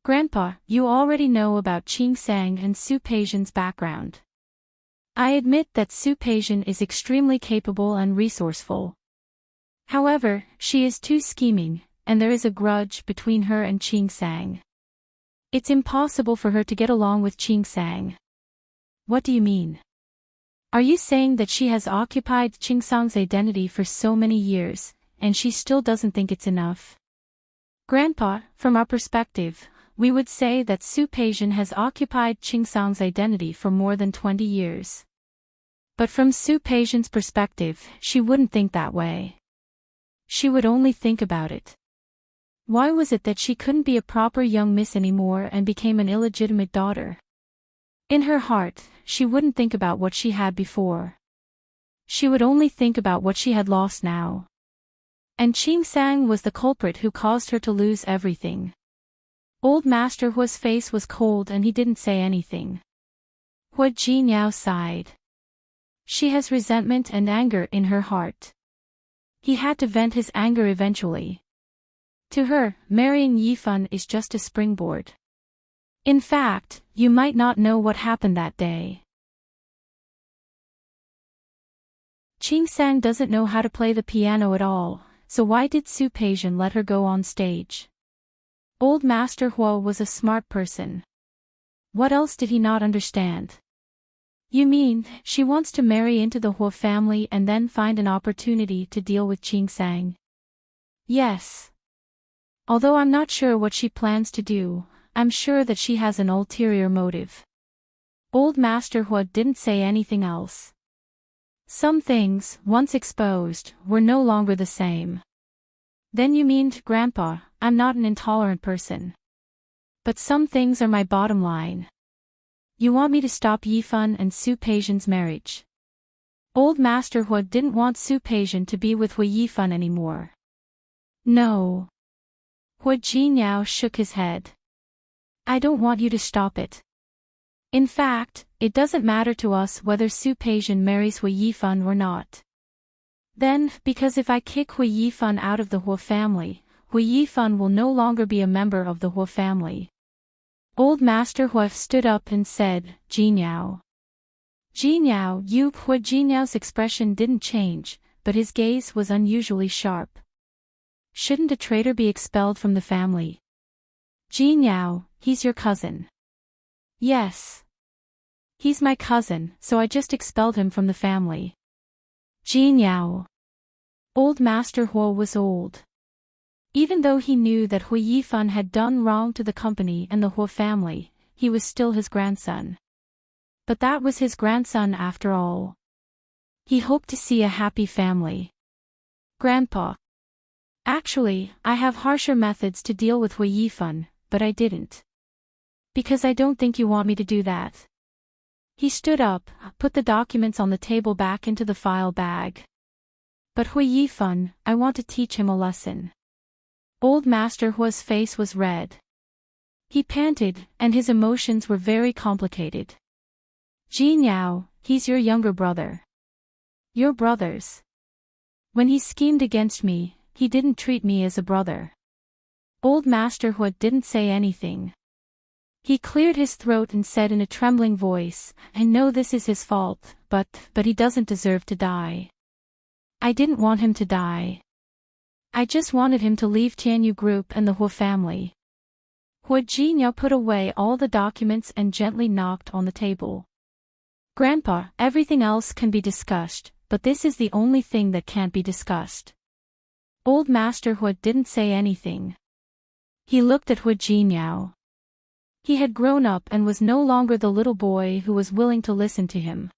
Grandpa, you already know about Qing Sang and Su Peijian's background. I admit that Su Peijian is extremely capable and resourceful. However, she is too scheming, and there is a grudge between her and Qing Sang. It's impossible for her to get along with Qing Sang. What do you mean? Are you saying that she has occupied Qing Sang's identity for so many years, and she still doesn't think it's enough? Grandpa, from our perspective, we would say that Su Peijian has occupied Qing Sang's identity for more than 20 years. But from Su Peijian's perspective, she wouldn't think that way. She would only think about it. Why was it that she couldn't be a proper young miss anymore and became an illegitimate daughter? In her heart, she wouldn't think about what she had before. She would only think about what she had lost now. And Qing Sang was the culprit who caused her to lose everything. Old Master Hua's face was cold and he didn't say anything. Hu Jinyao sighed. She has resentment and anger in her heart. He had to vent his anger eventually. To her, marrying Yifan is just a springboard. In fact, you might not know what happened that day. Qing Sang doesn't know how to play the piano at all, so why did Su Peijian let her go on stage? Old Master Hua was a smart person. What else did he not understand? You mean, she wants to marry into the Hua family and then find an opportunity to deal with Qing Sang? Yes. Although I'm not sure what she plans to do, I'm sure that she has an ulterior motive. Old Master Hua didn't say anything else. Some things, once exposed, were no longer the same. Then you mean, Grandpa, I'm not an intolerant person. But some things are my bottom line. You want me to stop Yifan and Su Peijian's marriage? Old Master Hua didn't want Su Peijian to be with Hu Yifan anymore. No. Hu Jinyao shook his head. I don't want you to stop it. In fact, it doesn't matter to us whether Su Peijian marries Hu Yifan or not. Then, because if I kick Hu Yifan out of the Hua family, Hu Yifan will no longer be a member of the Hua family. Old Master Hua stood up and said, Jinyao. Jinyao, Hu Jinyao's expression didn't change, but his gaze was unusually sharp. Shouldn't a traitor be expelled from the family? Jinyao, he's your cousin. Yes. He's my cousin, so I just expelled him from the family. Jinyao. Old Master Hua was old. Even though he knew that Hu Yifan had done wrong to the company and the Hua family, he was still his grandson. But that was his grandson after all. He hoped to see a happy family. Grandpa. Actually, I have harsher methods to deal with Hu Yifan, but I didn't. Because I don't think you want me to do that. He stood up, put the documents on the table back into the file bag. But Hu Yifan, I want to teach him a lesson. Old Master Hua's face was red. He panted, and his emotions were very complicated. Jinyao, he's your younger brother. Your brothers. When he schemed against me, he didn't treat me as a brother. Old Master Hua didn't say anything. He cleared his throat and said in a trembling voice, I know this is his fault, but he doesn't deserve to die. I didn't want him to die. I just wanted him to leave Tianyu Group and the Hua family. Hu Jinyao put away all the documents and gently knocked on the table. Grandpa, everything else can be discussed, but this is the only thing that can't be discussed. Old Master Hua didn't say anything. He looked at Hu Jinyao. He had grown up and was no longer the little boy who was willing to listen to him.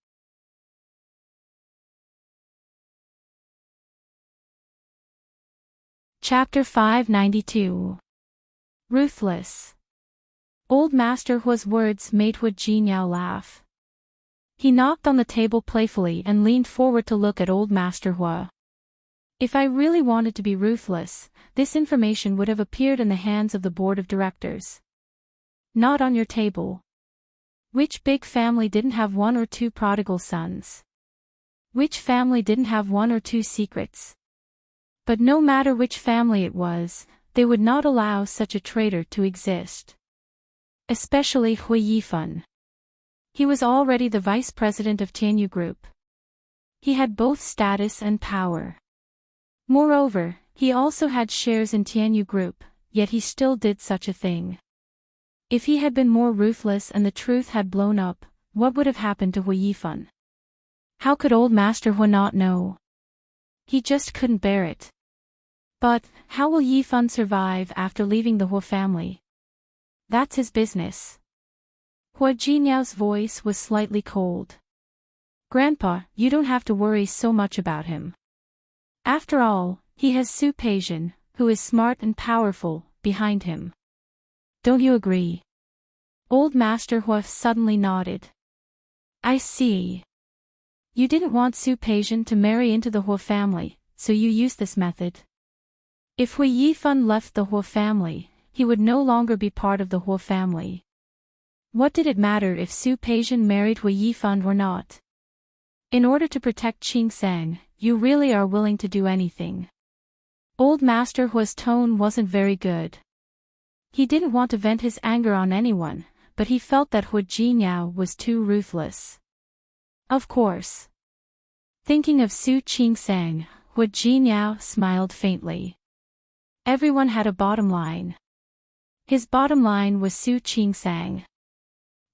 Chapter 592. Ruthless. Old Master Hua's words made Hu Jinyao laugh. He knocked on the table playfully and leaned forward to look at Old Master Hua. If I really wanted to be ruthless, this information would have appeared in the hands of the board of directors. Not on your table. Which big family didn't have one or two prodigal sons? Which family didn't have one or two secrets? But no matter which family it was, they would not allow such a traitor to exist. Especially Hui Yifan. He was already the vice president of Tianyu Group. He had both status and power. Moreover, he also had shares in Tianyu Group, yet he still did such a thing. If he had been more ruthless and the truth had blown up, what would have happened to Hui Yifan? How could old Master Hui not know? He just couldn't bear it. But, how will Yifan survive after leaving the Hui family? That's his business. Hui Jinyao's voice was slightly cold. Grandpa, you don't have to worry so much about him. After all, he has Su Peijian, who is smart and powerful, behind him. Don't you agree? Old Master Hui suddenly nodded. I see. You didn't want Su Peijian to marry into the Hui family, so you used this method. If Hui Yifan left the Hui family, he would no longer be part of the Hui family. What did it matter if Su Peijian married Hui Yifan or not? In order to protect Qing Sang, you really are willing to do anything. Old Master Hui's tone wasn't very good. He didn't want to vent his anger on anyone, but he felt that Hui Jinyao was too ruthless. Of course. Thinking of Su Qing Sang, Hui Jinyao smiled faintly. Everyone had a bottom line. His bottom line was Su Qing Sang.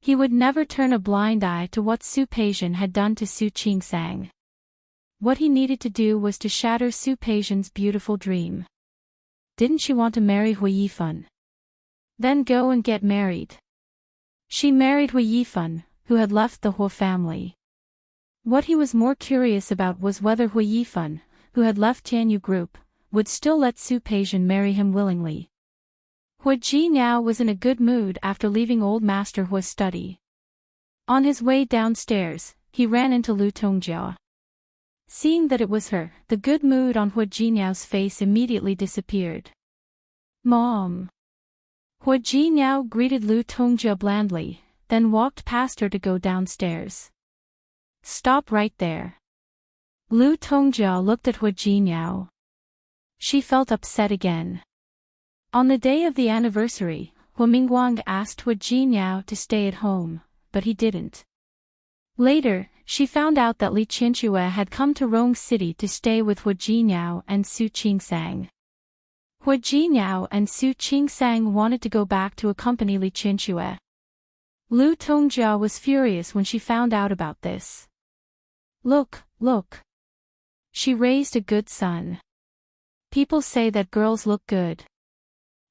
He would never turn a blind eye to what Su Peijian had done to Su Qing Sang. What he needed to do was to shatter Su Peijian's beautiful dream. Didn't she want to marry Hui Yifan? Then go and get married. She married Hui Yifan, who had left the Hui family. What he was more curious about was whether Hui Yifan, who had left Tianyu Group, would still let Su Peijian marry him willingly. Hui Jinyao was in a good mood after leaving old Master Hui's study. On his way downstairs, he ran into Lu Tongjia. Seeing that it was her, the good mood on Hui Jinyao's face immediately disappeared. Mom. Hui Jinyao greeted Lu Tongjia blandly, then walked past her to go downstairs. Stop right there. Lu Tongjia looked at Hui Jinyao. She felt upset again. On the day of the anniversary, Hui Mingguang asked Hui Jinyao to stay at home, but he didn't. Later, she found out that Li Qianxue had come to Rong City to stay with Hui Jinyao and Su Qing Sang. Hui Jinyao and Su Qing Sang wanted to go back to accompany Li Qianxue. Lu Tongjia was furious when she found out about this. Look, look. She raised a good son. People say that girls look good.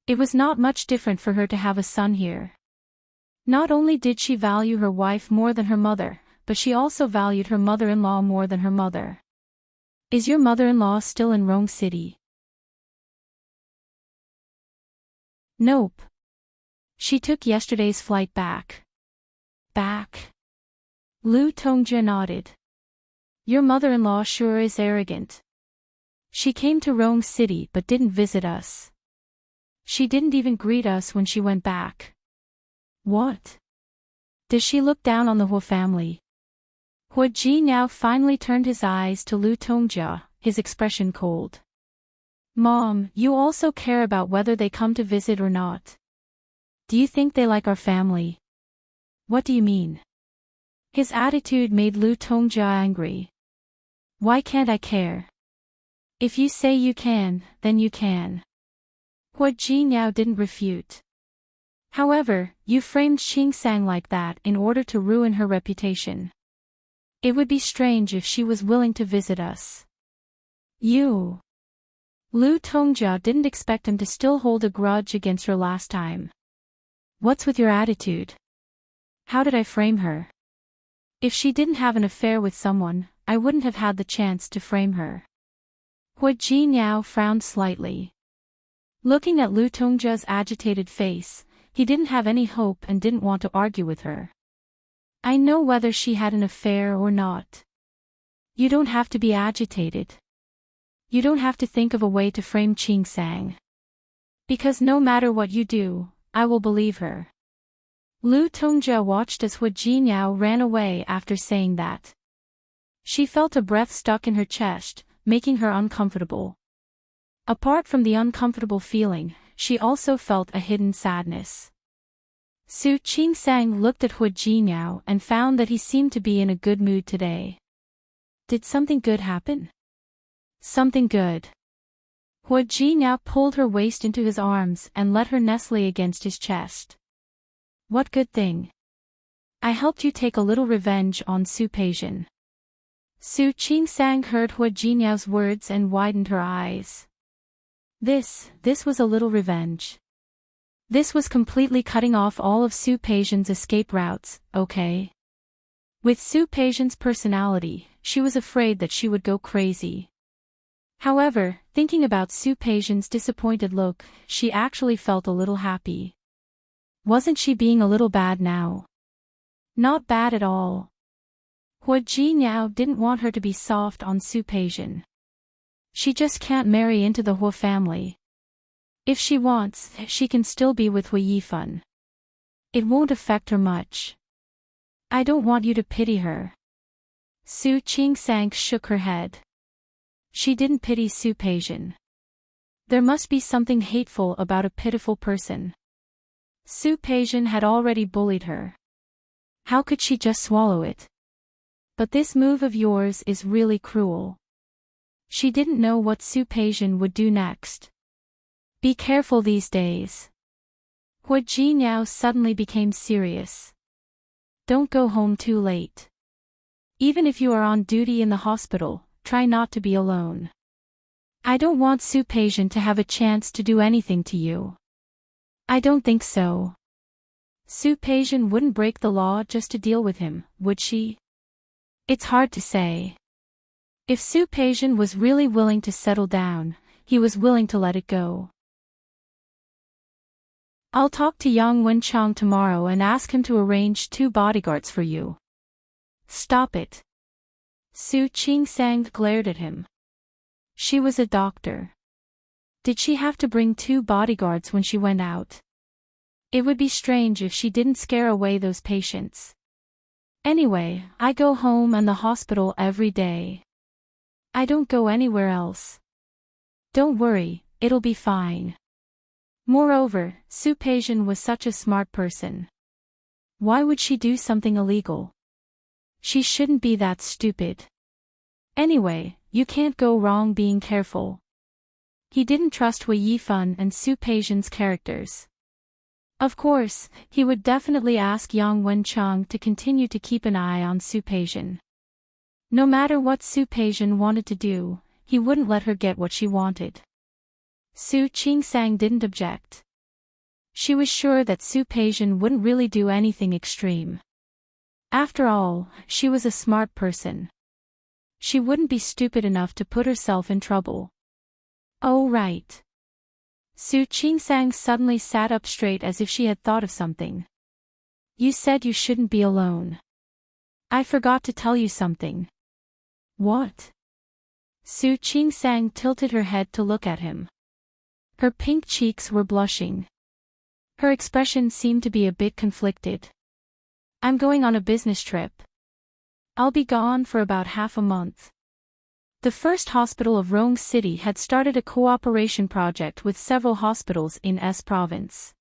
It was not much different for her to have a son here. Not only did she value her wife more than her mother, but she also valued her mother-in-law more than her mother. Is your mother-in-law still in Rong City? Nope. She took yesterday's flight back. Back? Lu Tongjia nodded. Your mother-in-law sure is arrogant. She came to Rong City but didn't visit us. She didn't even greet us when she went back. What? Does she look down on the Hui family? Hui Jinyao finally turned his eyes to Lu Tongjia, his expression cold. Mom, you also care about whether they come to visit or not. Do you think they like our family? What do you mean? His attitude made Lu Tongjia angry. Why can't I care? If you say you can, then you can. Hui Jinyao didn't refute. However, you framed Qing Sang like that in order to ruin her reputation. It would be strange if she was willing to visit us. You. Lu Tongjia didn't expect him to still hold a grudge against her last time. What's with your attitude? How did I frame her? If she didn't have an affair with someone, I wouldn't have had the chance to frame her. Hui Jinyao frowned slightly. Looking at Lu Tongjia's agitated face, he didn't have any hope and didn't want to argue with her. I know whether she had an affair or not. You don't have to be agitated. You don't have to think of a way to frame Qing Sang. Because no matter what you do, I will believe her. Lu Tongjia watched as Hu Jinyao ran away after saying that. She felt a breath stuck in her chest, making her uncomfortable. Apart from the uncomfortable feeling, she also felt a hidden sadness. Su Qingsang looked at Hu Jinyao and found that he seemed to be in a good mood today. Did something good happen? Something good. Hu Jinyao pulled her waist into his arms and let her nestle against his chest. What good thing? I helped you take a little revenge on Su Peijian. Su Qingsang heard Hu Jinyao's words and widened her eyes. This was a little revenge. This was completely cutting off all of Su Peijian's escape routes, okay? With Su Peijian's personality, she was afraid that she would go crazy. However, thinking about Su Peijian's disappointed look, she actually felt a little happy. Wasn't she being a little bad now? Not bad at all. Hu Jinyao didn't want her to be soft on Su Peijian. She just can't marry into the Hu family. If she wants, she can still be with Hu Yifan. It won't affect her much. I don't want you to pity her. Su Qingsang shook her head. She didn't pity Su Peijian. There must be something hateful about a pitiful person. Su Peijian had already bullied her. How could she just swallow it? But this move of yours is really cruel. She didn't know what Su Peijian would do next. Be careful these days. Hu Jinyao suddenly became serious. Don't go home too late. Even if you are on duty in the hospital, try not to be alone. I don't want Su Peijian to have a chance to do anything to you. I don't think so. Su Peijian wouldn't break the law just to deal with him, would she? It's hard to say. If Su Peijian was really willing to settle down, he was willing to let it go. I'll talk to Yang Wenchang tomorrow and ask him to arrange 2 bodyguards for you. Stop it. Su Qingsang glared at him. She was a doctor. Did she have to bring 2 bodyguards when she went out? It would be strange if she didn't scare away those patients. Anyway, I go home and the hospital every day. I don't go anywhere else. Don't worry, it'll be fine. Moreover, Su Peijian was such a smart person. Why would she do something illegal? She shouldn't be that stupid. Anyway, you can't go wrong being careful. He didn't trust Hu Yifan and Su Peijian's characters. Of course, he would definitely ask Yang Wenchang to continue to keep an eye on Su Peijian. No matter what Su Peijian wanted to do, he wouldn't let her get what she wanted. Su Qingsang didn't object. She was sure that Su Peijian wouldn't really do anything extreme. After all, she was a smart person. She wouldn't be stupid enough to put herself in trouble. Oh right. Su Qingsang suddenly sat up straight as if she had thought of something. You said you shouldn't be alone. I forgot to tell you something. What? Su Qingsang tilted her head to look at him. Her pink cheeks were blushing. Her expression seemed to be a bit conflicted. I'm going on a business trip. I'll be gone for about half a month. The first hospital of Rome City had started a cooperation project with several hospitals in S province.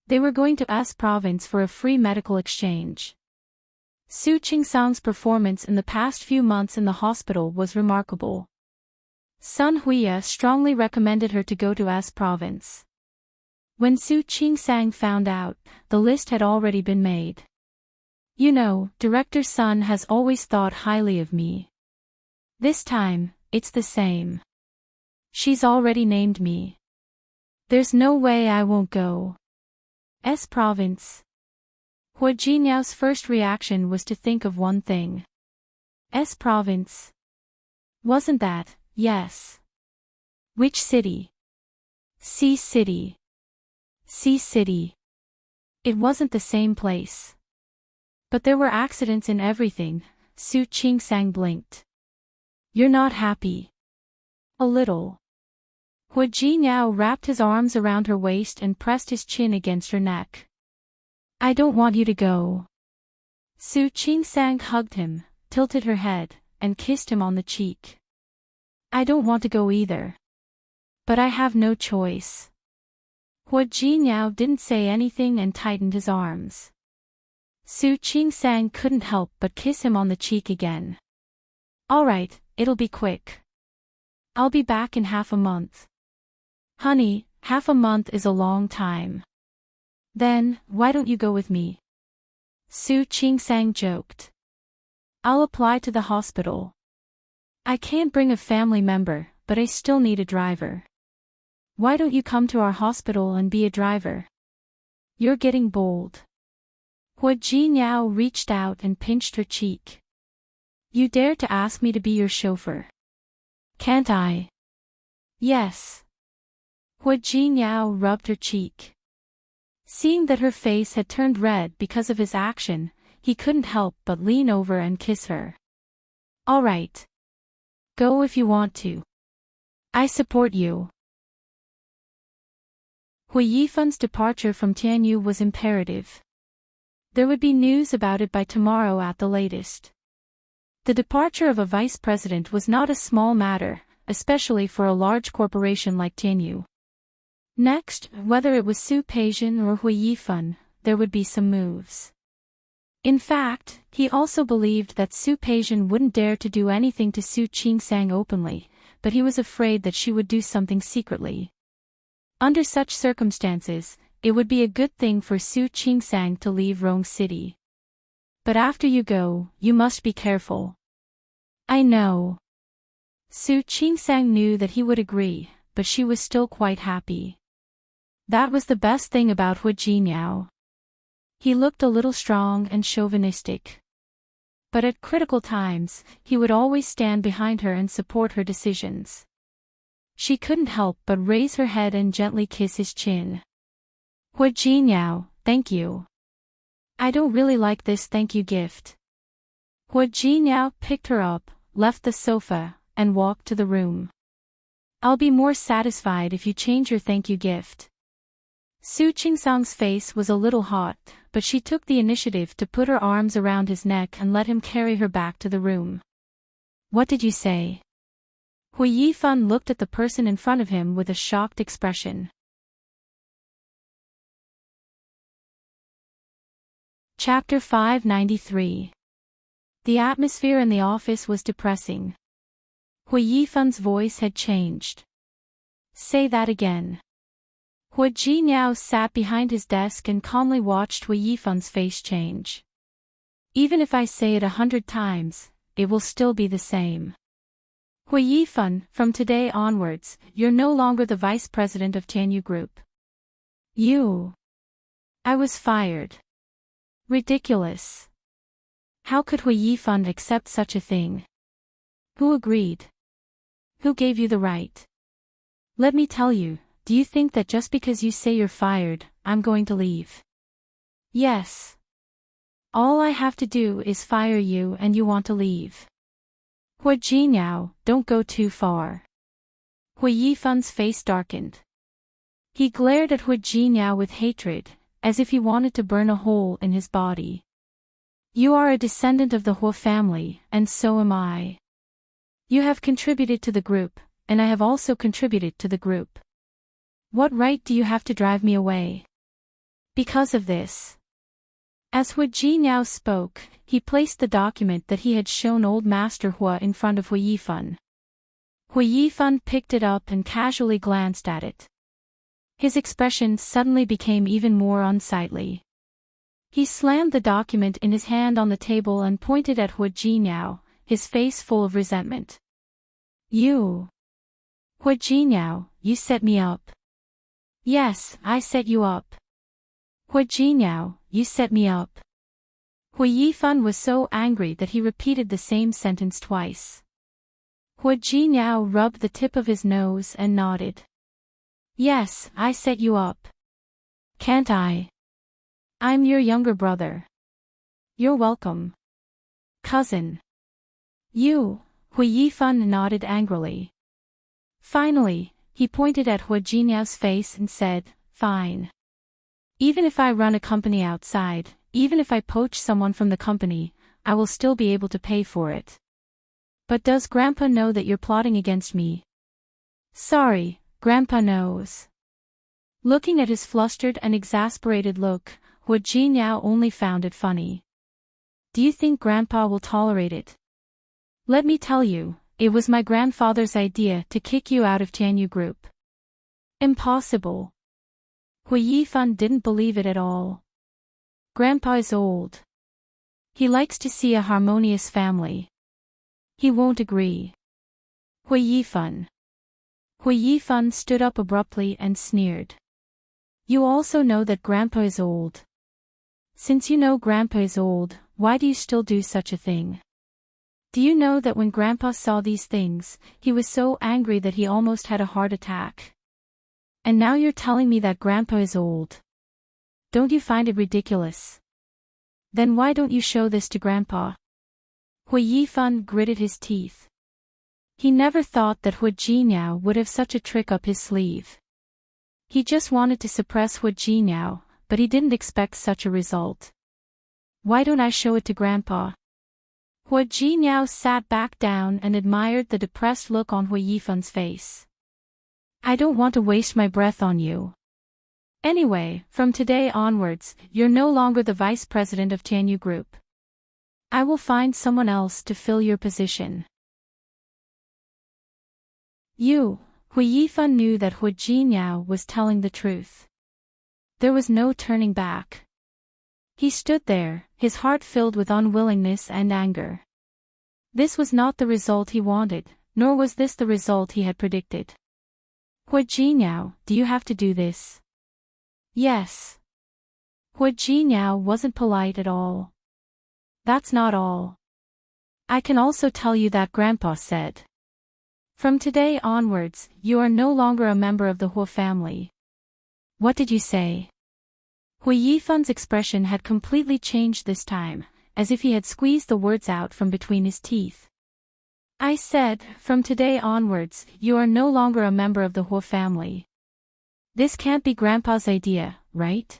They were going to S province for a free medical exchange. Su Qingsang's performance in the past few months in the hospital was remarkable. Sun Huiya strongly recommended her to go to S province. When Su Qingsang found out, the list had already been made. You know, Director Sun has always thought highly of me. This time, it's the same. She's already named me. There's no way I won't go. S province. Hu Jinyao's first reaction was to think of one thing. S province. Wasn't that, yes. Which city? C city. C city. It wasn't the same place. But there were accidents in everything. Su Qingsang blinked. You're not happy. A little. Hu Jinyao wrapped his arms around her waist and pressed his chin against her neck. I don't want you to go. Su Qingsang hugged him, tilted her head, and kissed him on the cheek. I don't want to go either. But I have no choice. Hua Jinyao didn't say anything and tightened his arms. Su Qingsang couldn't help but kiss him on the cheek again. All right, it'll be quick. I'll be back in half a month. Honey, half a month is a long time. Then, why don't you go with me? Su Qingsang joked. I'll apply to the hospital. I can't bring a family member, but I still need a driver. Why don't you come to our hospital and be a driver? You're getting bold. Hua Jinyao reached out and pinched her cheek. You dare to ask me to be your chauffeur? Can't I? Yes. Hua Jinyao rubbed her cheek. Seeing that her face had turned red because of his action, he couldn't help but lean over and kiss her. All right. Go if you want to. I support you. Hui Yifan's departure from Tianyu was imperative. There would be news about it by tomorrow at the latest. The departure of a vice president was not a small matter, especially for a large corporation like Tianyu. Next, whether it was Su Peijian or Hui Yifan, there would be some moves. In fact, he also believed that Su Peijian wouldn't dare to do anything to Su Qingsang openly, but he was afraid that she would do something secretly. Under such circumstances, it would be a good thing for Su Qingsang to leave Rong City. But after you go, you must be careful. I know. Su Qingsang knew that he would agree, but she was still quite happy. That was the best thing about Hua Jinyao. He looked a little strong and chauvinistic. But at critical times, he would always stand behind her and support her decisions. She couldn't help but raise her head and gently kiss his chin. Hua Jinyao, thank you. I don't really like this thank you gift. Hua Jinyao picked her up, left the sofa, and walked to the room. I'll be more satisfied if you change your thank you gift. Su Qingsang's face was a little hot, but she took the initiative to put her arms around his neck and let him carry her back to the room. What did you say? Hui Yifan looked at the person in front of him with a shocked expression. Chapter 593. The atmosphere in the office was depressing. Hui Yifan's voice had changed. Say that again. Hua Jinyao sat behind his desk and calmly watched Hui Yifan's face change. Even if I say it 100 times, it will still be the same. Hui Yifan, from today onwards, you're no longer the vice president of Tianyu Group. I was fired. Ridiculous. How could Hui Yifan accept such a thing? Who agreed? Who gave you the right? Let me tell you, do you think that just because you say you're fired, I'm going to leave? Yes. All I have to do is fire you and you want to leave. Hua Jinyao, don't go too far. Hui Yifan's face darkened. He glared at Hua Jinyao with hatred, as if he wanted to burn a hole in his body. You are a descendant of the Hua family, and so am I. You have contributed to the group, and I have also contributed to the group. What right do you have to drive me away? Because of this. As Hua Jinyao spoke, he placed the document that he had shown old Master Hua in front of Hui Yifan. Hui Yifan picked it up and casually glanced at it. His expression suddenly became even more unsightly. He slammed the document in his hand on the table and pointed at Hua Jinyao, his face full of resentment. You. Hua Jinyao, you set me up. Yes, I set you up. Hua Jinyao, you set me up. Hui Yifan was so angry that he repeated the same sentence twice. Hua Jinyao rubbed the tip of his nose and nodded. Yes, I set you up. Can't I? I'm your younger brother. You're welcome. Cousin. You, Hui Yifan nodded angrily. Finally, he pointed at Hua Jinyao's face and said, Fine. Even if I run a company outside, even if I poach someone from the company, I will still be able to pay for it. But does Grandpa know that you're plotting against me? Sorry, Grandpa knows. Looking at his flustered and exasperated look, Hua Jinyao only found it funny. Do you think Grandpa will tolerate it? Let me tell you, it was my grandfather's idea to kick you out of Tianyu Group. Impossible. Hui Yifan didn't believe it at all. Grandpa is old. He likes to see a harmonious family. He won't agree. Hui Yifan. Hui Yifan stood up abruptly and sneered. You also know that Grandpa is old. Since you know Grandpa is old, why do you still do such a thing? Do you know that when Grandpa saw these things, he was so angry that he almost had a heart attack? And now you're telling me that Grandpa is old. Don't you find it ridiculous? Then why don't you show this to Grandpa? Hui Yifan gritted his teeth. He never thought that Hua Jinyao would have such a trick up his sleeve. He just wanted to suppress Hua Jinyao, but he didn't expect such a result. Why don't I show it to Grandpa? Hua Jinyao sat back down and admired the depressed look on Hui Yifan's face. I don't want to waste my breath on you. Anyway, from today onwards, you're no longer the vice president of Tianyu Group. I will find someone else to fill your position. Hui Yifan knew that Hua Jinyao was telling the truth. There was no turning back. He stood there, his heart filled with unwillingness and anger. This was not the result he wanted, nor was this the result he had predicted. Hua Jinyao, do you have to do this? Yes. Hua Jinyao wasn't polite at all. That's not all. I can also tell you that Grandpa said. From today onwards, you are no longer a member of the Hua family. What did you say? Hui Yifan's expression had completely changed this time, as if he had squeezed the words out from between his teeth. I said, from today onwards, you are no longer a member of the Hua family. This can't be Grandpa's idea, right?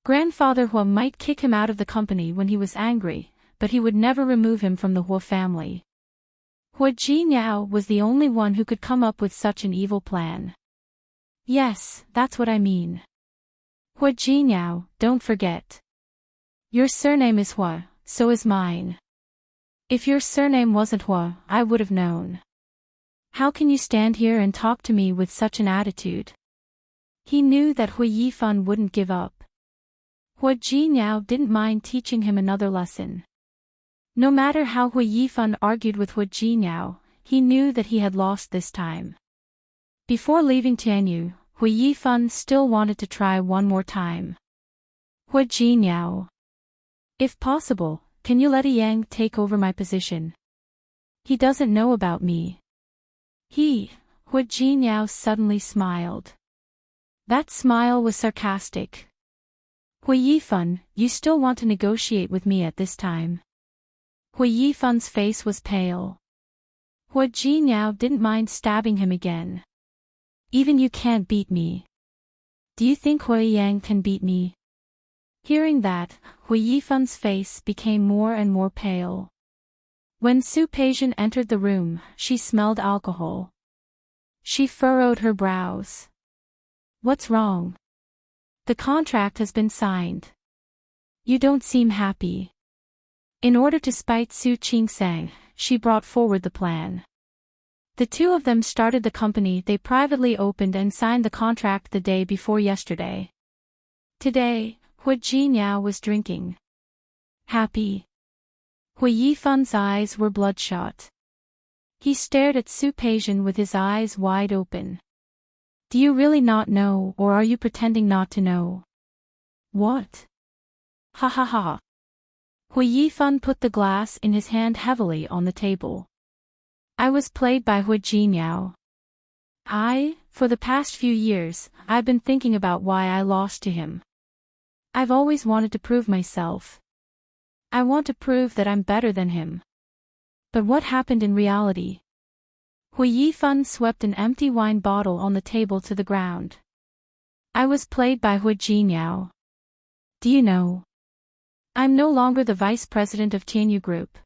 Grandfather Hua might kick him out of the company when he was angry, but he would never remove him from the Hua family. Hua Jinyao was the only one who could come up with such an evil plan. Yes, that's what I mean. Hua Jinyao, don't forget. Your surname is Hua, so is mine. If your surname wasn't Hua, I would have known. How can you stand here and talk to me with such an attitude? He knew that Hui Yifan wouldn't give up. Hua Jinyao didn't mind teaching him another lesson. No matter how Hui Yifan argued with Hua Jinyao, he knew that he had lost this time. Before leaving Tianyu, Hui Yifan still wanted to try one more time. Hua Jinyao. If possible, can you let Yang take over my position? He doesn't know about me. Hua Jinyao suddenly smiled. That smile was sarcastic. Hui Yifan, you still want to negotiate with me at this time? Hui Yifan's face was pale. Hua Jinyao didn't mind stabbing him again. Even you can't beat me. Do you think Hui Yang can beat me? Hearing that, Hui Yifan's face became more and more pale. When Su Peijian entered the room, she smelled alcohol. She furrowed her brows. What's wrong? The contract has been signed. You don't seem happy. In order to spite Su Qingsang, she brought forward the plan. The two of them started the company they privately opened and signed the contract the day before yesterday. Today, Hua Jinyao was drinking. Happy. Hui Yifan's eyes were bloodshot. He stared at Su Peijian with his eyes wide open. Do you really not know, or are you pretending not to know? What? Ha ha ha. Hui Yifan put the glass in his hand heavily on the table. I was played by Hua Jinyao. For the past few years, I've been thinking about why I lost to him. I've always wanted to prove myself. I want to prove that I'm better than him. But what happened in reality? Hui Yifan swept an empty wine bottle on the table to the ground. I was played by Hu Jinyao. Do you know? I'm no longer the vice president of Tianyu Group.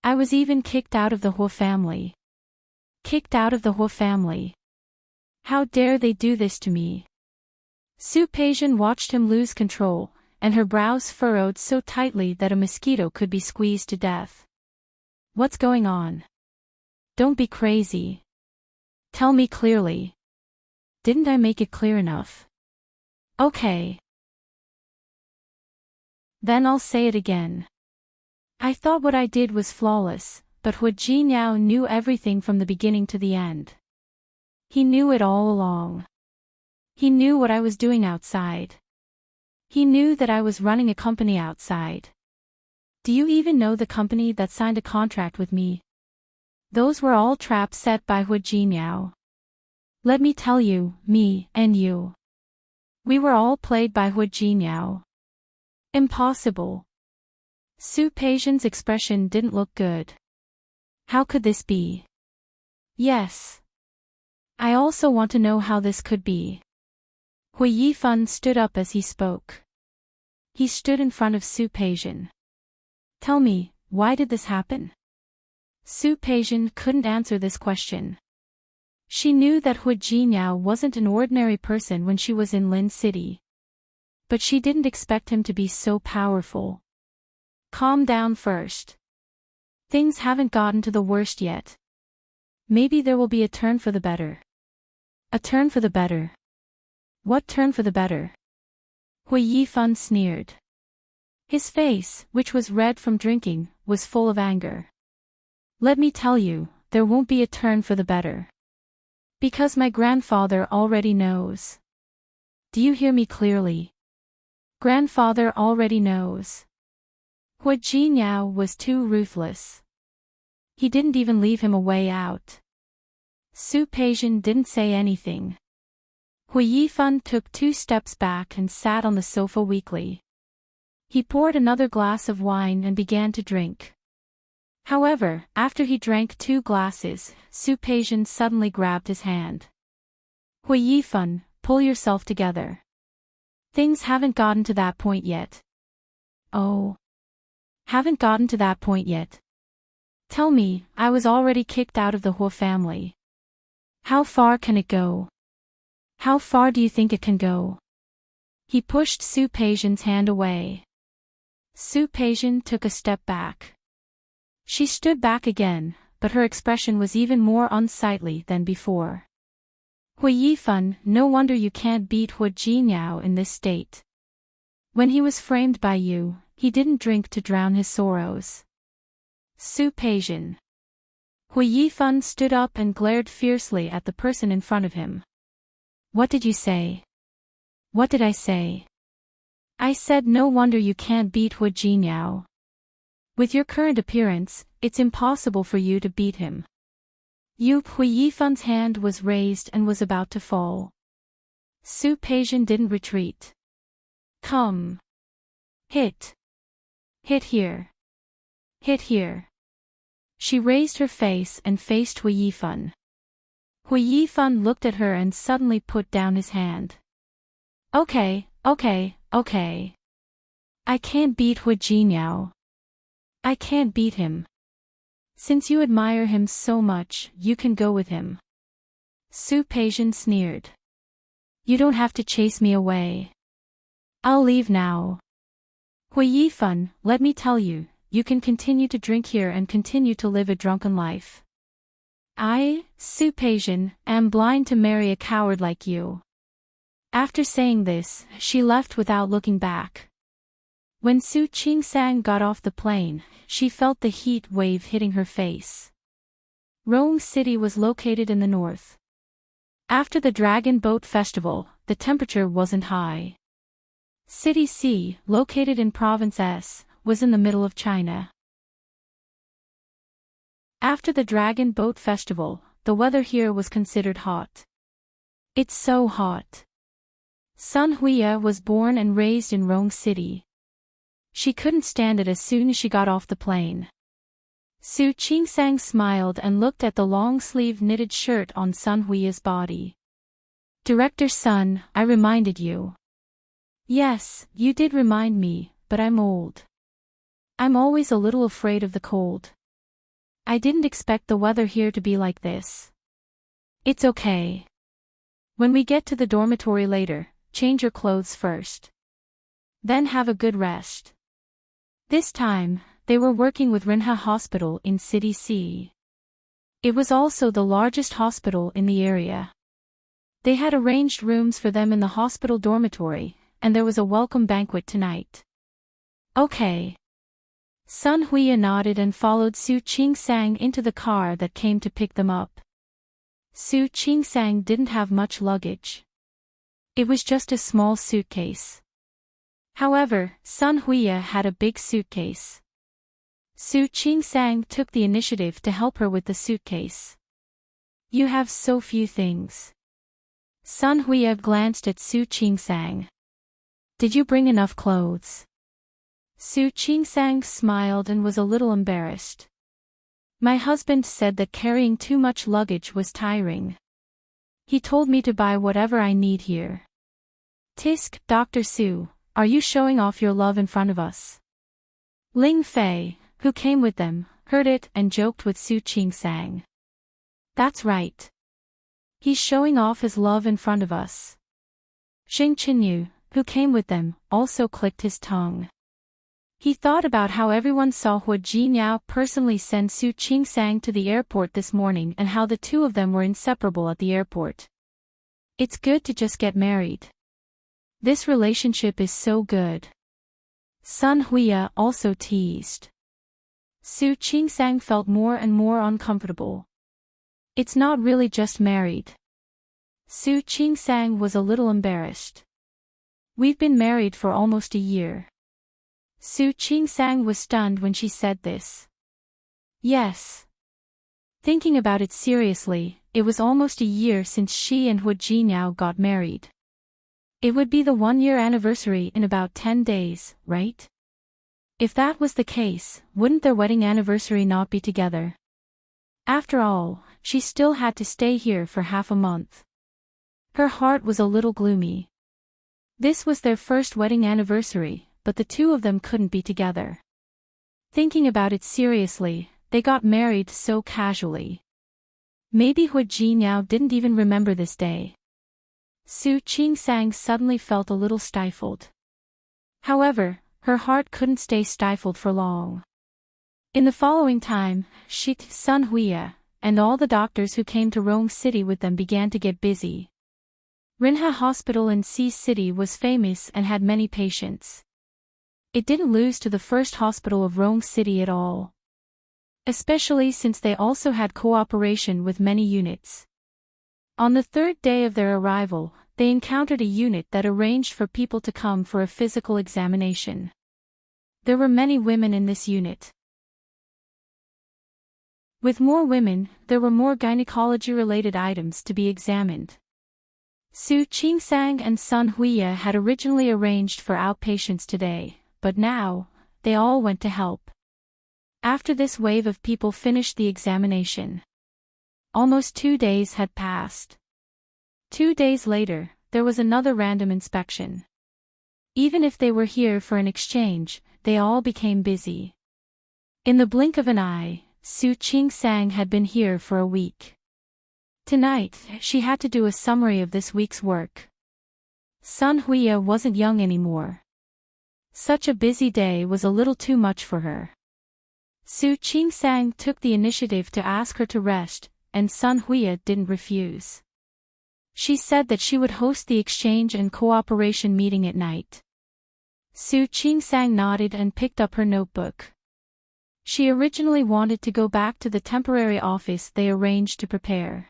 I was even kicked out of the Hu family. Kicked out of the Hu family. How dare they do this to me? Su Peijian watched him lose control, and her brows furrowed so tightly that a mosquito could be squeezed to death. What's going on? Don't be crazy. Tell me clearly. Didn't I make it clear enough? Okay. Then I'll say it again. I thought what I did was flawless, but Hu Jinyao knew everything from the beginning to the end. He knew it all along. He knew what I was doing outside. He knew that I was running a company outside. Do you even know the company that signed a contract with me? Those were all traps set by Hu Jinyao. Let me tell you, me and you. We were all played by Hu Jinyao. Impossible. Su Peijian's expression didn't look good. How could this be? Yes. I also want to know how this could be. Hui Yifan stood up as he spoke. He stood in front of Su Peijian. Tell me, why did this happen? Su Peijian couldn't answer this question. She knew that Hu Jinyao wasn't an ordinary person when she was in Lin City. But she didn't expect him to be so powerful. Calm down first. Things haven't gotten to the worst yet. Maybe there will be a turn for the better. A turn for the better. What turn for the better? Hui Yifan sneered. His face, which was red from drinking, was full of anger. Let me tell you, there won't be a turn for the better. Because my grandfather already knows. Do you hear me clearly? Grandfather already knows. Hu Jinyao was too ruthless. He didn't even leave him a way out. Su Peijian didn't say anything. Hui Yifan took 2 steps back and sat on the sofa weakly. He poured another glass of wine and began to drink. However, after he drank 2 glasses, Su Peijian suddenly grabbed his hand. Hui Yifan, pull yourself together. Things haven't gotten to that point yet. Oh. Haven't gotten to that point yet. Tell me, I was already kicked out of the Hu family. How far can it go? How far do you think it can go? He pushed Su Peijian's hand away. Su Peijian took a step back. She stood back again, but her expression was even more unsightly than before. Hui Yifan, no wonder you can't beat Hu Jinyao in this state. When he was framed by you, he didn't drink to drown his sorrows. Su Peijian. Hui Yifan stood up and glared fiercely at the person in front of him. What did you say? What did I say? I said no wonder you can't beat Hu Jinyao. With your current appearance, it's impossible for you to beat him. Hui Yifan's hand was raised and was about to fall. Su Peijian didn't retreat. Come. Hit. Hit here. Hit here. She raised her face and faced Hui Yifan. Hui Yifan looked at her and suddenly put down his hand. Okay. I can't beat Hu Jinyao. I can't beat him. Since you admire him so much, you can go with him. Su Peijian sneered. You don't have to chase me away. I'll leave now. Hui Yifan, let me tell you, you can continue to drink here and continue to live a drunken life. I, Su Peijian, am blind to marry a coward like you. After saying this, she left without looking back. When Su Qingsang got off the plane, she felt the heat wave hitting her face. Rome City was located in the north. After the Dragon Boat Festival, the temperature wasn't high. City C, located in Province S, was in the middle of China. After the Dragon Boat Festival, the weather here was considered hot. It's so hot. Sun Huiya was born and raised in Rome City. She couldn't stand it as soon as she got off the plane. Su Qingsang smiled and looked at the long-sleeved knitted shirt on Sun Huiya's body. Director Sun, I reminded you. Yes, you did remind me, but I'm old. I'm always a little afraid of the cold. I didn't expect the weather here to be like this. It's okay. When we get to the dormitory later, change your clothes first. Then have a good rest. This time, they were working with Rinha Hospital in City C. It was also the largest hospital in the area. They had arranged rooms for them in the hospital dormitory, and there was a welcome banquet tonight. Okay. Sun Huiya nodded and followed Su Qingsang into the car that came to pick them up. Su Qingsang didn't have much luggage. It was just a small suitcase. However, Sun Huiya had a big suitcase. Su Qingsang took the initiative to help her with the suitcase. You have so few things. Sun Huiya glanced at Su Qingsang. Did you bring enough clothes? Su Qingsang smiled and was a little embarrassed. My husband said that carrying too much luggage was tiring. He told me to buy whatever I need here. Tisk, Dr. Su, are you showing off your love in front of us? Ling Fei, who came with them, heard it and joked with Su Qingsang. That's right. He's showing off his love in front of us. Xing Qinyu, who came with them, also clicked his tongue. He thought about how everyone saw Hua Jinyao personally send Su Qingsang to the airport this morning and how the two of them were inseparable at the airport. It's good to just get married. This relationship is so good. Sun Huiya also teased. Su Qingsang felt more and more uncomfortable. It's not really just married. Su Qingsang was a little embarrassed. We've been married for almost a year. Su Qingsang was stunned when she said this. Yes. Thinking about it seriously, it was almost a year since she and Hua Jinyao got married. It would be the 1-year anniversary in about 10 days, right? If that was the case, wouldn't their wedding anniversary not be together? After all, she still had to stay here for half a month. Her heart was a little gloomy. This was their first wedding anniversary, but the two of them couldn't be together. Thinking about it seriously, they got married so casually. Maybe Hua Jinyao didn't even remember this day. Su Qingsang suddenly felt a little stifled. However, her heart couldn't stay stifled for long. In the following time, she, Sun Huiya, and all the doctors who came to Rome City with them began to get busy. Rinha Hospital in C City was famous and had many patients. It didn't lose to the first hospital of Rome City at all. Especially since they also had cooperation with many units. On the third day of their arrival, they encountered a unit that arranged for people to come for a physical examination. There were many women in this unit. With more women, there were more gynecology-related items to be examined. Su Qingsang and Sun Huiya had originally arranged for outpatients today, but now, they all went to help. After this wave of people finished the examination. Almost 2 days had passed. 2 days later, there was another random inspection. Even if they were here for an exchange, they all became busy. In the blink of an eye, Su Qingsang had been here for a week. Tonight, she had to do a summary of this week's work. Sun Huiya wasn't young anymore. Such a busy day was a little too much for her. Su Qingsang took the initiative to ask her to rest, and Sun Huiya didn't refuse. She said that she would host the exchange and cooperation meeting at night. Su Qingsang nodded and picked up her notebook. She originally wanted to go back to the temporary office they arranged to prepare.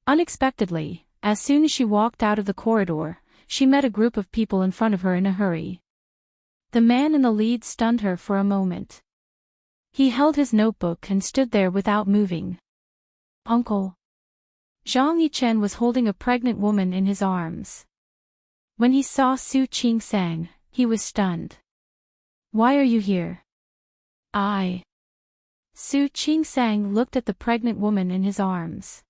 Unexpectedly, as soon as she walked out of the corridor, she met a group of people in front of her in a hurry. The man in the lead stunned her for a moment. He held his notebook and stood there without moving. Uncle. Zhang Yichen was holding a pregnant woman in his arms. When he saw Su Qingsang, he was stunned. Why are you here? Su Qingsang looked at the pregnant woman in his arms.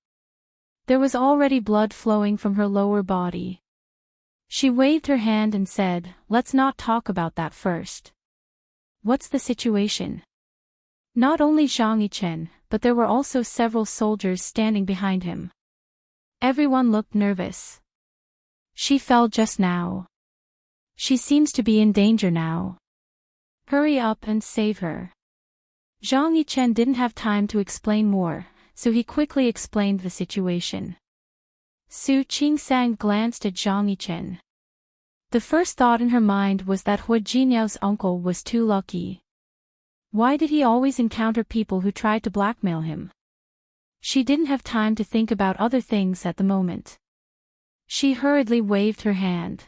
There was already blood flowing from her lower body. She waved her hand and said, "Let's not talk about that first." "What's the situation?" Not only Zhang Yichen, but there were also several soldiers standing behind him. Everyone looked nervous. "She fell just now. She seems to be in danger now. Hurry up and save her." Zhang Yichen didn't have time to explain more, so he quickly explained the situation. Su Qingsang glanced at Zhang Yichen. The first thought in her mind was that Hu Jinyao's uncle was too lucky. Why did he always encounter people who tried to blackmail him? She didn't have time to think about other things at the moment. She hurriedly waved her hand.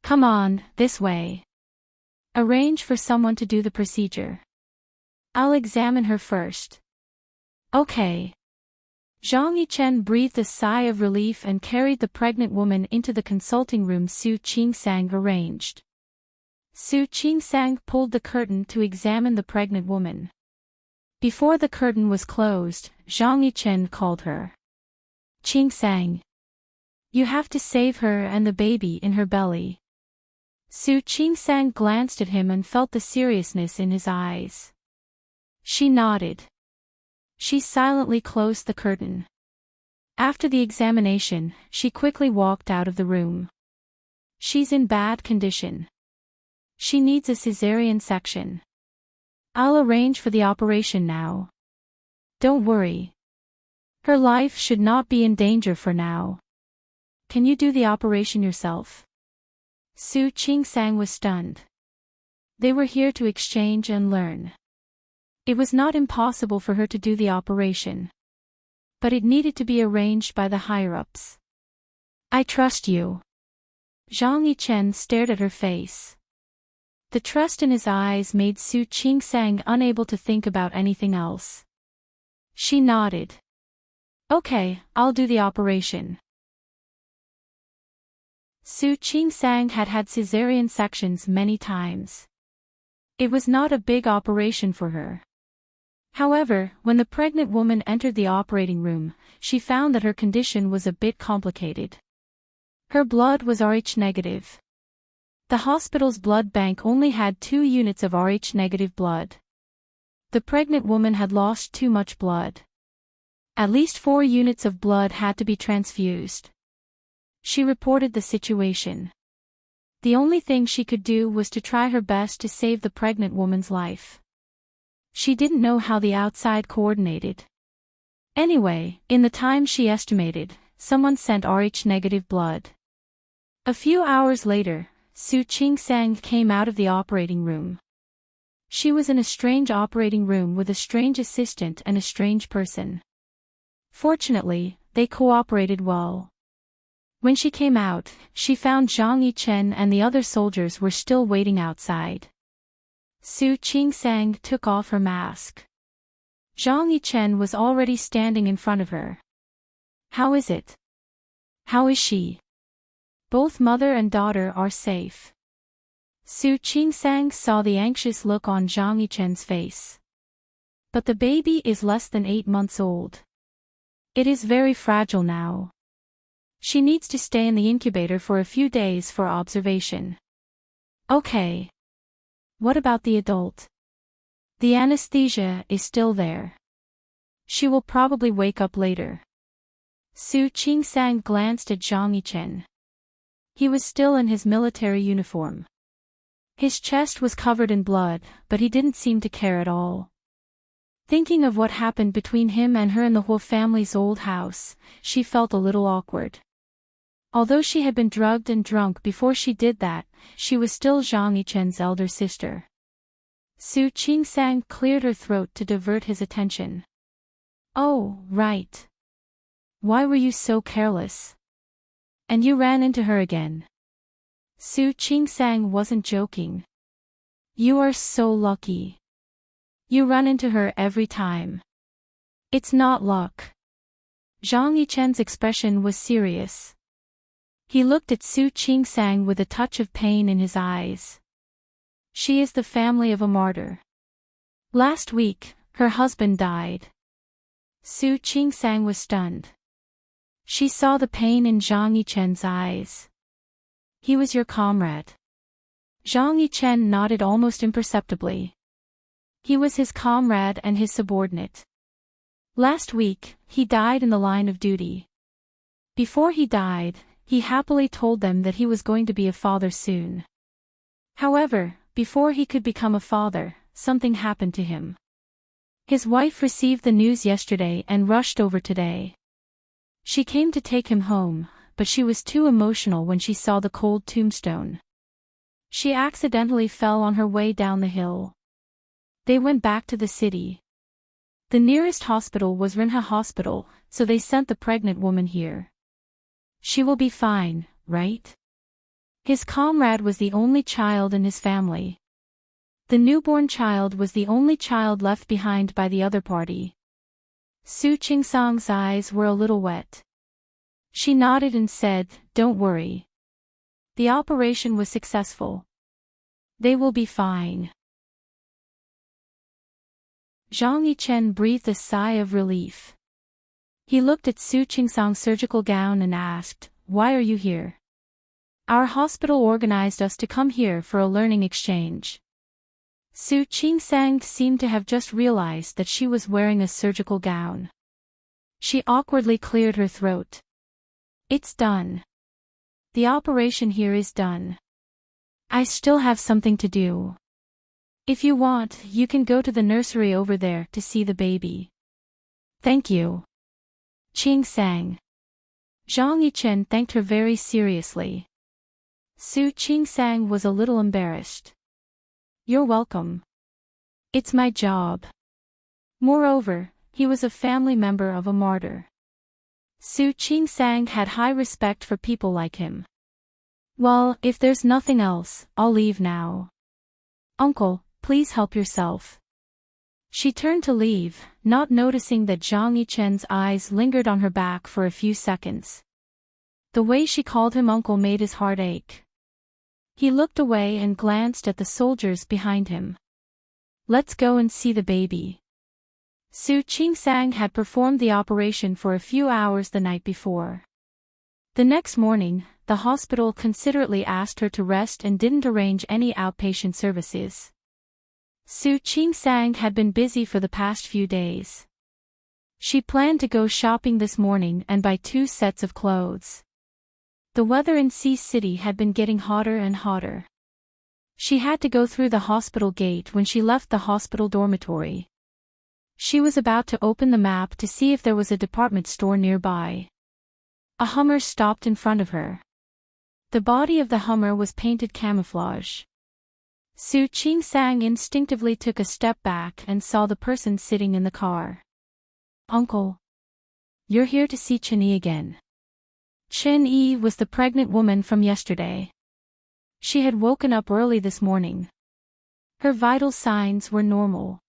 "Come on, this way. Arrange for someone to do the procedure. I'll examine her first." "Okay." Zhang Yichen breathed a sigh of relief and carried the pregnant woman into the consulting room Su Qingsang arranged. Su Qingsang pulled the curtain to examine the pregnant woman. Before the curtain was closed, Zhang Yichen called her. "Qingsang. You have to save her and the baby in her belly." Su Qingsang glanced at him and felt the seriousness in his eyes. She nodded. She silently closed the curtain. After the examination, she quickly walked out of the room. "She's in bad condition. She needs a cesarean section. I'll arrange for the operation now. Don't worry. Her life should not be in danger for now. Can you do the operation yourself?" Su Qingsang was stunned. They were here to exchange and learn. It was not impossible for her to do the operation. But it needed to be arranged by the higher-ups. "I trust you." Zhang Yichen stared at her face. The trust in his eyes made Su Qingsang unable to think about anything else. She nodded. "Okay, I'll do the operation." Su Qingsang had had cesarean sections many times. It was not a big operation for her. However, when the pregnant woman entered the operating room, she found that her condition was a bit complicated. Her blood was Rh negative. The hospital's blood bank only had 2 units of Rh negative blood. The pregnant woman had lost too much blood. At least 4 units of blood had to be transfused. She reported the situation. The only thing she could do was to try her best to save the pregnant woman's life. She didn't know how the outside coordinated. Anyway, in the time she estimated, someone sent Rh negative blood. A few hours later, Su Qingsang came out of the operating room. She was in a strange operating room with a strange assistant and a strange person. Fortunately, they cooperated well. When she came out, she found Zhang Yichen and the other soldiers were still waiting outside. Su Qingsang took off her mask. Zhang Yichen was already standing in front of her. "How is it? How is she?" "Both mother and daughter are safe." Su Qingsang saw the anxious look on Zhang Yichen's face. "But the baby is less than 8 months old. It is very fragile now. She needs to stay in the incubator for a few days for observation." "Okay. What about the adult?" "The anesthesia is still there. She will probably wake up later." Su Qingsang glanced at Zhang Yichen. He was still in his military uniform. His chest was covered in blood, but he didn't seem to care at all. Thinking of what happened between him and her in the Huo family's old house, she felt a little awkward. Although she had been drugged and drunk before she did that, she was still Zhang Yichen's elder sister. Su Qingsang cleared her throat to divert his attention. "Oh, right. Why were you so careless? And you ran into her again." Su Qingsang wasn't joking. "You are so lucky. You run into her every time. It's not luck." Zhang Yichen's expression was serious. He looked at Su Qingsang with a touch of pain in his eyes. "She is the family of a martyr. Last week, her husband died." Su Qingsang was stunned. She saw the pain in Zhang Yichen's eyes. He was your comrade. Zhang Yichen nodded almost imperceptibly. He was his comrade and his subordinate. Last week, he died in the line of duty. Before he died, he happily told them that he was going to be a father soon. However, before he could become a father, something happened to him. His wife received the news yesterday and rushed over today. She came to take him home, but she was too emotional when she saw the cold tombstone. She accidentally fell on her way down the hill. They went back to the city. The nearest hospital was Rinha Hospital, so they sent the pregnant woman here. She will be fine, right? His comrade was the only child in his family. The newborn child was the only child left behind by the other party. Su Qingsang's eyes were a little wet. She nodded and said, "Don't worry. The operation was successful. They will be fine." Zhang Yichen breathed a sigh of relief. He looked at Su Qingsang's surgical gown and asked, "Why are you here?" "Our hospital organized us to come here for a learning exchange." Su Qingsang seemed to have just realized that she was wearing a surgical gown. She awkwardly cleared her throat. "It's done. The operation here is done. I still have something to do. If you want, you can go to the nursery over there to see the baby." "Thank you, Qingsang." Zhang Yichen thanked her very seriously. Su Qingsang was a little embarrassed. "You're welcome. It's my job." Moreover, he was a family member of a martyr. Su Qingsang had high respect for people like him. "Well, if there's nothing else, I'll leave now. Uncle, please help yourself." She turned to leave, not noticing that Zhang Yichen's eyes lingered on her back for a few seconds. The way she called him uncle made his heart ache. He looked away and glanced at the soldiers behind him. "Let's go and see the baby." Su Qingsang had performed the operation for a few hours the night before. The next morning, the hospital considerately asked her to rest and didn't arrange any outpatient services. Su Qingsang had been busy for the past few days. She planned to go shopping this morning and buy 2 sets of clothes. The weather in Sea City had been getting hotter and hotter. She had to go through the hospital gate when she left the hospital dormitory. She was about to open the map to see if there was a department store nearby. A Hummer stopped in front of her. The body of the Hummer was painted camouflage. Su Qingsang instinctively took a step back and saw the person sitting in the car. "Uncle. You're here to see Chen-Yi again." Chen-Yi was the pregnant woman from yesterday. She had woken up early this morning. Her vital signs were normal.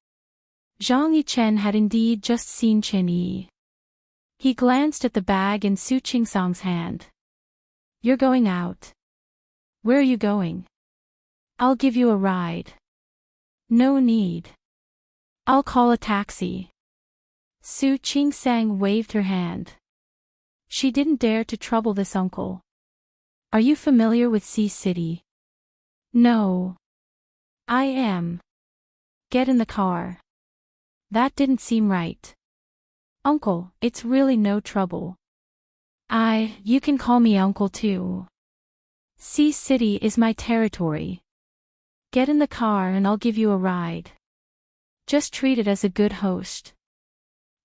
Zhang Yichen had indeed just seen Chen-Yi. He glanced at the bag in Su Qingsang's hand. "You're going out. Where are you going?" "I'll give you a ride." "No need. I'll call a taxi." Su Qingsang waved her hand. She didn't dare to trouble this uncle. "Are you familiar with Sea City?" "No. I am." "Get in the car." That didn't seem right. "Uncle, it's really no trouble." You can call me uncle too. Sea City is my territory. Get in the car and I'll give you a ride. Just treat it as a good host."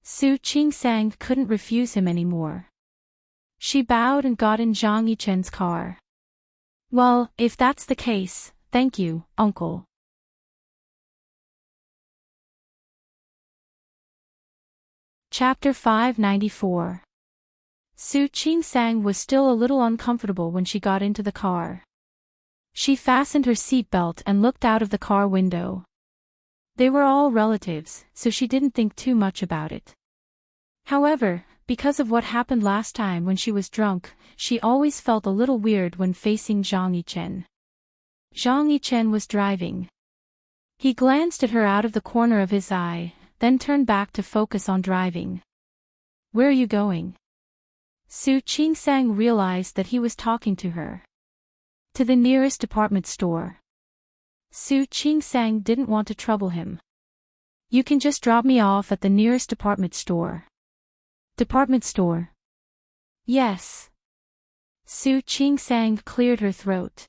Su Qingsang couldn't refuse him anymore. She bowed and got in Zhang Yichen's car. "Well, if that's the case, thank you, uncle." Chapter 594. Su Qingsang was still a little uncomfortable when she got into the car. She fastened her seatbelt and looked out of the car window. They were all relatives, so she didn't think too much about it. However, because of what happened last time when she was drunk, she always felt a little weird when facing Zhang Yichen. Zhang Yichen was driving. He glanced at her out of the corner of his eye, then turned back to focus on driving. "Where are you going?" Su Qingsang realized that he was talking to her. To the nearest department store. Su Qingsang didn't want to trouble him. You can just drop me off at the nearest department store. Department store? Yes. Su Qingsang cleared her throat.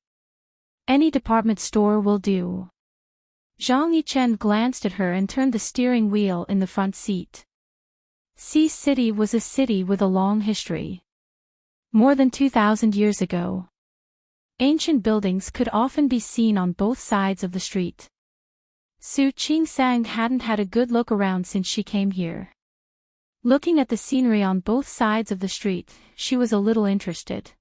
Any department store will do. Zhang Yichen glanced at her and turned the steering wheel in the front seat. Sea City was a city with a long history. More than 2,000 years ago. Ancient buildings could often be seen on both sides of the street. Su Qingsang hadn't had a good look around since she came here. Looking at the scenery on both sides of the street, she was a little interested.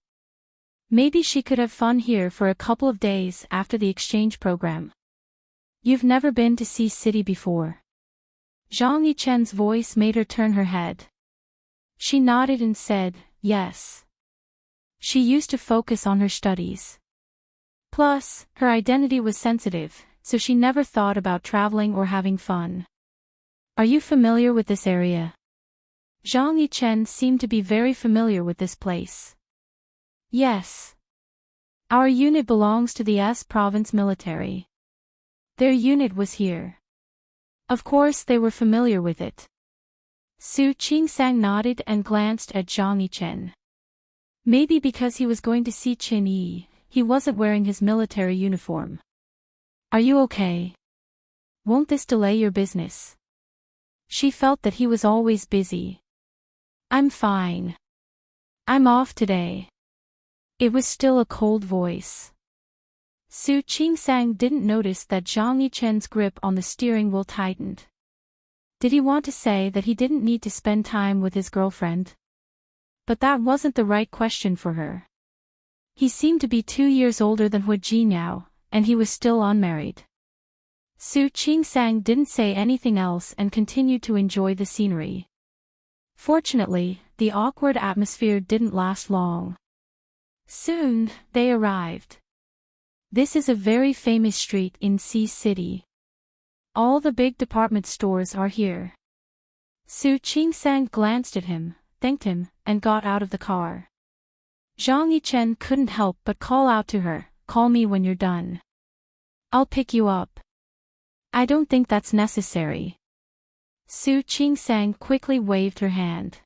Maybe she could have fun here for a couple of days after the exchange program. You've never been to Sea City before. Zhang Yichen's voice made her turn her head. She nodded and said, yes. She used to focus on her studies. Plus, her identity was sensitive, so she never thought about traveling or having fun. Are you familiar with this area? Zhang Yichen seemed to be very familiar with this place. Yes. Our unit belongs to the S province military. Their unit was here. Of course they were familiar with it. Su Qingsang nodded and glanced at Zhang Yichen. Maybe because he was going to see Qin Yi, he wasn't wearing his military uniform. Are you okay? Won't this delay your business? She felt that he was always busy. I'm fine. I'm off today. It was still a cold voice. Su Qingsang didn't notice that Zhang Yichen's grip on the steering wheel tightened. Did he want to say that he didn't need to spend time with his girlfriend? But that wasn't the right question for her. He seemed to be 2 years older than Hu Jinyao, and he was still unmarried. Su Qingsang didn't say anything else and continued to enjoy the scenery. Fortunately, the awkward atmosphere didn't last long. Soon, they arrived. This is a very famous street in Sea City. All the big department stores are here. Su Qingsang glanced at him, thanked him, and got out of the car. Zhang Yichen couldn't help but call out to her, call me when you're done. I'll pick you up. I don't think that's necessary. Su Qingsang quickly waved her hand.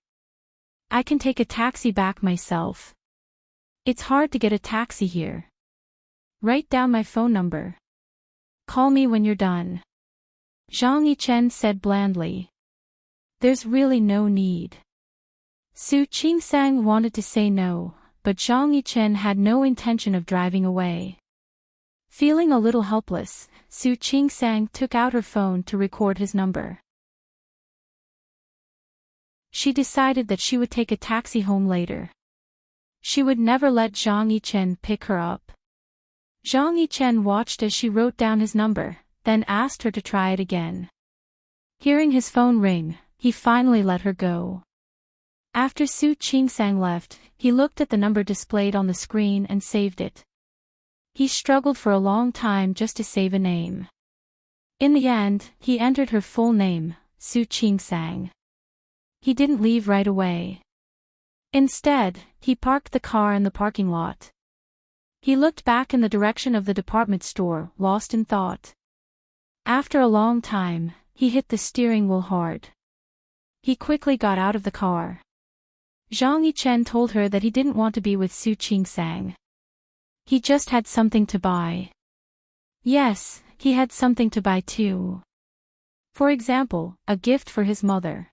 I can take a taxi back myself. It's hard to get a taxi here. Write down my phone number. Call me when you're done. Zhang Yichen said blandly. There's really no need. Su Qingsang wanted to say no, but Zhang Yichen had no intention of driving away. Feeling a little helpless, Su Qingsang took out her phone to record his number. She decided that she would take a taxi home later. She would never let Zhang Yichen pick her up. Zhang Yichen watched as she wrote down his number, then asked her to try it again. Hearing his phone ring, he finally let her go. After Su Qingsang left, he looked at the number displayed on the screen and saved it. He struggled for a long time just to save a name. In the end, he entered her full name, Su Qingsang. He didn't leave right away. Instead, he parked the car in the parking lot. He looked back in the direction of the department store, lost in thought. After a long time, he hit the steering wheel hard. He quickly got out of the car. Zhang Yichen told her that he didn't want to be with Su Qingsang. He just had something to buy. Yes, he had something to buy too. For example, a gift for his mother.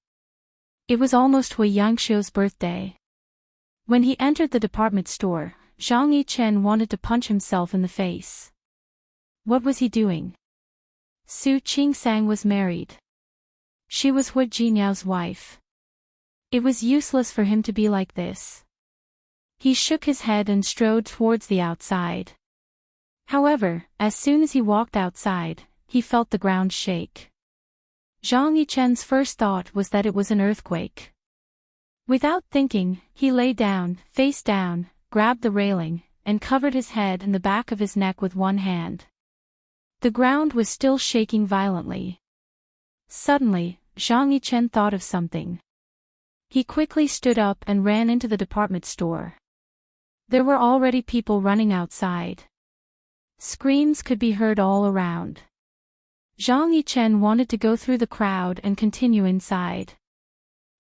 It was almost Hui Yangxiu's birthday. When he entered the department store, Zhang Yichen wanted to punch himself in the face. What was he doing? Su Qingsang was married. She was Hu Jinyao's wife. It was useless for him to be like this. He shook his head and strode towards the outside. However, as soon as he walked outside, he felt the ground shake. Zhang Yichen's first thought was that it was an earthquake. Without thinking, he lay down, face down, grabbed the railing, and covered his head and the back of his neck with one hand. The ground was still shaking violently. Suddenly, Zhang Yichen thought of something. He quickly stood up and ran into the department store. There were already people running outside. Screams could be heard all around. Zhang Yichen wanted to go through the crowd and continue inside.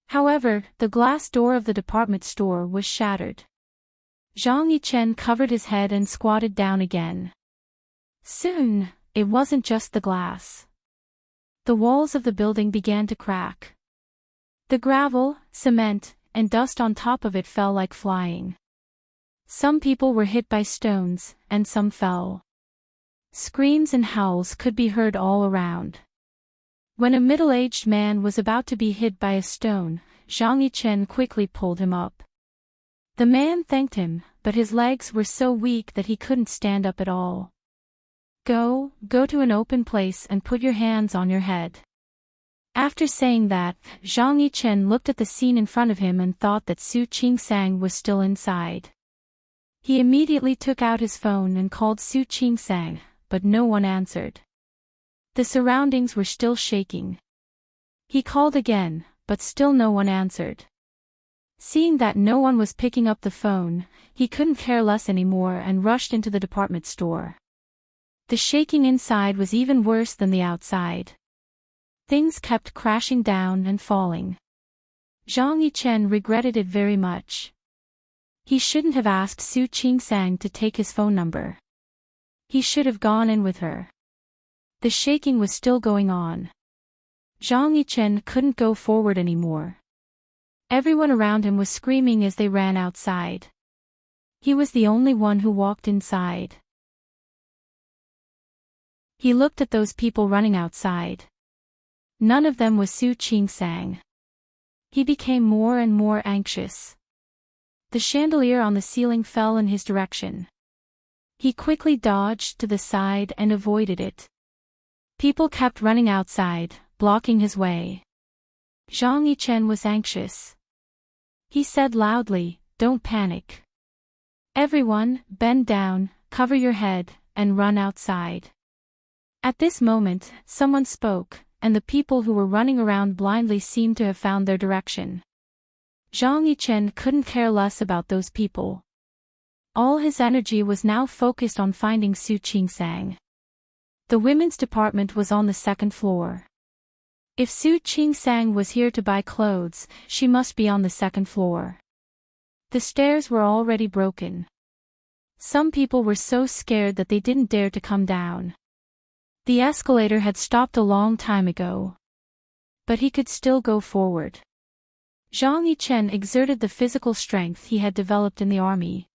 However, the glass door of the department store was shattered. Zhang Yichen covered his head and squatted down again. Soon, it wasn't just the glass. The walls of the building began to crack. The gravel, cement, and dust on top of it fell like flying. Some people were hit by stones, and some fell. Screams and howls could be heard all around. When a middle-aged man was about to be hit by a stone, Zhang Yichen quickly pulled him up. The man thanked him, but his legs were so weak that he couldn't stand up at all. Go to an open place and put your hands on your head. After saying that, Zhang Yichen looked at the scene in front of him and thought that Su Qingsang was still inside. He immediately took out his phone and called Su Qingsang, but no one answered. The surroundings were still shaking. He called again, but still no one answered. Seeing that no one was picking up the phone, he couldn't care less anymore and rushed into the department store. The shaking inside was even worse than the outside. Things kept crashing down and falling. Zhang Yichen regretted it very much. He shouldn't have asked Su Qingsang to take his phone number. He should have gone in with her. The shaking was still going on. Zhang Yichen couldn't go forward anymore. Everyone around him was screaming as they ran outside. He was the only one who walked inside. He looked at those people running outside. None of them was Su Qingsang. He became more and more anxious. The chandelier on the ceiling fell in his direction. He quickly dodged to the side and avoided it. People kept running outside, blocking his way. Zhang Yichen was anxious. He said loudly, "Don't panic. Everyone, bend down, cover your head, and run outside." At this moment, someone spoke, and the people who were running around blindly seemed to have found their direction. Zhang Yichen couldn't care less about those people. All his energy was now focused on finding Su Qingsang. The women's department was on the second floor. If Su Qingsang was here to buy clothes, she must be on the second floor. The stairs were already broken. Some people were so scared that they didn't dare to come down. The escalator had stopped a long time ago. But he could still go forward. Zhang Yichen exerted the physical strength he had developed in the army.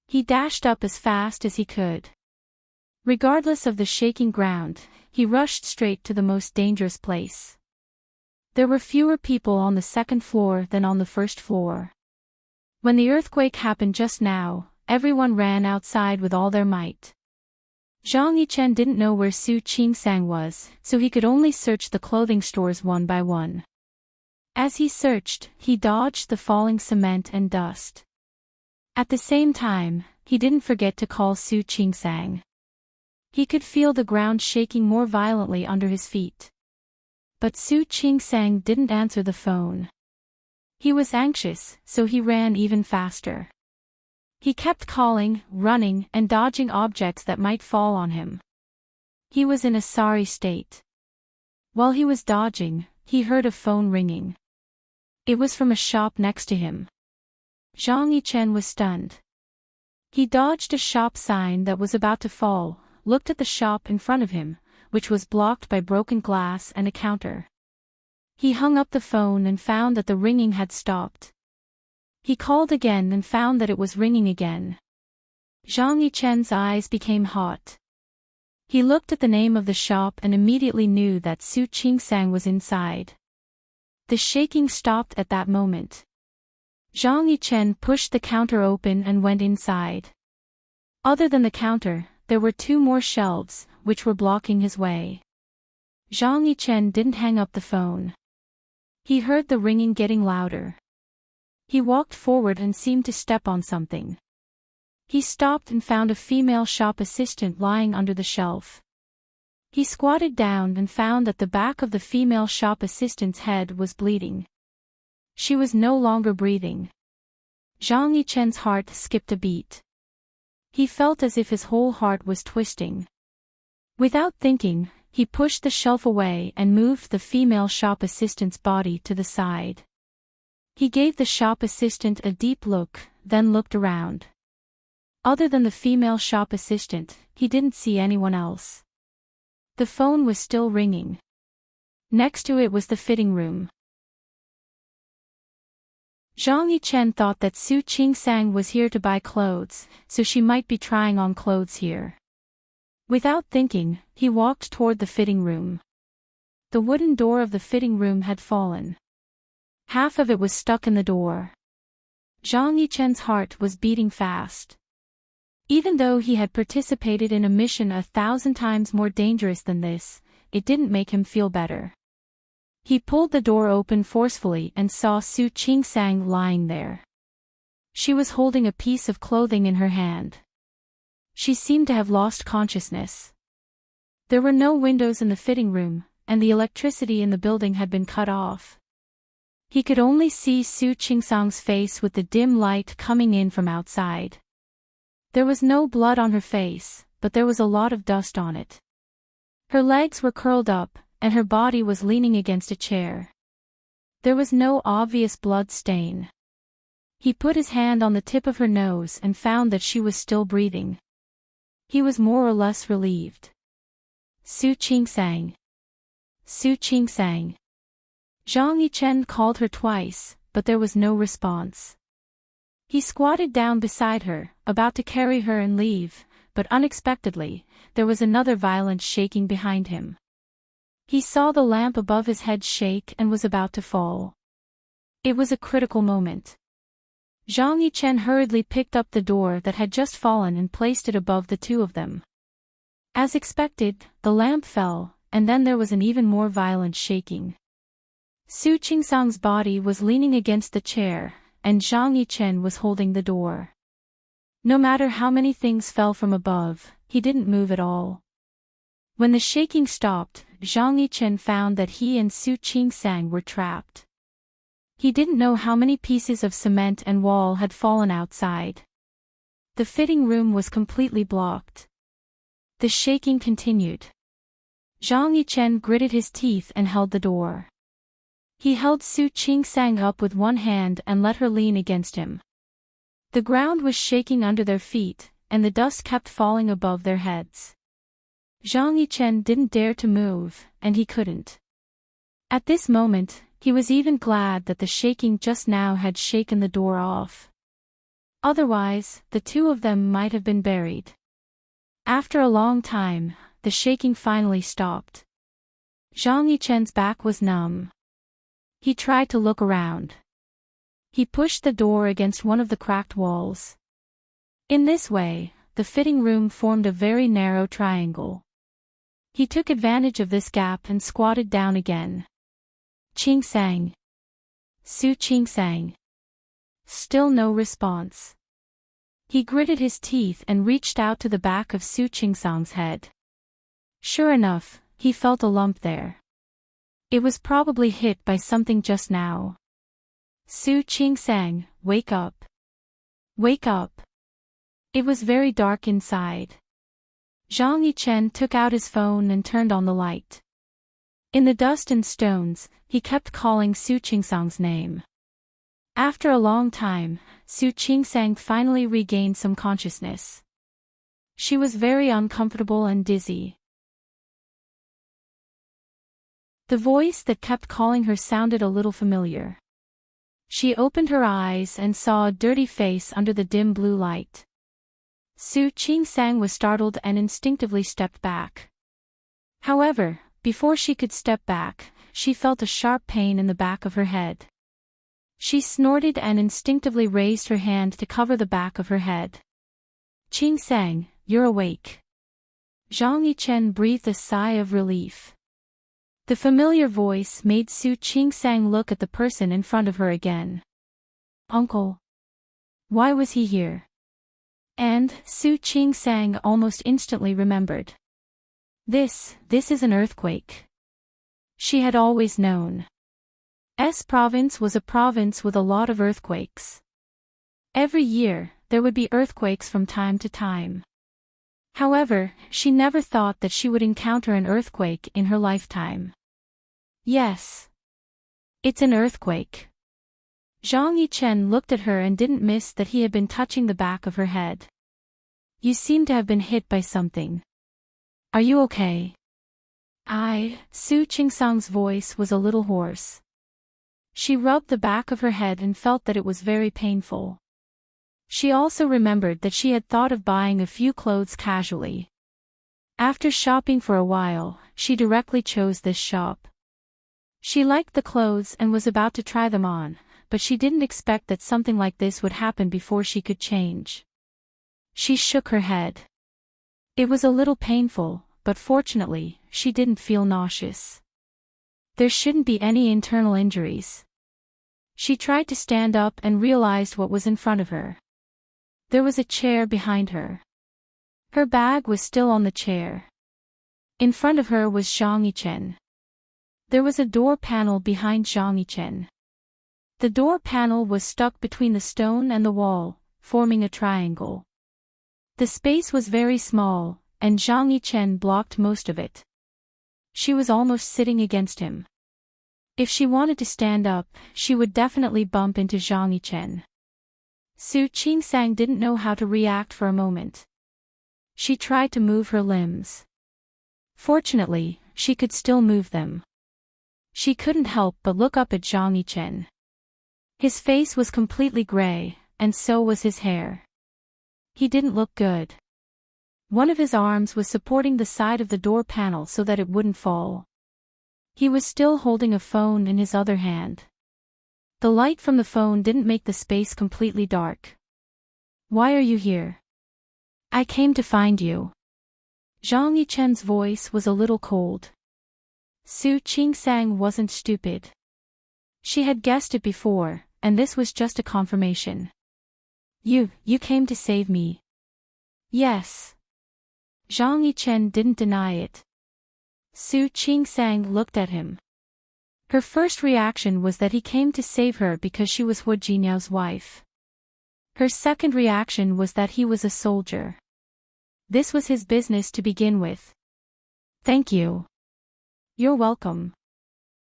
He dashed up as fast as he could. Regardless of the shaking ground, he rushed straight to the most dangerous place. There were fewer people on the second floor than on the first floor. When the earthquake happened just now, everyone ran outside with all their might. Zhang Yichen didn't know where Su Qingsang was, so he could only search the clothing stores one by one. As he searched, he dodged the falling cement and dust. At the same time, he didn't forget to call Su Qingsang. He could feel the ground shaking more violently under his feet. But Su Qingsang didn't answer the phone. He was anxious, so he ran even faster. He kept calling, running, and dodging objects that might fall on him. He was in a sorry state. While he was dodging, he heard a phone ringing. It was from a shop next to him. Zhang Yichen was stunned. He dodged a shop sign that was about to fall, looked at the shop in front of him, which was blocked by broken glass and a counter. He hung up the phone and found that the ringing had stopped. He called again and found that it was ringing again. Zhang Yichen's eyes became hot. He looked at the name of the shop and immediately knew that Su Qingsang was inside. The shaking stopped at that moment. Zhang Yichen pushed the counter open and went inside. Other than the counter, there were two more shelves, which were blocking his way. Zhang Yichen didn't hang up the phone. He heard the ringing getting louder. He walked forward and seemed to step on something. He stopped and found a female shop assistant lying under the shelf. He squatted down and found that the back of the female shop assistant's head was bleeding. She was no longer breathing. Zhang Yichen's heart skipped a beat. He felt as if his whole heart was twisting. Without thinking, he pushed the shelf away and moved the female shop assistant's body to the side. He gave the shop assistant a deep look, then looked around. Other than the female shop assistant, he didn't see anyone else. The phone was still ringing. Next to it was the fitting room. Zhang Yichen thought that Su Qingsang was here to buy clothes, so she might be trying on clothes here. Without thinking, he walked toward the fitting room. The wooden door of the fitting room had fallen. Half of it was stuck in the door. Zhang Yichen's heart was beating fast. Even though he had participated in a mission 1,000 times more dangerous than this, it didn't make him feel better. He pulled the door open forcefully and saw Su Qingsang lying there. She was holding a piece of clothing in her hand. She seemed to have lost consciousness. There were no windows in the fitting room, and the electricity in the building had been cut off. He could only see Su Qingsang's face with the dim light coming in from outside. There was no blood on her face, but there was a lot of dust on it. Her legs were curled up, and her body was leaning against a chair. There was no obvious blood stain. He put his hand on the tip of her nose and found that she was still breathing. He was more or less relieved. Su Qingsang. Su Qingsang. Zhang Yichen called her twice, but there was no response. He squatted down beside her, about to carry her and leave, but unexpectedly, there was another violent shaking behind him. He saw the lamp above his head shake and was about to fall. It was a critical moment. Zhang Yichen hurriedly picked up the door that had just fallen and placed it above the two of them. As expected, the lamp fell, and then there was an even more violent shaking. Su Qingsang's body was leaning against the chair, and Zhang Yichen was holding the door. No matter how many things fell from above, he didn't move at all. When the shaking stopped, Zhang Yichen found that he and Su Qingsang were trapped. He didn't know how many pieces of cement and wall had fallen outside. The fitting room was completely blocked. The shaking continued. Zhang Yichen gritted his teeth and held the door. He held Su Qingsang up with one hand and let her lean against him. The ground was shaking under their feet, and the dust kept falling above their heads. Zhang Yichen didn't dare to move, and he couldn't. At this moment, he was even glad that the shaking just now had shaken the door off. Otherwise, the two of them might have been buried. After a long time, the shaking finally stopped. Zhang Yichen's back was numb. He tried to look around. He pushed the door against one of the cracked walls. In this way, the fitting room formed a very narrow triangle. He took advantage of this gap and squatted down again. Qingsang. Su Qingsang. Still no response. He gritted his teeth and reached out to the back of Su Qingsang's head. Sure enough, he felt a lump there. It was probably hit by something just now. Su Qingsang, wake up. Wake up. It was very dark inside. Zhang Yichen took out his phone and turned on the light. In the dust and stones, he kept calling Su Qingsang's name. After a long time, Su Qingsang finally regained some consciousness. She was very uncomfortable and dizzy. The voice that kept calling her sounded a little familiar. She opened her eyes and saw a dirty face under the dim blue light. Su Qingsang was startled and instinctively stepped back. However, before she could step back, she felt a sharp pain in the back of her head. She snorted and instinctively raised her hand to cover the back of her head. Qingsang, you're awake. Zhang Yichen breathed a sigh of relief. The familiar voice made Su Qingsang look at the person in front of her again. Uncle. Why was he here? And Su Qingsang almost instantly remembered. This is an earthquake. She had always known. S province was a province with a lot of earthquakes. Every year, there would be earthquakes from time to time. However, she never thought that she would encounter an earthquake in her lifetime. Yes. It's an earthquake. Zhang Yichen looked at her and didn't miss that he had been touching the back of her head. You seem to have been hit by something. Are you okay? Su Qingsang's voice was a little hoarse. She rubbed the back of her head and felt that it was very painful. She also remembered that she had thought of buying a few clothes casually. After shopping for a while, she directly chose this shop. She liked the clothes and was about to try them on, but she didn't expect that something like this would happen before she could change. She shook her head. It was a little painful, but fortunately, she didn't feel nauseous. There shouldn't be any internal injuries. She tried to stand up and realized what was in front of her. There was a chair behind her. Her bag was still on the chair. In front of her was Zhang Yichen. There was a door panel behind Zhang Yichen. The door panel was stuck between the stone and the wall, forming a triangle. The space was very small, and Zhang Yichen blocked most of it. She was almost sitting against him. If she wanted to stand up, she would definitely bump into Zhang Yichen. Su Qingsang didn't know how to react for a moment. She tried to move her limbs. Fortunately, she could still move them. She couldn't help but look up at Zhang Yichen. His face was completely gray, and so was his hair. He didn't look good. One of his arms was supporting the side of the door panel so that it wouldn't fall. He was still holding a phone in his other hand. The light from the phone didn't make the space completely dark. Why are you here? I came to find you. Zhang Yichen's voice was a little cold. Su Qingsang wasn't stupid. She had guessed it before, and this was just a confirmation. You came to save me. Yes. Zhang Yichen didn't deny it. Su Qingsang looked at him. Her first reaction was that he came to save her because she was Hu Jinyao's wife. Her second reaction was that he was a soldier. This was his business to begin with. Thank you. You're welcome.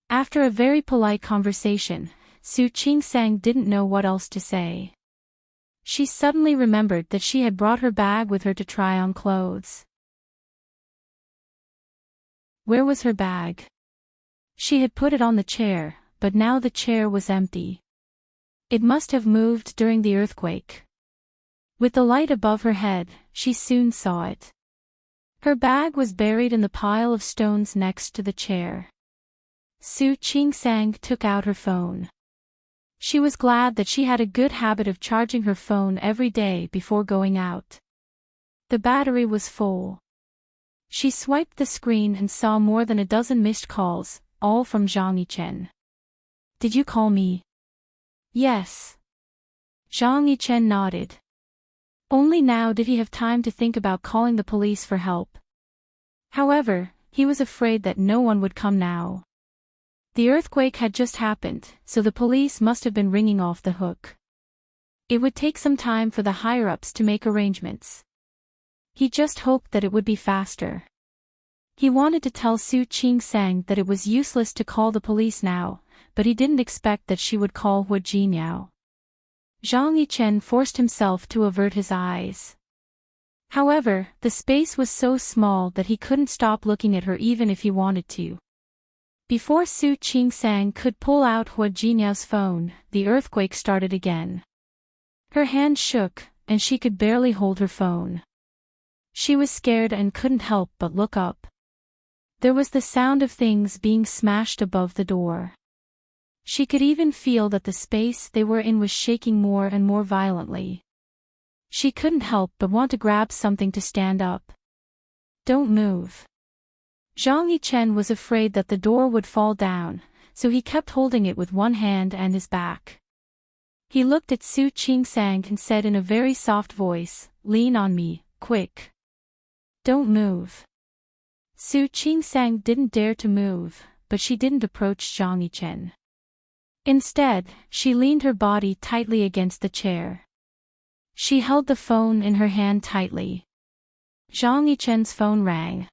After a very polite conversation, Su Qingsang didn't know what else to say. She suddenly remembered that she had brought her bag with her to try on clothes. Where was her bag? She had put it on the chair, but now the chair was empty. It must have moved during the earthquake. With the light above her head, she soon saw it. Her bag was buried in the pile of stones next to the chair. Su Qingsang took out her phone. She was glad that she had a good habit of charging her phone every day before going out. The battery was full. She swiped the screen and saw more than a dozen missed calls, all from Zhang Yichen. Did you call me? Yes. Zhang Yichen nodded. Only now did he have time to think about calling the police for help. However, he was afraid that no one would come now. The earthquake had just happened, so the police must have been ringing off the hook. It would take some time for the higher-ups to make arrangements. He just hoped that it would be faster. He wanted to tell Su Qingsang that it was useless to call the police now, but he didn't expect that she would call Hu Jinyao. Zhang Yichen forced himself to avert his eyes. However, the space was so small that he couldn't stop looking at her even if he wanted to. Before Su Qingsang could pull out Hu Jinyao's phone, the earthquake started again. Her hand shook, and she could barely hold her phone. She was scared and couldn't help but look up. There was the sound of things being smashed above the door. She could even feel that the space they were in was shaking more and more violently. She couldn't help but want to grab something to stand up. Don't move. Zhang Yichen was afraid that the door would fall down, so he kept holding it with one hand and his back. He looked at Su Qingsang and said in a very soft voice, "Lean on me, quick. Don't move." Su Qingsang didn't dare to move, but she didn't approach Zhang Yichen. Instead, she leaned her body tightly against the chair. She held the phone in her hand tightly. Zhang Yichen's phone rang.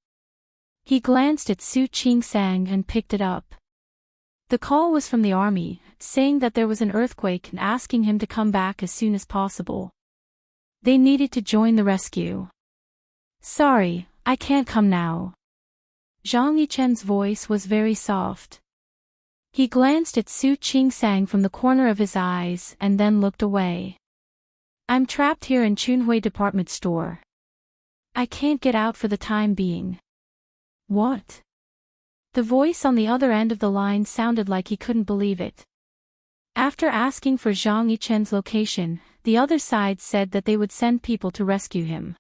He glanced at Su Qingsang and picked it up. The call was from the army, saying that there was an earthquake and asking him to come back as soon as possible. They needed to join the rescue. Sorry, I can't come now. Zhang Yichen's voice was very soft. He glanced at Su Qingsang from the corner of his eyes and then looked away. I'm trapped here in Chunhui department store. I can't get out for the time being. What? The voice on the other end of the line sounded like he couldn't believe it. After asking for Zhang Yichen's location, the other side said that they would send people to rescue him.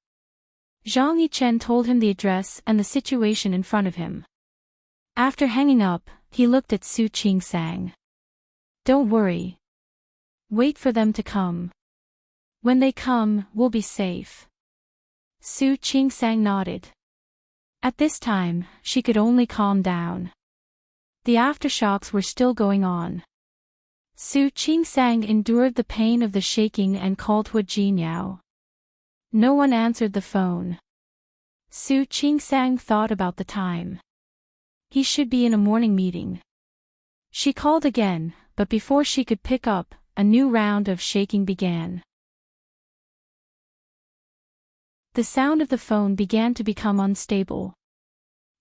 Zhang Yichen told him the address and the situation in front of him. After hanging up, he looked at Su Qingsang. Don't worry. Wait for them to come. When they come, we'll be safe. Su Qingsang nodded. At this time, she could only calm down. The aftershocks were still going on. Su Qingsang endured the pain of the shaking and called Hu Jinyao. No one answered the phone. Su Qingsang thought about the time. He should be in a morning meeting. She called again, but before she could pick up, a new round of shaking began. The sound of the phone began to become unstable.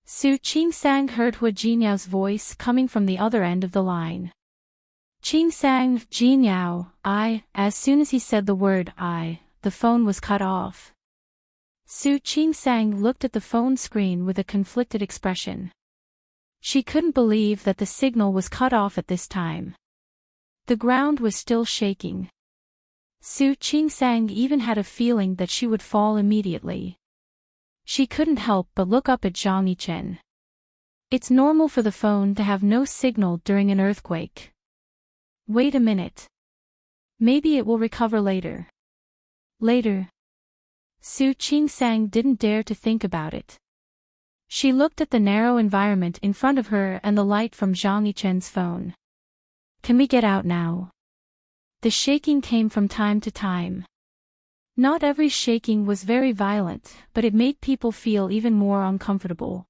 Su Qingsang heard Hu Jinyao's voice coming from the other end of the line. Qingsang, Jinyao, as soon as he said the word I, the phone was cut off. Su Qingsang looked at the phone screen with a conflicted expression. She couldn't believe that the signal was cut off at this time. The ground was still shaking. Su Qingsang even had a feeling that she would fall immediately. She couldn't help but look up at Zhang Yichen. It's normal for the phone to have no signal during an earthquake. Wait a minute. Maybe it will recover later. Later. Su Qingsang didn't dare to think about it. She looked at the narrow environment in front of her and the light from Zhang Yichen's phone. Can we get out now? The shaking came from time to time. Not every shaking was very violent, but it made people feel even more uncomfortable.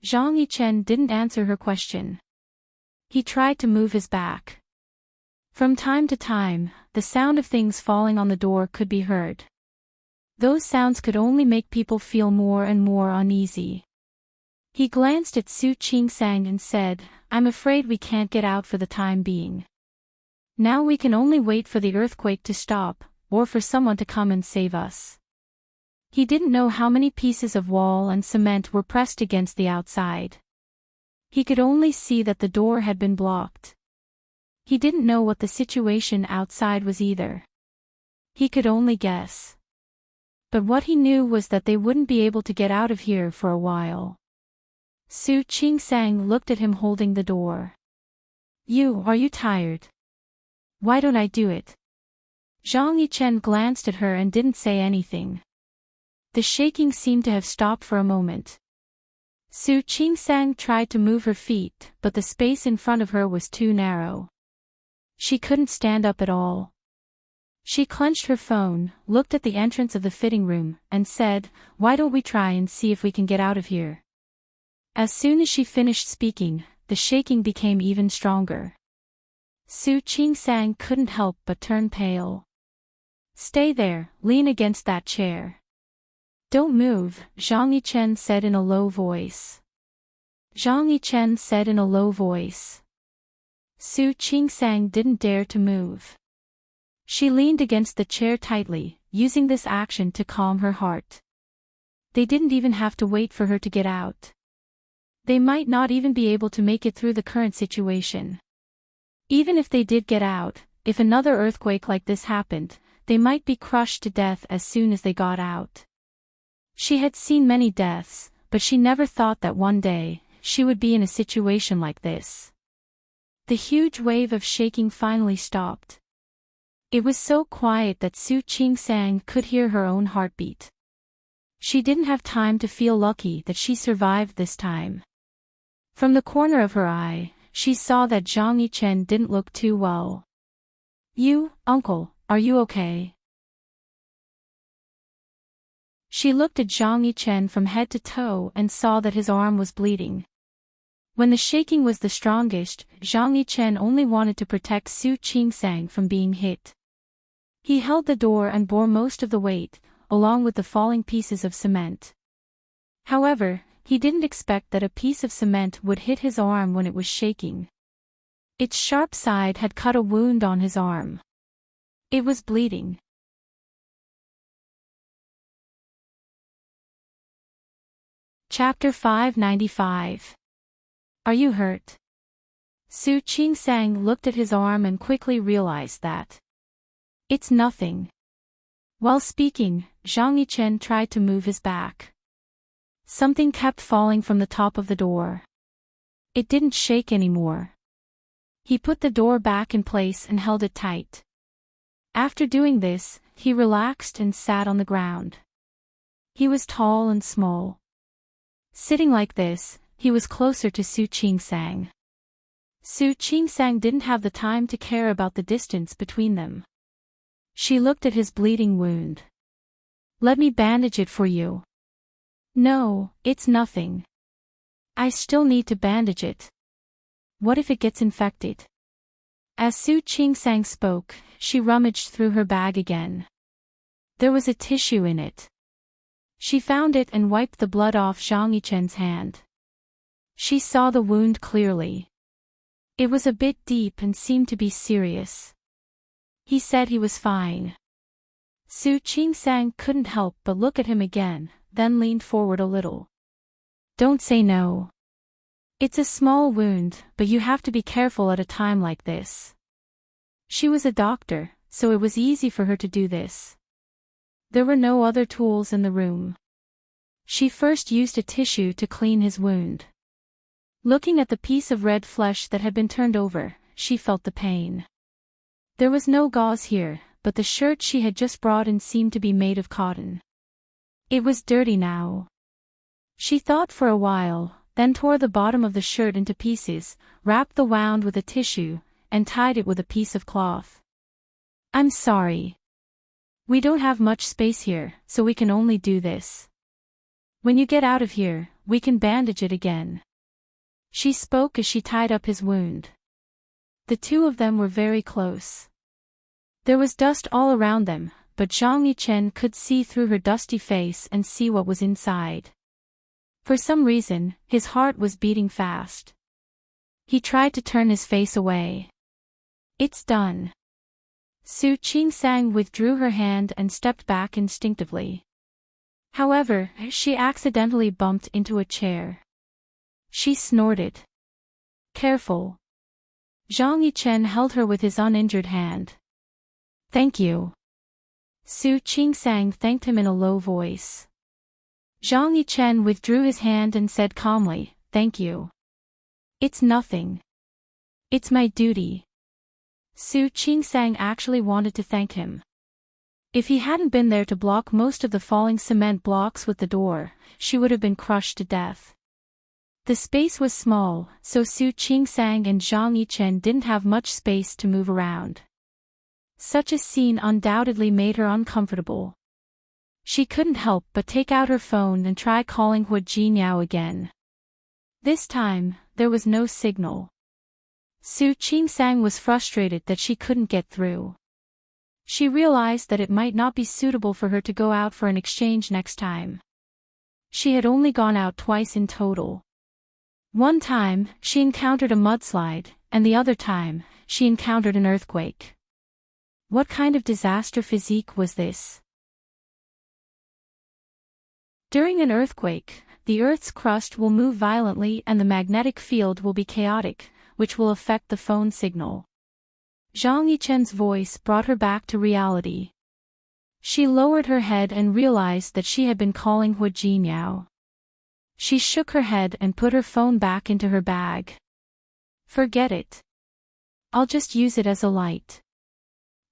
Zhang Yichen didn't answer her question. He tried to move his back. From time to time, the sound of things falling on the door could be heard. Those sounds could only make people feel more and more uneasy. He glanced at Su Qingsang and said, I'm afraid we can't get out for the time being. Now we can only wait for the earthquake to stop, or for someone to come and save us. He didn't know how many pieces of wall and cement were pressed against the outside. He could only see that the door had been blocked. He didn't know what the situation outside was either. He could only guess. But what he knew was that they wouldn't be able to get out of here for a while. Su Qingsang looked at him holding the door. Are you tired? Why don't I do it? Zhang Yichen glanced at her and didn't say anything. The shaking seemed to have stopped for a moment. Su Qingsang tried to move her feet, but the space in front of her was too narrow. She couldn't stand up at all. She clenched her phone, looked at the entrance of the fitting room, and said, Why don't we try and see if we can get out of here? As soon as she finished speaking, the shaking became even stronger. Su Qingsang couldn't help but turn pale. Stay there, lean against that chair. Don't move, Zhang Yichen said in a low voice. Zhang Yichen said in a low voice. Su Qingsang didn't dare to move. She leaned against the chair tightly, using this action to calm her heart. They didn't even have to wait for her to get out. They might not even be able to make it through the current situation. Even if they did get out, if another earthquake like this happened, they might be crushed to death as soon as they got out. She had seen many deaths, but she never thought that one day, she would be in a situation like this. The huge wave of shaking finally stopped. It was so quiet that Su Qingsang could hear her own heartbeat. She didn't have time to feel lucky that she survived this time. From the corner of her eye, she saw that Zhang Yichen didn't look too well. "You, uncle, are you okay?" She looked at Zhang Yichen from head to toe and saw that his arm was bleeding. When the shaking was the strongest, Zhang Yichen only wanted to protect Su Qingsang from being hit. He held the door and bore most of the weight, along with the falling pieces of cement. However, he didn't expect that a piece of cement would hit his arm when it was shaking. Its sharp side had cut a wound on his arm. It was bleeding. Chapter 595. Are you hurt? Su Qingsang looked at his arm and quickly realized that. It's nothing. While speaking, Zhang Yichen tried to move his back. Something kept falling from the top of the door. It didn't shake anymore. He put the door back in place and held it tight. After doing this, he relaxed and sat on the ground. He was tall and small. Sitting like this, he was closer to Su Qingsang. Su Qingsang didn't have the time to care about the distance between them. She looked at his bleeding wound. "Let me bandage it for you." "No, it's nothing. I still need to bandage it. What if it gets infected?" As Su Qingsang spoke, she rummaged through her bag again. There was a tissue in it. She found it and wiped the blood off Zhang Yichen's hand. She saw the wound clearly. It was a bit deep and seemed to be serious. He said he was fine. Su Qingsang couldn't help but look at him again, then leaned forward a little. "Don't say no. It's a small wound, but you have to be careful at a time like this." She was a doctor, so it was easy for her to do this. There were no other tools in the room. She first used a tissue to clean his wound. Looking at the piece of red flesh that had been turned over, she felt the pain. There was no gauze here, but the shirt she had just brought in seemed to be made of cotton. It was dirty now. She thought for a while, then tore the bottom of the shirt into pieces, wrapped the wound with a tissue, and tied it with a piece of cloth. "I'm sorry. We don't have much space here, so we can only do this. When you get out of here, we can bandage it again." She spoke as she tied up his wound. The two of them were very close. There was dust all around them, but Zhang Yichen could see through her dusty face and see what was inside. For some reason, his heart was beating fast. He tried to turn his face away. "It's done." Su Qingsang withdrew her hand and stepped back instinctively. However, she accidentally bumped into a chair. She snorted. "Careful." Zhang Yichen held her with his uninjured hand. "Thank you." Su Qingsang thanked him in a low voice. Zhang Yichen withdrew his hand and said calmly, "Thank you. It's nothing. It's my duty." Su Qingsang actually wanted to thank him. If he hadn't been there to block most of the falling cement blocks with the door, she would have been crushed to death. The space was small, so Su Qingsang and Zhang Yichen didn't have much space to move around. Such a scene undoubtedly made her uncomfortable. She couldn't help but take out her phone and try calling Hu Jinniao again. This time, there was no signal. Su Qingsang was frustrated that she couldn't get through. She realized that it might not be suitable for her to go out for an exchange next time. She had only gone out twice in total. One time, she encountered a mudslide, and the other time, she encountered an earthquake. What kind of disaster physique was this? During an earthquake, the Earth's crust will move violently and the magnetic field will be chaotic, which will affect the phone signal. Zhang Yichen's voice brought her back to reality. She lowered her head and realized that she had been calling Hu Jinniao. She shook her head and put her phone back into her bag. "Forget it. I'll just use it as a light.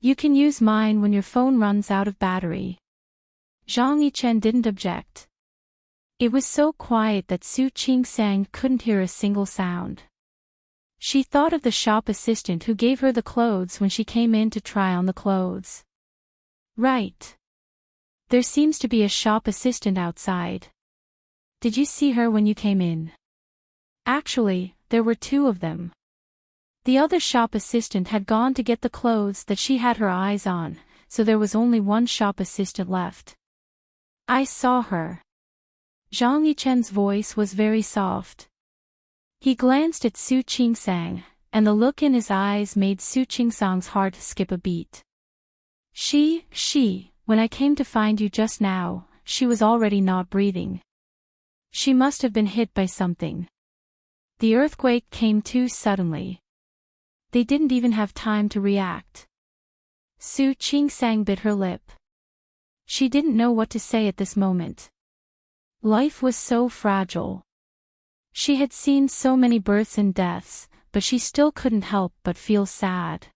You can use mine when your phone runs out of battery." Zhang Yichen didn't object. It was so quiet that Su Qingsang couldn't hear a single sound. She thought of the shop assistant who gave her the clothes when she came in to try on the clothes. Right. There seems to be a shop assistant outside. Did you see her when you came in? Actually, there were two of them. The other shop assistant had gone to get the clothes that she had her eyes on, so there was only one shop assistant left. I saw her. Zhang Yichen's voice was very soft. He glanced at Su Qingsang, and the look in his eyes made Su Qingsang's heart skip a beat. When I came to find you just now, she was already not breathing. She must have been hit by something. The earthquake came too suddenly. They didn't even have time to react. Su Qingsang bit her lip. She didn't know what to say at this moment. Life was so fragile. She had seen so many births and deaths, but she still couldn't help but feel sad.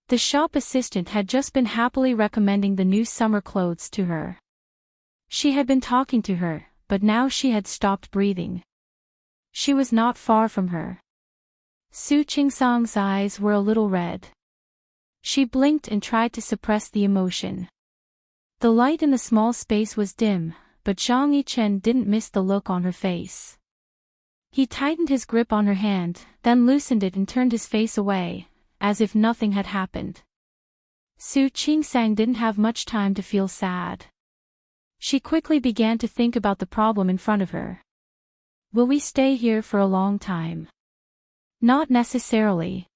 The shop assistant had just been happily recommending the new summer clothes to her. She had been talking to her, but now she had stopped breathing. She was not far from her. Su Qingsang's eyes were a little red. She blinked and tried to suppress the emotion. The light in the small space was dim, but Zhang Yichen didn't miss the look on her face. He tightened his grip on her hand, then loosened it and turned his face away, as if nothing had happened. Su Qingsang didn't have much time to feel sad. She quickly began to think about the problem in front of her. Will we stay here for a long time? Not necessarily.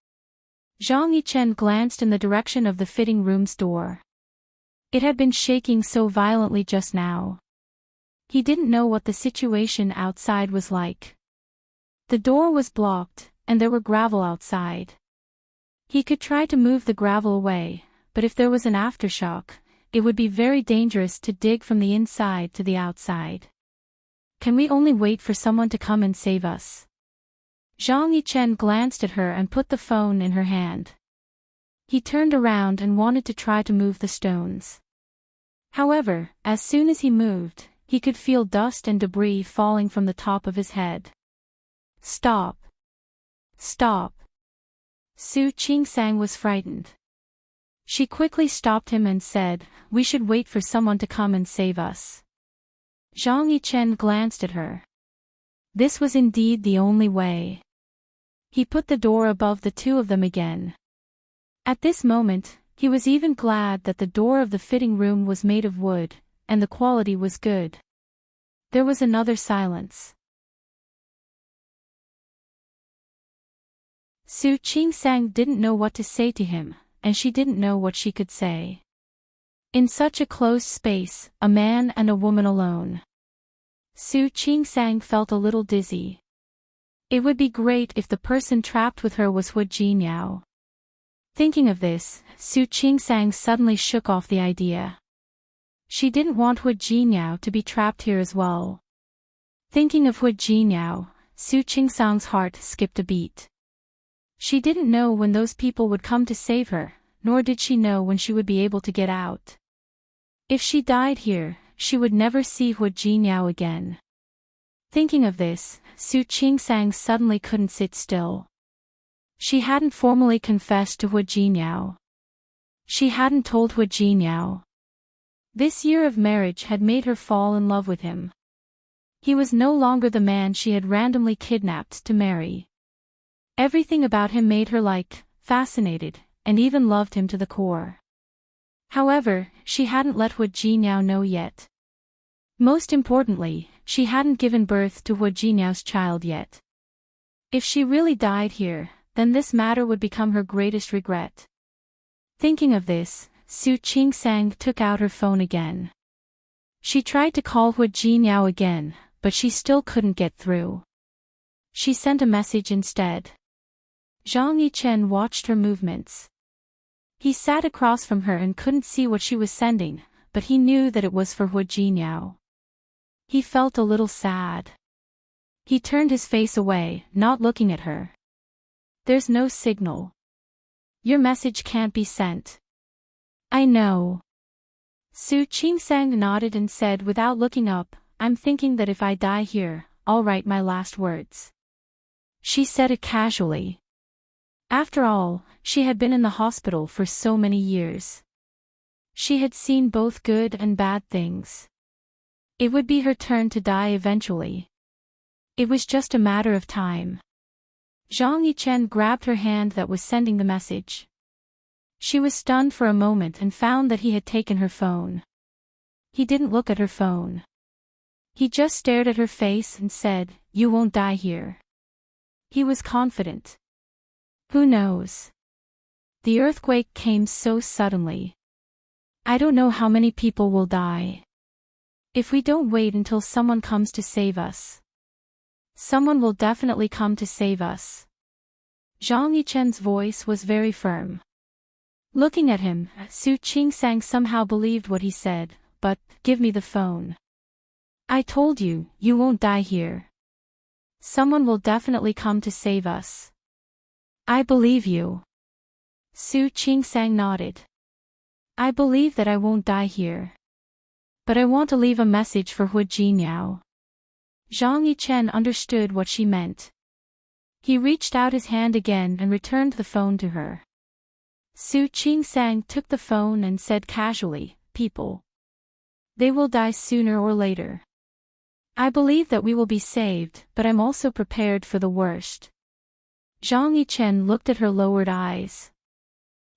Zhang Yichen glanced in the direction of the fitting room's door. It had been shaking so violently just now. He didn't know what the situation outside was like. The door was blocked, and there were gravel outside. He could try to move the gravel away, but if there was an aftershock, it would be very dangerous to dig from the inside to the outside. Can we only wait for someone to come and save us? Zhang Yichen glanced at her and put the phone in her hand. He turned around and wanted to try to move the stones. However, as soon as he moved, he could feel dust and debris falling from the top of his head. Stop. Stop. Su Qingsang was frightened. She quickly stopped him and said, "We should wait for someone to come and save us." Zhang Yichen glanced at her. This was indeed the only way. He put the door above the two of them again. At this moment, he was even glad that the door of the fitting room was made of wood, and the quality was good. There was another silence. Su Qingsang didn't know what to say to him, and she didn't know what she could say. In such a closed space, a man and a woman alone. Su Qingsang felt a little dizzy. It would be great if the person trapped with her was Hu Jinyao. Thinking of this, Su Qingsang suddenly shook off the idea. She didn't want Hu Jinyao to be trapped here as well. Thinking of Hu Jinyao, Su Qingsang's heart skipped a beat. She didn't know when those people would come to save her, nor did she know when she would be able to get out. If she died here, she would never see Hu Jinyao again. Thinking of this, Su Qingsang suddenly couldn't sit still. She hadn't formally confessed to Hu Jinyao. She hadn't told Hu Jinyao. This year of marriage had made her fall in love with him. He was no longer the man she had randomly kidnapped to marry. Everything about him made her fascinated, and even loved him to the core. However, she hadn't let Hu Jinyao know yet. Most importantly, she hadn't given birth to Hu Jinyao's child yet. If she really died here, then this matter would become her greatest regret. Thinking of this, Su Qingsang took out her phone again. She tried to call Hu Jinyao again, but she still couldn't get through. She sent a message instead. Zhang Yichen watched her movements. He sat across from her and couldn't see what she was sending, but he knew that it was for Hu Jinyao. He felt a little sad. He turned his face away, not looking at her. There's no signal. Your message can't be sent. I know. Su Qingsang nodded and said without looking up, I'm thinking that if I die here, I'll write my last words. She said it casually. After all, she had been in the hospital for so many years. She had seen both good and bad things. It would be her turn to die eventually. It was just a matter of time. Zhang Yichen grabbed her hand that was sending the message. She was stunned for a moment and found that he had taken her phone. He didn't look at her phone. He just stared at her face and said, "You won't die here." He was confident. Who knows? The earthquake came so suddenly. I don't know how many people will die. If we don't wait until someone comes to save us. Someone will definitely come to save us. Zhang Yichen's voice was very firm. Looking at him, Su Qingsang somehow believed what he said, but, give me the phone. I told you, you won't die here. Someone will definitely come to save us. I believe you. Su Qingsang nodded. I believe that I won't die here. But I want to leave a message for Hu Jinniao. Zhang Yichen understood what she meant. He reached out his hand again and returned the phone to her. Su Qingsang took the phone and said casually, "People. They will die sooner or later. I believe that we will be saved, but I'm also prepared for the worst." Zhang Yichen looked at her lowered eyes.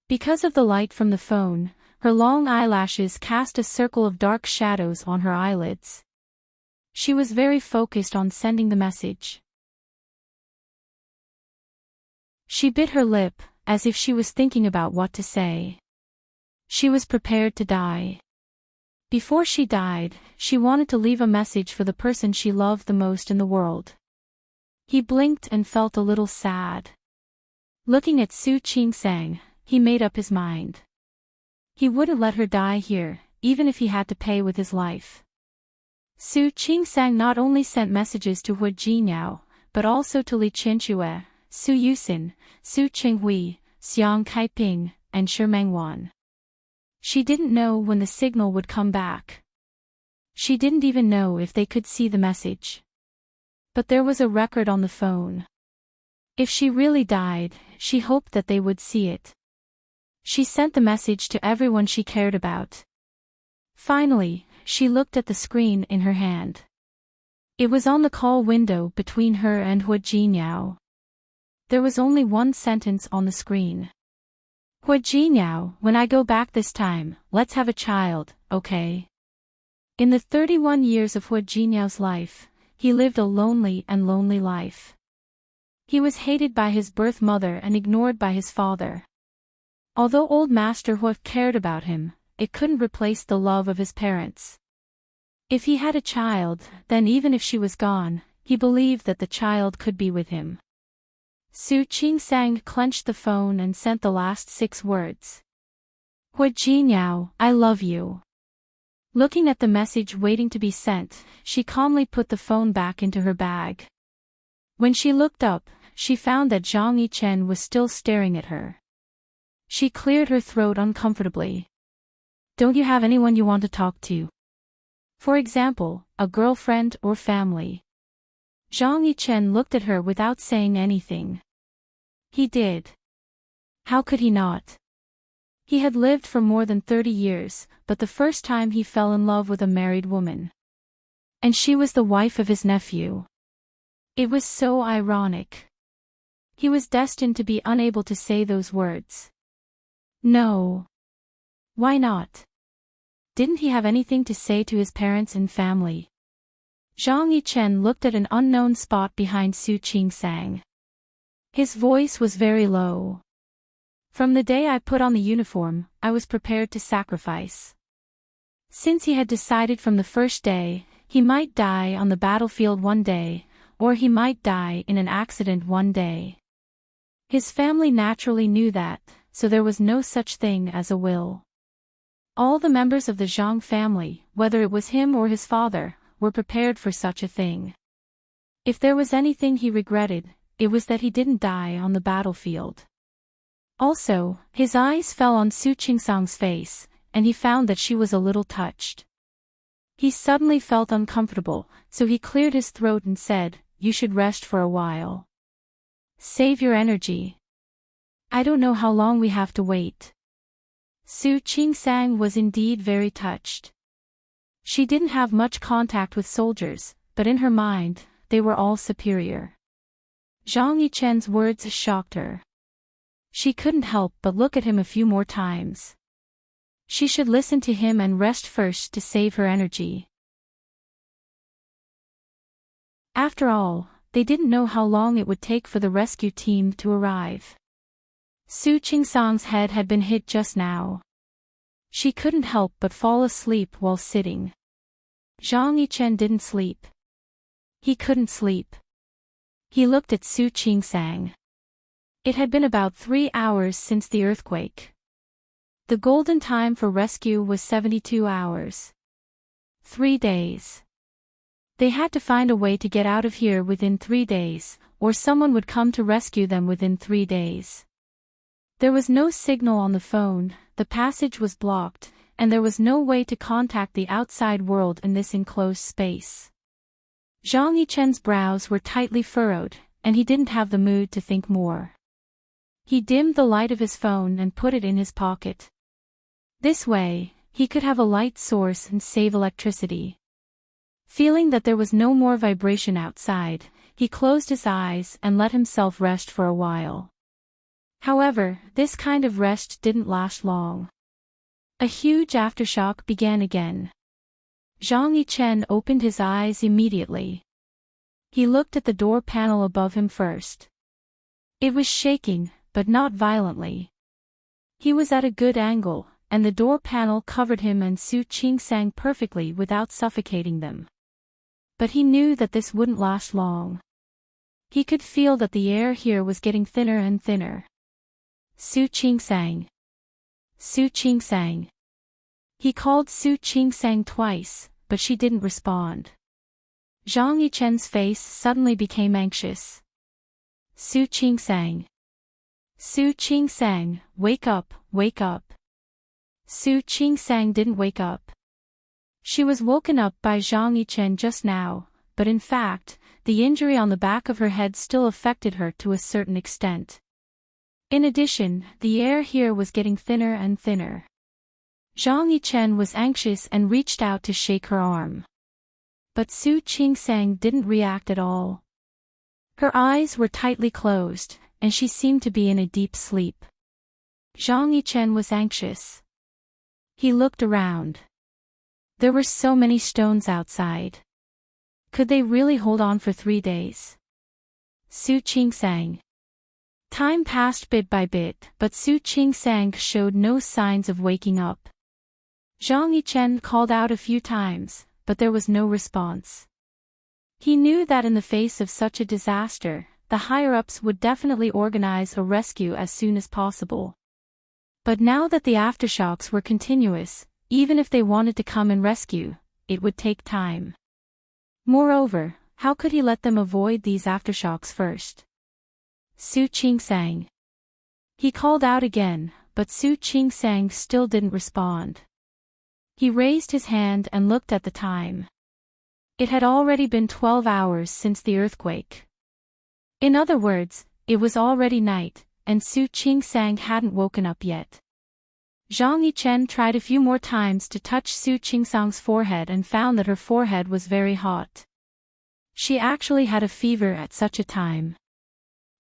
Because of the light from the phone, her long eyelashes cast a circle of dark shadows on her eyelids. She was very focused on sending the message. She bit her lip, as if she was thinking about what to say. She was prepared to die. Before she died, she wanted to leave a message for the person she loved the most in the world. He blinked and felt a little sad. Looking at Su Qingsang, he made up his mind. He wouldn't let her die here, even if he had to pay with his life. Su Qingsang not only sent messages to Hu Jinniao, but also to Li Qianxue, Su Yusin, Su Qinghui, Xiang Kaiping, and Shi Mengwan. She didn't know when the signal would come back. She didn't even know if they could see the message. But there was a record on the phone. If she really died, she hoped that they would see it. She sent the message to everyone she cared about. Finally, she looked at the screen in her hand. It was on the call window between her and Hu Jinniao. There was only one sentence on the screen. Hu Jinniao, when I go back this time, let's have a child, okay? In the 31 years of Hu Jinniao's life, he lived a lonely life. He was hated by his birth mother and ignored by his father. Although old Master Hu cared about him, it couldn't replace the love of his parents. If he had a child, then even if she was gone, he believed that the child could be with him. Su Qingsang clenched the phone and sent the last 6 words. Hu Jinniao, I love you. Looking at the message waiting to be sent, she calmly put the phone back into her bag. When she looked up, she found that Zhang Yichen was still staring at her. She cleared her throat uncomfortably. Don't you have anyone you want to talk to? For example, a girlfriend or family? Zhang Yichen looked at her without saying anything. He did. How could he not? He had lived for more than 30 years, but the first time he fell in love with a married woman. And she was the wife of his nephew. It was so ironic. He was destined to be unable to say those words. No. Why not? Didn't he have anything to say to his parents and family? Zhang Yichen looked at an unknown spot behind Su Qingsang. His voice was very low. From the day I put on the uniform, I was prepared to sacrifice. Since he had decided from the first day, he might die on the battlefield one day, or he might die in an accident one day. His family naturally knew that, so there was no such thing as a will. All the members of the Zhang family, whether it was him or his father, were prepared for such a thing. If there was anything he regretted, it was that he didn't die on the battlefield. Also, his eyes fell on Su Qingsang's face, and he found that she was a little touched. He suddenly felt uncomfortable, so he cleared his throat and said, "You should rest for a while." Save your energy. I don't know how long we have to wait. Su Qingsang was indeed very touched. She didn't have much contact with soldiers, but in her mind, they were all superior. Zhang Yichen's words shocked her. She couldn't help but look at him a few more times. She should listen to him and rest first to save her energy. After all, they didn't know how long it would take for the rescue team to arrive. Su Qingsang's head had been hit just now. She couldn't help but fall asleep while sitting. Zhang Yichen didn't sleep. He couldn't sleep. He looked at Su Qingsang. It had been about 3 hours since the earthquake. The golden time for rescue was 72 hours. 3 days. They had to find a way to get out of here within 3 days, or someone would come to rescue them within 3 days. There was no signal on the phone, the passage was blocked, and there was no way to contact the outside world in this enclosed space. Zhang Yichen's brows were tightly furrowed, and he didn't have the mood to think more. He dimmed the light of his phone and put it in his pocket. This way, he could have a light source and save electricity. Feeling that there was no more vibration outside, he closed his eyes and let himself rest for a while. However, this kind of rest didn't last long. A huge aftershock began again. Zhang Yichen opened his eyes immediately. He looked at the door panel above him first. It was shaking, but not violently. He was at a good angle, and the door panel covered him and Su Qingsang perfectly without suffocating them. But he knew that this wouldn't last long. He could feel that the air here was getting thinner and thinner. Su Qingsang. Su Qingsang. He called Su Qingsang twice, but she didn't respond. Zhang Yichen's face suddenly became anxious. Su Qingsang. Su Qingsang, wake up, wake up. Su Qingsang didn't wake up. She was woken up by Zhang Yichen just now, but in fact, the injury on the back of her head still affected her to a certain extent. In addition, the air here was getting thinner and thinner. Zhang Yichen was anxious and reached out to shake her arm. But Su Qingsang didn't react at all. Her eyes were tightly closed, and she seemed to be in a deep sleep. Zhang Yichen was anxious. He looked around. There were so many stones outside. Could they really hold on for 3 days? Su Qingsang. Time passed bit by bit, but Su Qingsang showed no signs of waking up. Zhang Yichen called out a few times, but there was no response. He knew that in the face of such a disaster, the higher-ups would definitely organize a rescue as soon as possible. But now that the aftershocks were continuous, even if they wanted to come and rescue, it would take time. Moreover, how could he let them avoid these aftershocks first? Su Qingsang. He called out again, but Su Qingsang still didn't respond. He raised his hand and looked at the time. It had already been 12 hours since the earthquake. In other words, it was already night, and Su Qingsang hadn't woken up yet. Zhang Yichen tried a few more times to touch Su Qingsang's forehead and found that her forehead was very hot. She actually had a fever at such a time.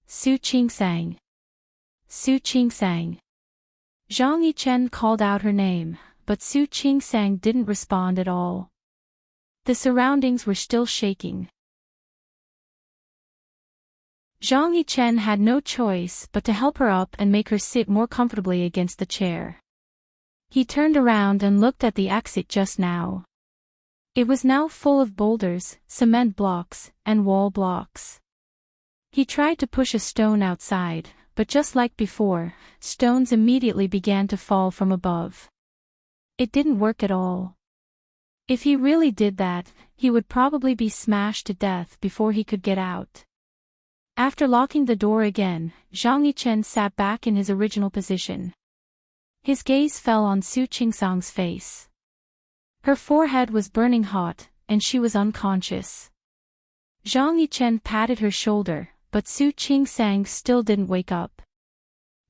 Su Qingsang. Su Qingsang. Zhang Yichen called out her name, but Su Qingsang didn't respond at all. The surroundings were still shaking. Zhang Yichen had no choice but to help her up and make her sit more comfortably against the chair. He turned around and looked at the exit just now. It was now full of boulders, cement blocks, and wall blocks. He tried to push a stone outside, but just like before, stones immediately began to fall from above. It didn't work at all. If he really did that, he would probably be smashed to death before he could get out. After locking the door again, Zhang Yichen sat back in his original position. His gaze fell on Su Qingsang's face. Her forehead was burning hot, and she was unconscious. Zhang Yichen patted her shoulder, but Su Qingsang still didn't wake up.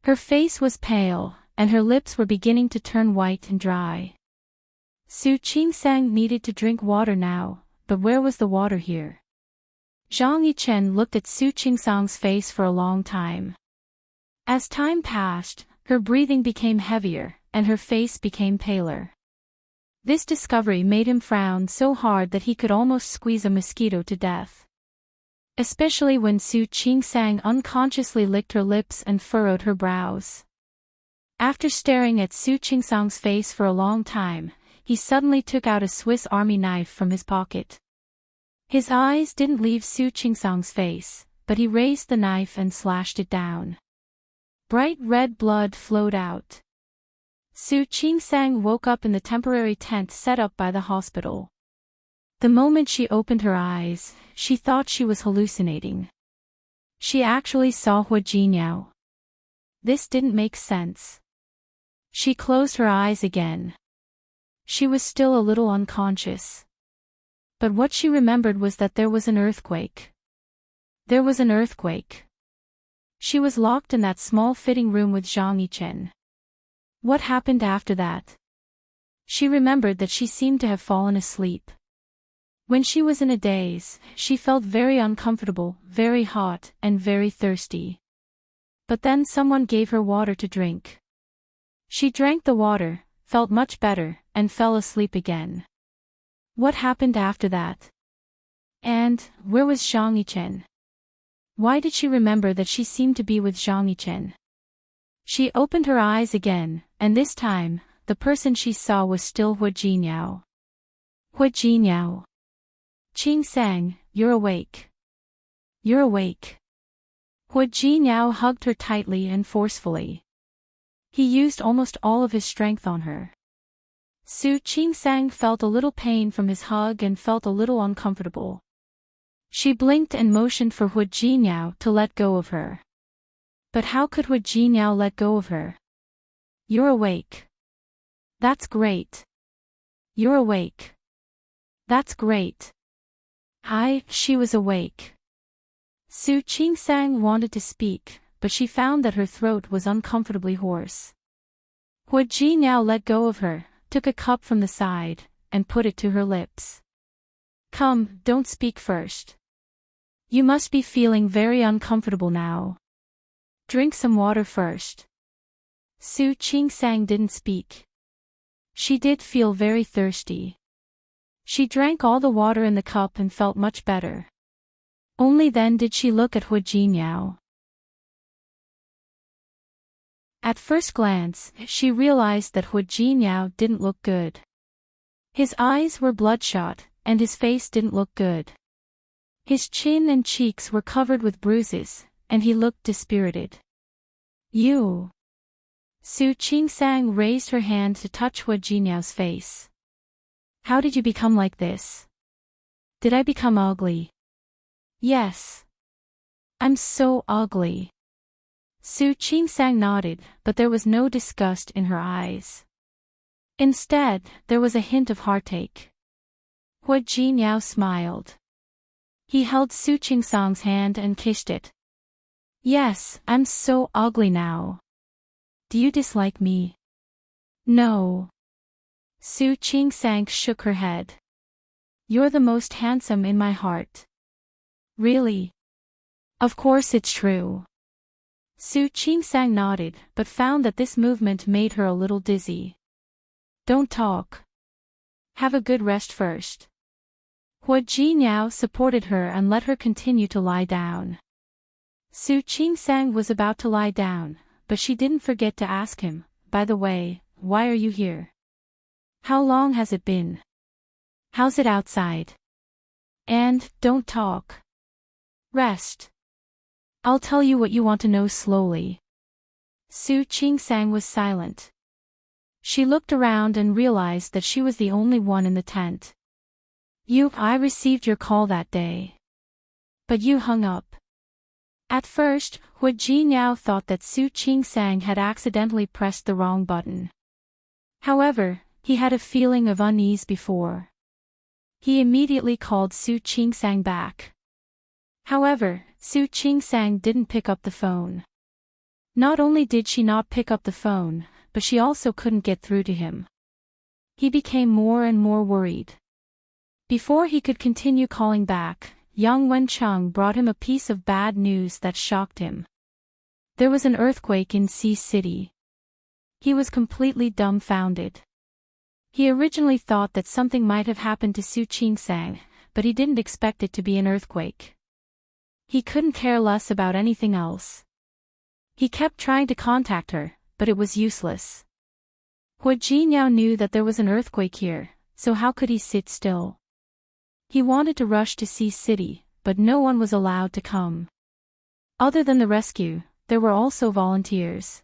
Her face was pale, and her lips were beginning to turn white and dry. Su Qingsang needed to drink water now, but where was the water here? Zhang Yichen looked at Su Qingsang's face for a long time. As time passed, her breathing became heavier, and her face became paler. This discovery made him frown so hard that he could almost squeeze a mosquito to death. Especially when Su Qingsang unconsciously licked her lips and furrowed her brows. After staring at Su Qingsang's face for a long time, he suddenly took out a Swiss Army knife from his pocket. His eyes didn't leave Su Qingsang's face, but he raised the knife and slashed it down. Bright red blood flowed out. Su Qingsang woke up in the temporary tent set up by the hospital. The moment she opened her eyes, she thought she was hallucinating. She actually saw Hu Jinniao. This didn't make sense. She closed her eyes again. She was still a little unconscious. But what she remembered was that there was an earthquake. There was an earthquake. She was locked in that small fitting room with Zhang Yichen. What happened after that? She remembered that she seemed to have fallen asleep. When she was in a daze, she felt very uncomfortable, very hot, and very thirsty. But then someone gave her water to drink. She drank the water, felt much better, and fell asleep again. What happened after that? And, where was Zhang Yichen? Why did she remember that she seemed to be with Zhang Yichen? She opened her eyes again, and this time, the person she saw was still Hu Jinniao. Hu Jinniao. Qingsang, you're awake. You're awake. Hu Jinniao hugged her tightly and forcefully. He used almost all of his strength on her. Su Qingsang felt a little pain from his hug and felt a little uncomfortable. She blinked and motioned for Hu Jinniao to let go of her. But how could Hu Jinniao let go of her? You're awake. That's great. You're awake. That's great. She was awake. Su Qingsang wanted to speak, but she found that her throat was uncomfortably hoarse. Hu Jinniao let go of her, took a cup from the side, and put it to her lips. Come, don't speak first. You must be feeling very uncomfortable now. Drink some water first. Su Qingsang didn't speak. She did feel very thirsty. She drank all the water in the cup and felt much better. Only then did she look at Hu Jinniao. At first glance, she realized that Hu Jinniao didn't look good. His eyes were bloodshot, and his face didn't look good. His chin and cheeks were covered with bruises, and he looked dispirited. You. Su Qingsang raised her hand to touch Hu Jinniao's face. How did you become like this? Did I become ugly? Yes. I'm so ugly. Su Qingsang nodded, but there was no disgust in her eyes. Instead, there was a hint of heartache. Hu Jinniao smiled. He held Su Qingsang's hand and kissed it. Yes, I'm so ugly now. Do you dislike me? No. Su Qingsang shook her head. You're the most handsome in my heart. Really? Of course it's true. Su Qingsang nodded, but found that this movement made her a little dizzy. Don't talk. Have a good rest first. Hu Jinniao supported her and let her continue to lie down. Su Qingsang was about to lie down, but she didn't forget to ask him, by the way, why are you here? How long has it been? How's it outside? And, don't talk. Rest. I'll tell you what you want to know slowly. Su Qingsang was silent. She looked around and realized that she was the only one in the tent. I received your call that day. But you hung up. At first, Hu Jinniao thought that Su Qingsang had accidentally pressed the wrong button. However, he had a feeling of unease before. He immediately called Su Qingsang back. However, Su Qingsang didn't pick up the phone. Not only did she not pick up the phone, but she also couldn't get through to him. He became more and more worried. Before he could continue calling back, Yang Wencheng brought him a piece of bad news that shocked him. There was an earthquake in Sea City. He was completely dumbfounded. He originally thought that something might have happened to Su Qingsang, but he didn't expect it to be an earthquake. He couldn't care less about anything else. He kept trying to contact her, but it was useless. Hua Jinyao knew that there was an earthquake here, so how could he sit still? He wanted to rush to Sea City, but no one was allowed to come. Other than the rescue, there were also volunteers.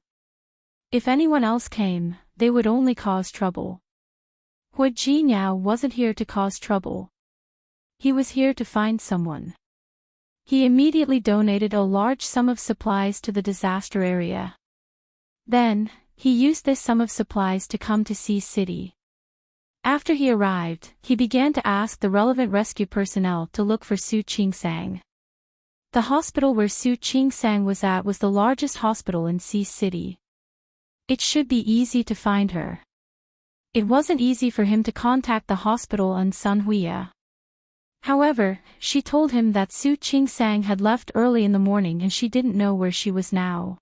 If anyone else came, they would only cause trouble. Hua Jinyao wasn't here to cause trouble. He was here to find someone. He immediately donated a large sum of supplies to the disaster area. Then, he used this sum of supplies to come to Sea City. After he arrived, he began to ask the relevant rescue personnel to look for Su Qingsang. The hospital where Su Qingsang was at was the largest hospital in Sea City. It should be easy to find her. It wasn't easy for him to contact the hospital on Sunhuia. However, she told him that Su Qingsang had left early in the morning and she didn't know where she was now.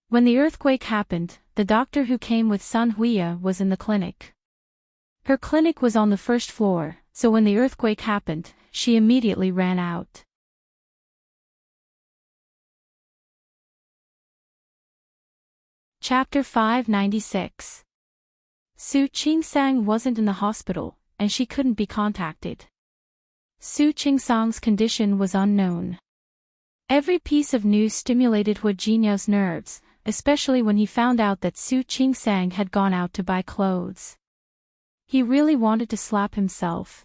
When the earthquake happened, the doctor who came with Sunhuia was in the clinic. Her clinic was on the first floor, so when the earthquake happened, she immediately ran out. Chapter 596. Su Qingsang wasn't in the hospital, and she couldn't be contacted. Su Qingsang's condition was unknown. Every piece of news stimulated Hua Jinyao's nerves, especially when he found out that Su Qingsang had gone out to buy clothes. He really wanted to slap himself.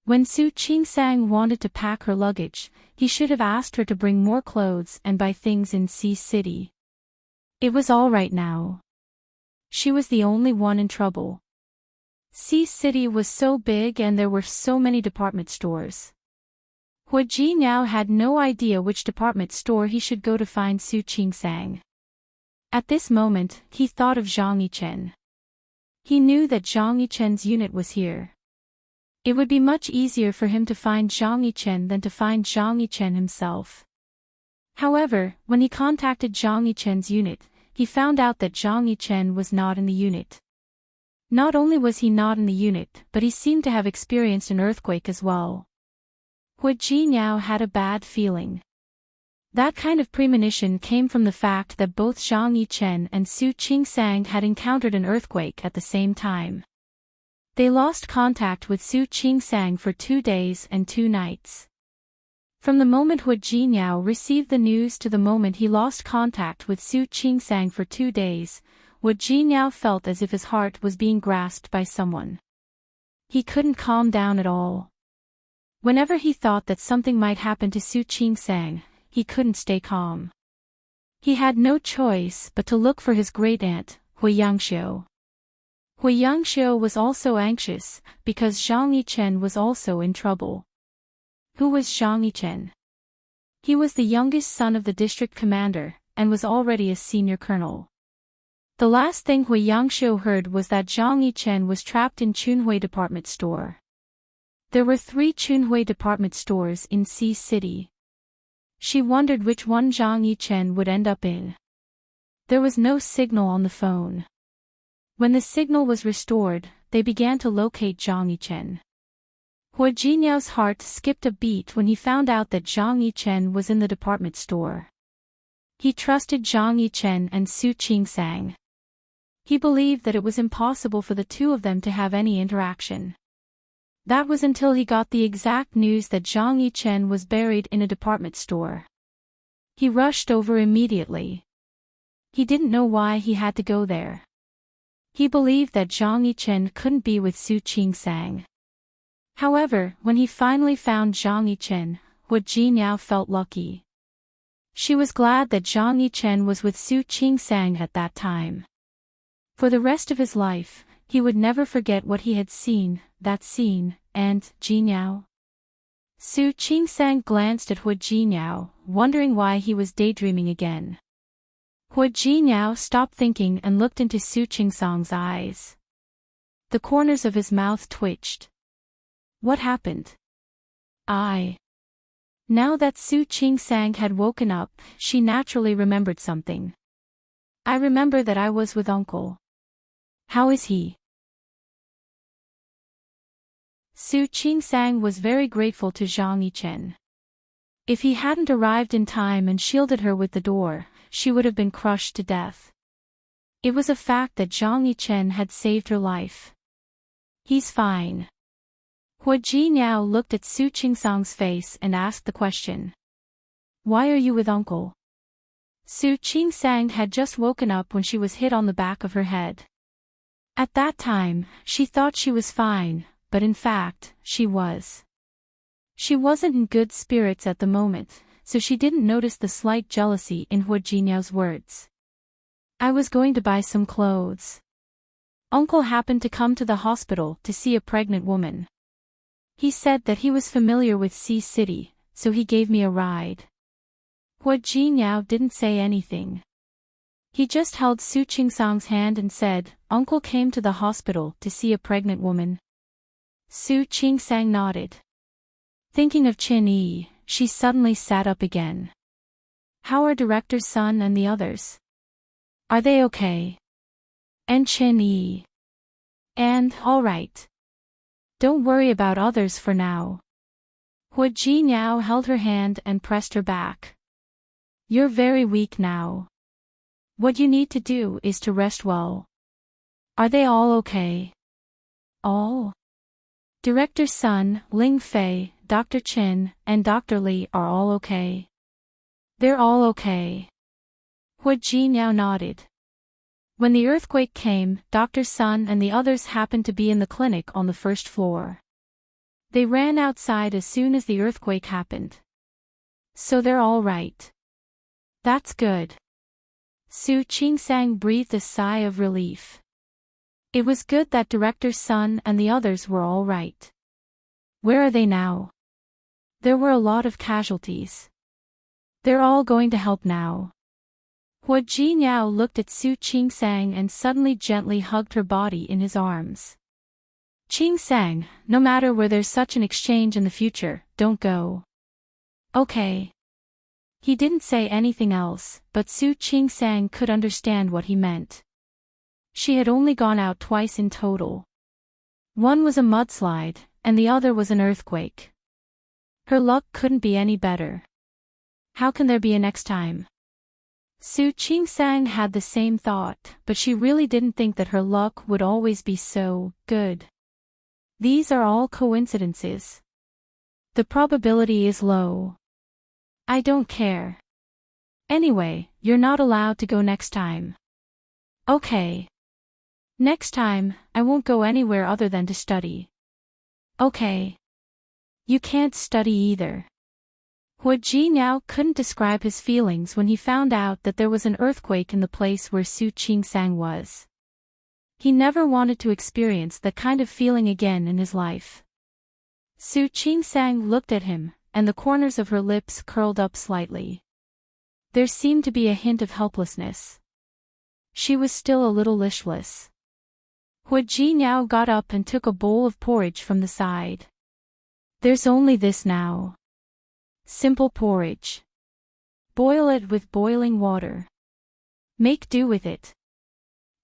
When Su Qingsang wanted to pack her luggage, he should have asked her to bring more clothes and buy things in Sea City. It was all right now. She was the only one in trouble. Sea City was so big and there were so many department stores. Hua Jinyao had no idea which department store he should go to find Su Qingsang. At this moment, he thought of Zhang Yichen. He knew that Zhang Yichen's unit was here. It would be much easier for him to find Zhang Yichen than to find Zhang Yichen himself. However, when he contacted Zhang Yichen's unit, he found out that Zhang Yichen was not in the unit. Not only was he not in the unit, but he seemed to have experienced an earthquake as well. Hua Jinyao had a bad feeling. That kind of premonition came from the fact that both Zhang Yichen and Su Qingsang had encountered an earthquake at the same time. They lost contact with Su Qingsang for 2 days and 2 nights. From the moment Hua Jinyao received the news to the moment he lost contact with Su Qingsang for 2 days, Hua Jinyao felt as if his heart was being grasped by someone. He couldn't calm down at all. Whenever he thought that something might happen to Su Qingsang, he couldn't stay calm. He had no choice but to look for his great-aunt, Hua Yangxiu. Hua Yangxiu was also anxious, because Zhang Yichen was also in trouble. Who was Zhang Yichen? He was the youngest son of the district commander, and was already a senior colonel. The last thing Hua Yangxiu heard was that Zhang Yichen was trapped in Chunhui department store. There were 3 Chunhui department stores in Sea City. She wondered which one Zhang Yichen would end up in. There was no signal on the phone. When the signal was restored, they began to locate Zhang Yichen. Hua Jinyao's heart skipped a beat when he found out that Zhang Yichen was in the department store. He trusted Zhang Yichen and Su Qingsang. He believed that it was impossible for the two of them to have any interaction. That was until he got the exact news that Zhang Yichen was buried in a department store. He rushed over immediately. He didn't know why he had to go there. He believed that Zhang Yichen couldn't be with Su Qingsang. However, when he finally found Zhang Yichen, Hua Jinyao felt lucky. She was glad that Zhang Yichen was with Su Qingsang at that time. For the rest of his life, he would never forget what he had seen, that scene, and, Jinyao. Su Qingsang glanced at Hu Jinyao, wondering why he was daydreaming again. Hu Jinyao stopped thinking and looked into Su Qingsang's eyes. The corners of his mouth twitched. What happened? Now that Su Qingsang had woken up, she naturally remembered something. I remember that I was with Uncle. How is he? Su Qingsang was very grateful to Zhang Yichen. If he hadn't arrived in time and shielded her with the door, she would have been crushed to death. It was a fact that Zhang Yichen had saved her life. He's fine. Hu Jinyao looked at Su Qingsang's face and asked the question. Why are you with Uncle? Su Qingsang had just woken up when she was hit on the back of her head. At that time, she thought she was fine, but in fact, she was. She wasn't in good spirits at the moment, so she didn't notice the slight jealousy in Hu Jinyao's words. I was going to buy some clothes. Uncle happened to come to the hospital to see a pregnant woman. He said that he was familiar with Sea City, so he gave me a ride. Hu Jinyao didn't say anything. He just held Su Qingsang's hand and said, Uncle came to the hospital to see a pregnant woman. Su Qingsang nodded. Thinking of Qin Yi, she suddenly sat up again. How are Director's son and the others? Are they okay? And Qin Yi. And, all right. Don't worry about others for now. Hu Jinyao held her hand and pressed her back. You're very weak now. What you need to do is to rest well. Are they all okay? All? Director's son, Ling Fei, Dr. Qin, and Dr. Li are all okay. They're all okay. Hu Jinyao nodded. When the earthquake came, Dr. Sun and the others happened to be in the clinic on the first floor. They ran outside as soon as the earthquake happened. So they're all right. That's good. Su Qingsang breathed a sigh of relief. It was good that Director's son and the others were all right. Where are they now? There were a lot of casualties. They're all going to help now. Hu Jinyao looked at Su Qingsang and suddenly gently hugged her body in his arms. Qingsang, no matter where there's such an exchange in the future, don't go. Okay. He didn't say anything else, but Su Qingsang could understand what he meant. She had only gone out twice in total. One was a mudslide, and the other was an earthquake. Her luck couldn't be any better. How can there be a next time? Su Qingsang had the same thought, but she really didn't think that her luck would always be so good. These are all coincidences. The probability is low. I don't care. Anyway, you're not allowed to go next time. Okay. Next time, I won't go anywhere other than to study. Okay. You can't study either. Hu Jinyao couldn't describe his feelings when he found out that there was an earthquake in the place where Su Qingsang was. He never wanted to experience that kind of feeling again in his life. Su Qingsang looked at him, and the corners of her lips curled up slightly. There seemed to be a hint of helplessness. She was still a little listless. Hu Jinyao got up and took a bowl of porridge from the side. There's only this now. Simple porridge. Boil it with boiling water. Make do with it.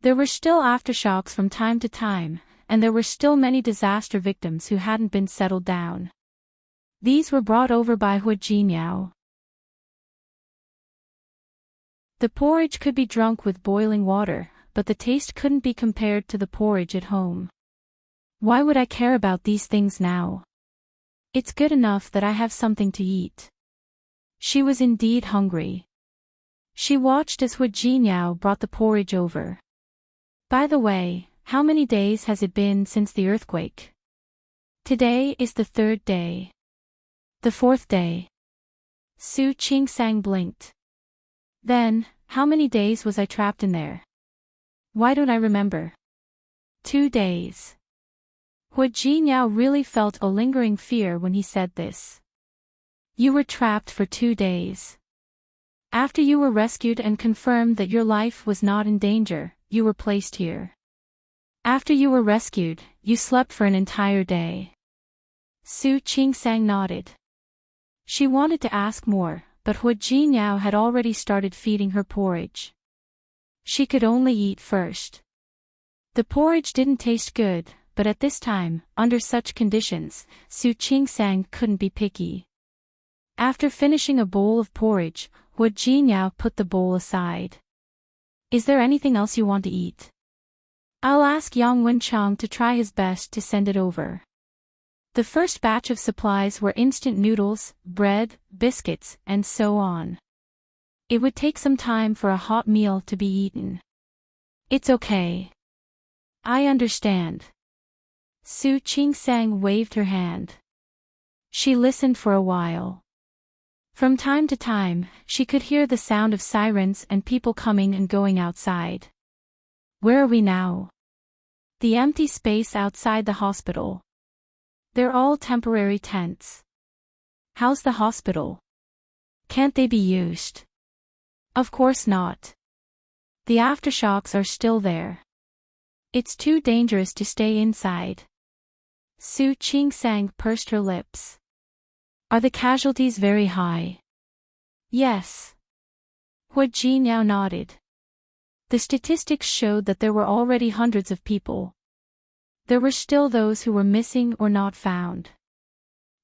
There were still aftershocks from time to time, and there were still many disaster victims who hadn't been settled down. These were brought over by Hu Jinyao. The porridge could be drunk with boiling water, but the taste couldn't be compared to the porridge at home. Why would I care about these things now? It's good enough that I have something to eat. She was indeed hungry. She watched as Hu Jinyao brought the porridge over. By the way, how many days has it been since the earthquake? Today is the 3rd day. The 4th day. Su Qingsang blinked. Then, how many days was I trapped in there? Why don't I remember? 2 days. Hu Jinyao really felt a lingering fear when he said this. You were trapped for 2 days. After you were rescued and confirmed that your life was not in danger, you were placed here. After you were rescued, you slept for an entire day. Su Qingsang nodded. She wanted to ask more, but Hu Jinyao had already started feeding her porridge. She could only eat first. The porridge didn't taste good, but at this time, under such conditions, Su Qingsang couldn't be picky. After finishing a bowl of porridge, Hu Jinyao put the bowl aside. Is there anything else you want to eat? I'll ask Yang Wenchang to try his best to send it over. The first batch of supplies were instant noodles, bread, biscuits, and so on. It would take some time for a hot meal to be eaten. It's okay. I understand. Su Qingsang waved her hand. She listened for a while. From time to time, she could hear the sound of sirens and people coming and going outside. Where are we now? The empty space outside the hospital. They're all temporary tents. How's the hospital? Can't they be used? Of course not. The aftershocks are still there. It's too dangerous to stay inside. Su Qingsang pursed her lips. Are the casualties very high? Yes. Hu Jinyao nodded. The statistics showed that there were already hundreds of people. There were still those who were missing or not found.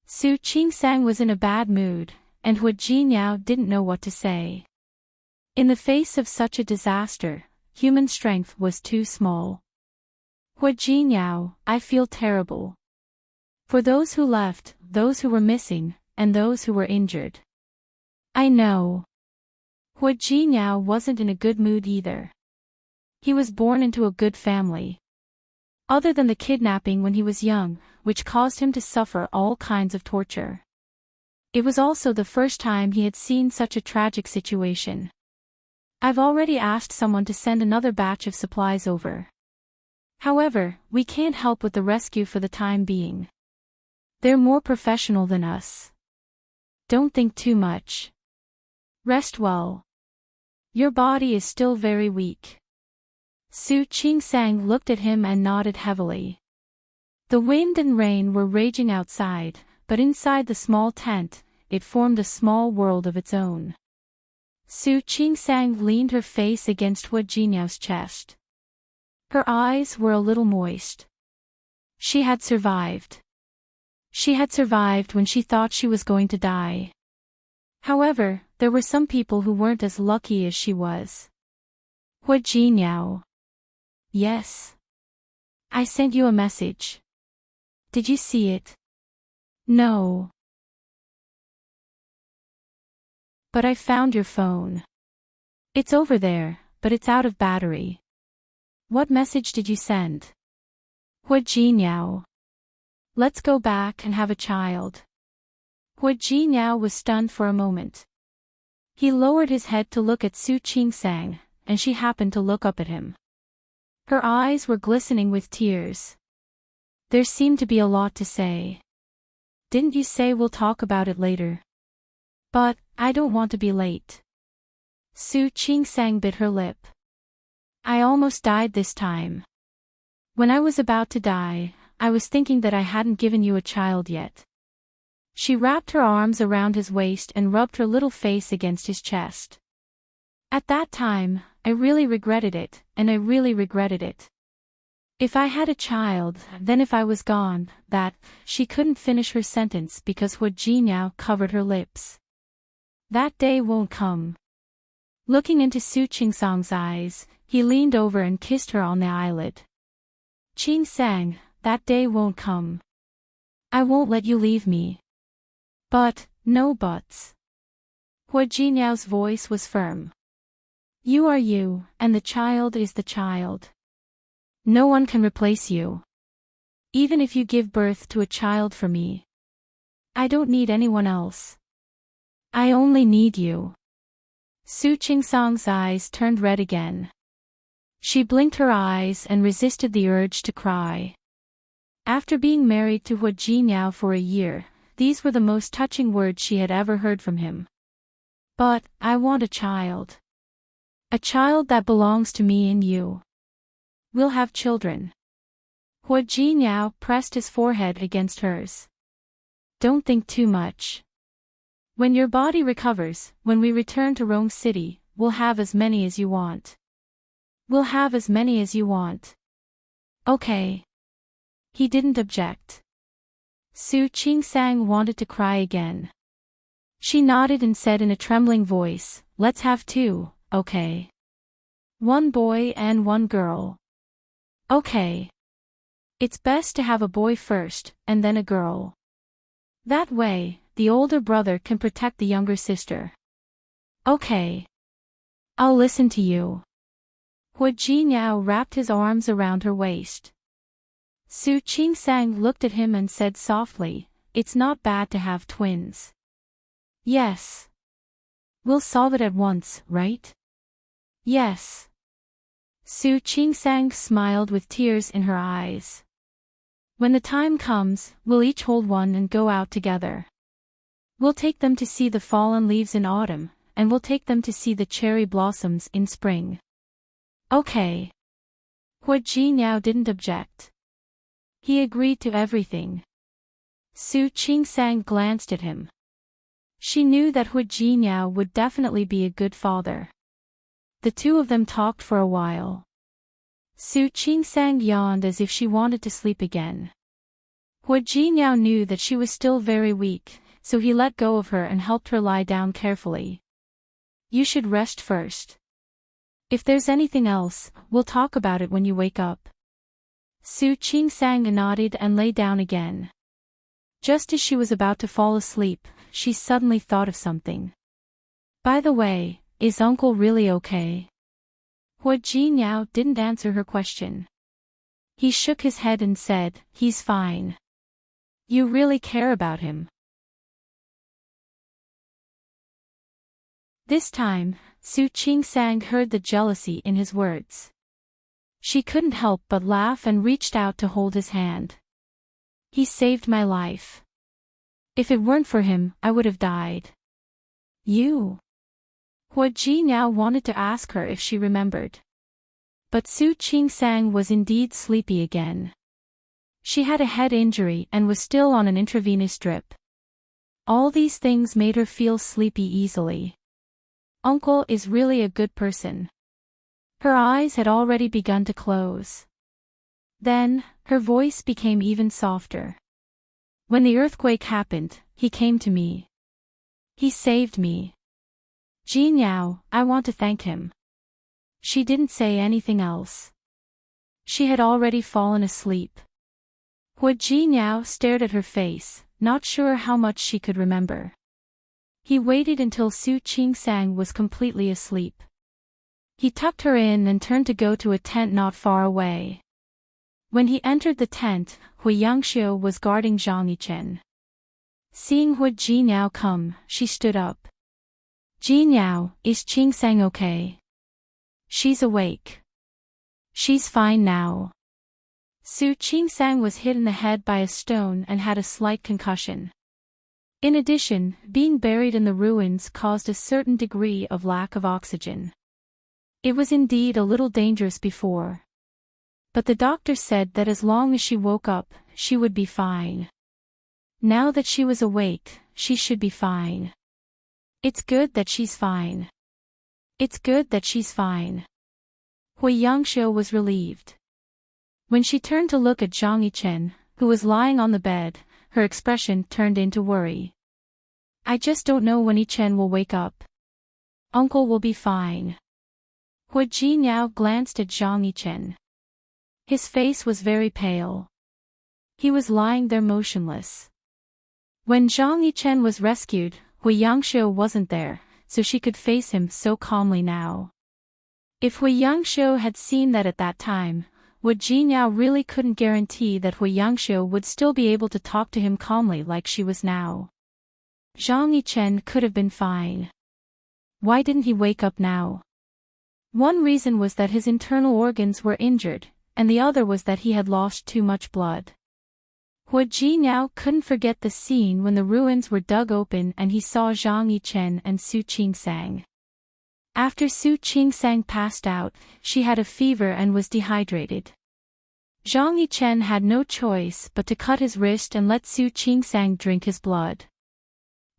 Su Qingsang was in a bad mood, and Hu Jinyao didn't know what to say. In the face of such a disaster, human strength was too small. Hu Jinyao, I feel terrible. For those who left, those who were missing, and those who were injured. I know. Hu Jinyao wasn't in a good mood either. He was born into a good family. Other than the kidnapping when he was young, which caused him to suffer all kinds of torture. It was also the first time he had seen such a tragic situation. I've already asked someone to send another batch of supplies over. However, we can't help with the rescue for the time being. They're more professional than us. Don't think too much. Rest well. Your body is still very weak. Su Qingsang looked at him and nodded heavily. The wind and rain were raging outside, but inside the small tent, it formed a small world of its own. Su Qingsang leaned her face against Hu Jinyao's chest. Her eyes were a little moist. She had survived. She had survived when she thought she was going to die. However, there were some people who weren't as lucky as she was. Hu Jinyao. Yes. I sent you a message. Did you see it? No. But I found your phone. It's over there, but it's out of battery. What message did you send? Hu Jinyao. Let's go back and have a child. Hu Jinyao was stunned for a moment. He lowered his head to look at Su Qingsang, and she happened to look up at him. Her eyes were glistening with tears. There seemed to be a lot to say. Didn't you say we'll talk about it later? But, I don't want to be late. Su Qingsang bit her lip. I almost died this time. When I was about to die, I was thinking that I hadn't given you a child yet. She wrapped her arms around his waist and rubbed her little face against his chest. At that time, I really regretted it, and I really regretted it. If I had a child, then if I was gone, that, she couldn't finish her sentence because Hu Jinyao covered her lips. That day won't come. Looking into Su Qingsang's eyes, he leaned over and kissed her on the eyelid. Qingsang, that day won't come. I won't let you leave me. But, no buts. Hu Jinyao's voice was firm. You are you, and the child is the child. No one can replace you. Even if you give birth to a child for me. I don't need anyone else. I only need you. Su Qingsang's eyes turned red again. She blinked her eyes and resisted the urge to cry. After being married to Hu Jinyao for a year, these were the most touching words she had ever heard from him. But, I want a child. A child that belongs to me and you. We'll have children. Hua Jinyao pressed his forehead against hers. Don't think too much. When your body recovers, when we return to Rome City, we'll have as many as you want. We'll have as many as you want. Okay. He didn't object. Su Qingsang wanted to cry again. She nodded and said in a trembling voice, let's have two, okay? One boy and one girl. Okay. It's best to have a boy first, and then a girl. That way, the older brother can protect the younger sister. Okay. I'll listen to you. Hua Jinyao wrapped his arms around her waist. Su Qingsang looked at him and said softly, it's not bad to have twins. Yes. We'll solve it at once, right? Yes. Su Qingsang smiled with tears in her eyes. When the time comes, we'll each hold one and go out together. We'll take them to see the fallen leaves in autumn, and we'll take them to see the cherry blossoms in spring. Okay. Hua Jinyao didn't object. He agreed to everything. Su Qingsang glanced at him. She knew that Hua Jinyao would definitely be a good father. The two of them talked for a while. Su Qingsang yawned as if she wanted to sleep again. Hua Jinyao knew that she was still very weak, so he let go of her and helped her lie down carefully. You should rest first. If there's anything else, we'll talk about it when you wake up. Su Qingsang nodded and lay down again. Just as she was about to fall asleep, she suddenly thought of something. By the way, is Uncle really okay? Hua Jinyao didn't answer her question. He shook his head and said, he's fine. You really care about him. This time, Su Qingsang heard the jealousy in his words. She couldn't help but laugh and reached out to hold his hand. He saved my life. If it weren't for him, I would have died. You? Hua Jinyao wanted to ask her if she remembered. But Su Qingsang was indeed sleepy again. She had a head injury and was still on an intravenous drip. All these things made her feel sleepy easily. Uncle is really a good person. Her eyes had already begun to close. Then, her voice became even softer. When the earthquake happened, he came to me. He saved me. Jinyao, I want to thank him. She didn't say anything else. She had already fallen asleep. Hua Jinyao stared at her face, not sure how much she could remember. He waited until Su Qingsang was completely asleep. He tucked her in and turned to go to a tent not far away. When he entered the tent, Hui Yangxiu was guarding Zhang Yichen. Seeing Hua Jinyao come, she stood up. Jinyao, is Qingsang okay? She's awake. She's fine now. Su Qingsang was hit in the head by a stone and had a slight concussion. In addition, being buried in the ruins caused a certain degree of lack of oxygen. It was indeed a little dangerous before. But the doctor said that as long as she woke up, she would be fine. Now that she was awake, she should be fine. It's good that she's fine. It's good that she's fine. Hui Yangxiu was relieved. When she turned to look at Zhang Yichen, who was lying on the bed, her expression turned into worry. I just don't know when Yichen will wake up. Uncle will be fine. Hua Jinyao glanced at Zhang Yichen. His face was very pale. He was lying there motionless. When Zhang Yichen was rescued, Hui Yangxiu wasn't there, so she could face him so calmly now. If Hui Yangxiu had seen that at that time, Hua Jinyao really couldn't guarantee that Hui Yangxiu would still be able to talk to him calmly like she was now. Zhang Yichen could have been fine. Why didn't he wake up now? One reason was that his internal organs were injured, and the other was that he had lost too much blood. Hua Jinyao couldn't forget the scene when the ruins were dug open and he saw Zhang Yichen and Su Qingsang. After Su Qingsang passed out, she had a fever and was dehydrated. Zhang Yichen had no choice but to cut his wrist and let Su Qingsang drink his blood.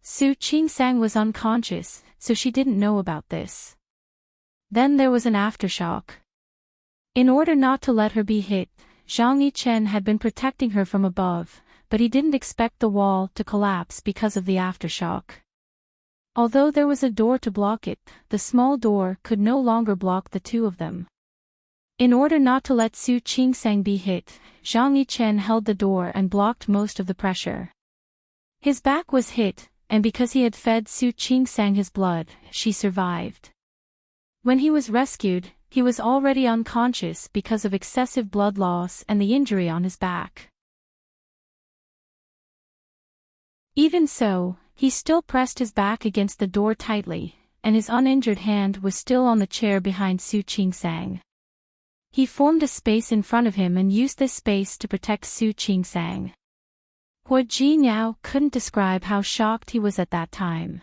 Su Qingsang was unconscious, so she didn't know about this. Then there was an aftershock. In order not to let her be hit, Zhang Yichen had been protecting her from above, but he didn't expect the wall to collapse because of the aftershock. Although there was a door to block it, the small door could no longer block the two of them. In order not to let Su Qingsang be hit, Zhang Yichen held the door and blocked most of the pressure. His back was hit, and because he had fed Su Qingsang his blood, she survived. When he was rescued, he was already unconscious because of excessive blood loss and the injury on his back. Even so, he still pressed his back against the door tightly, and his uninjured hand was still on the chair behind Su Qingsang. He formed a space in front of him and used this space to protect Su Qingsang. Hua Jinyao couldn't describe how shocked he was at that time.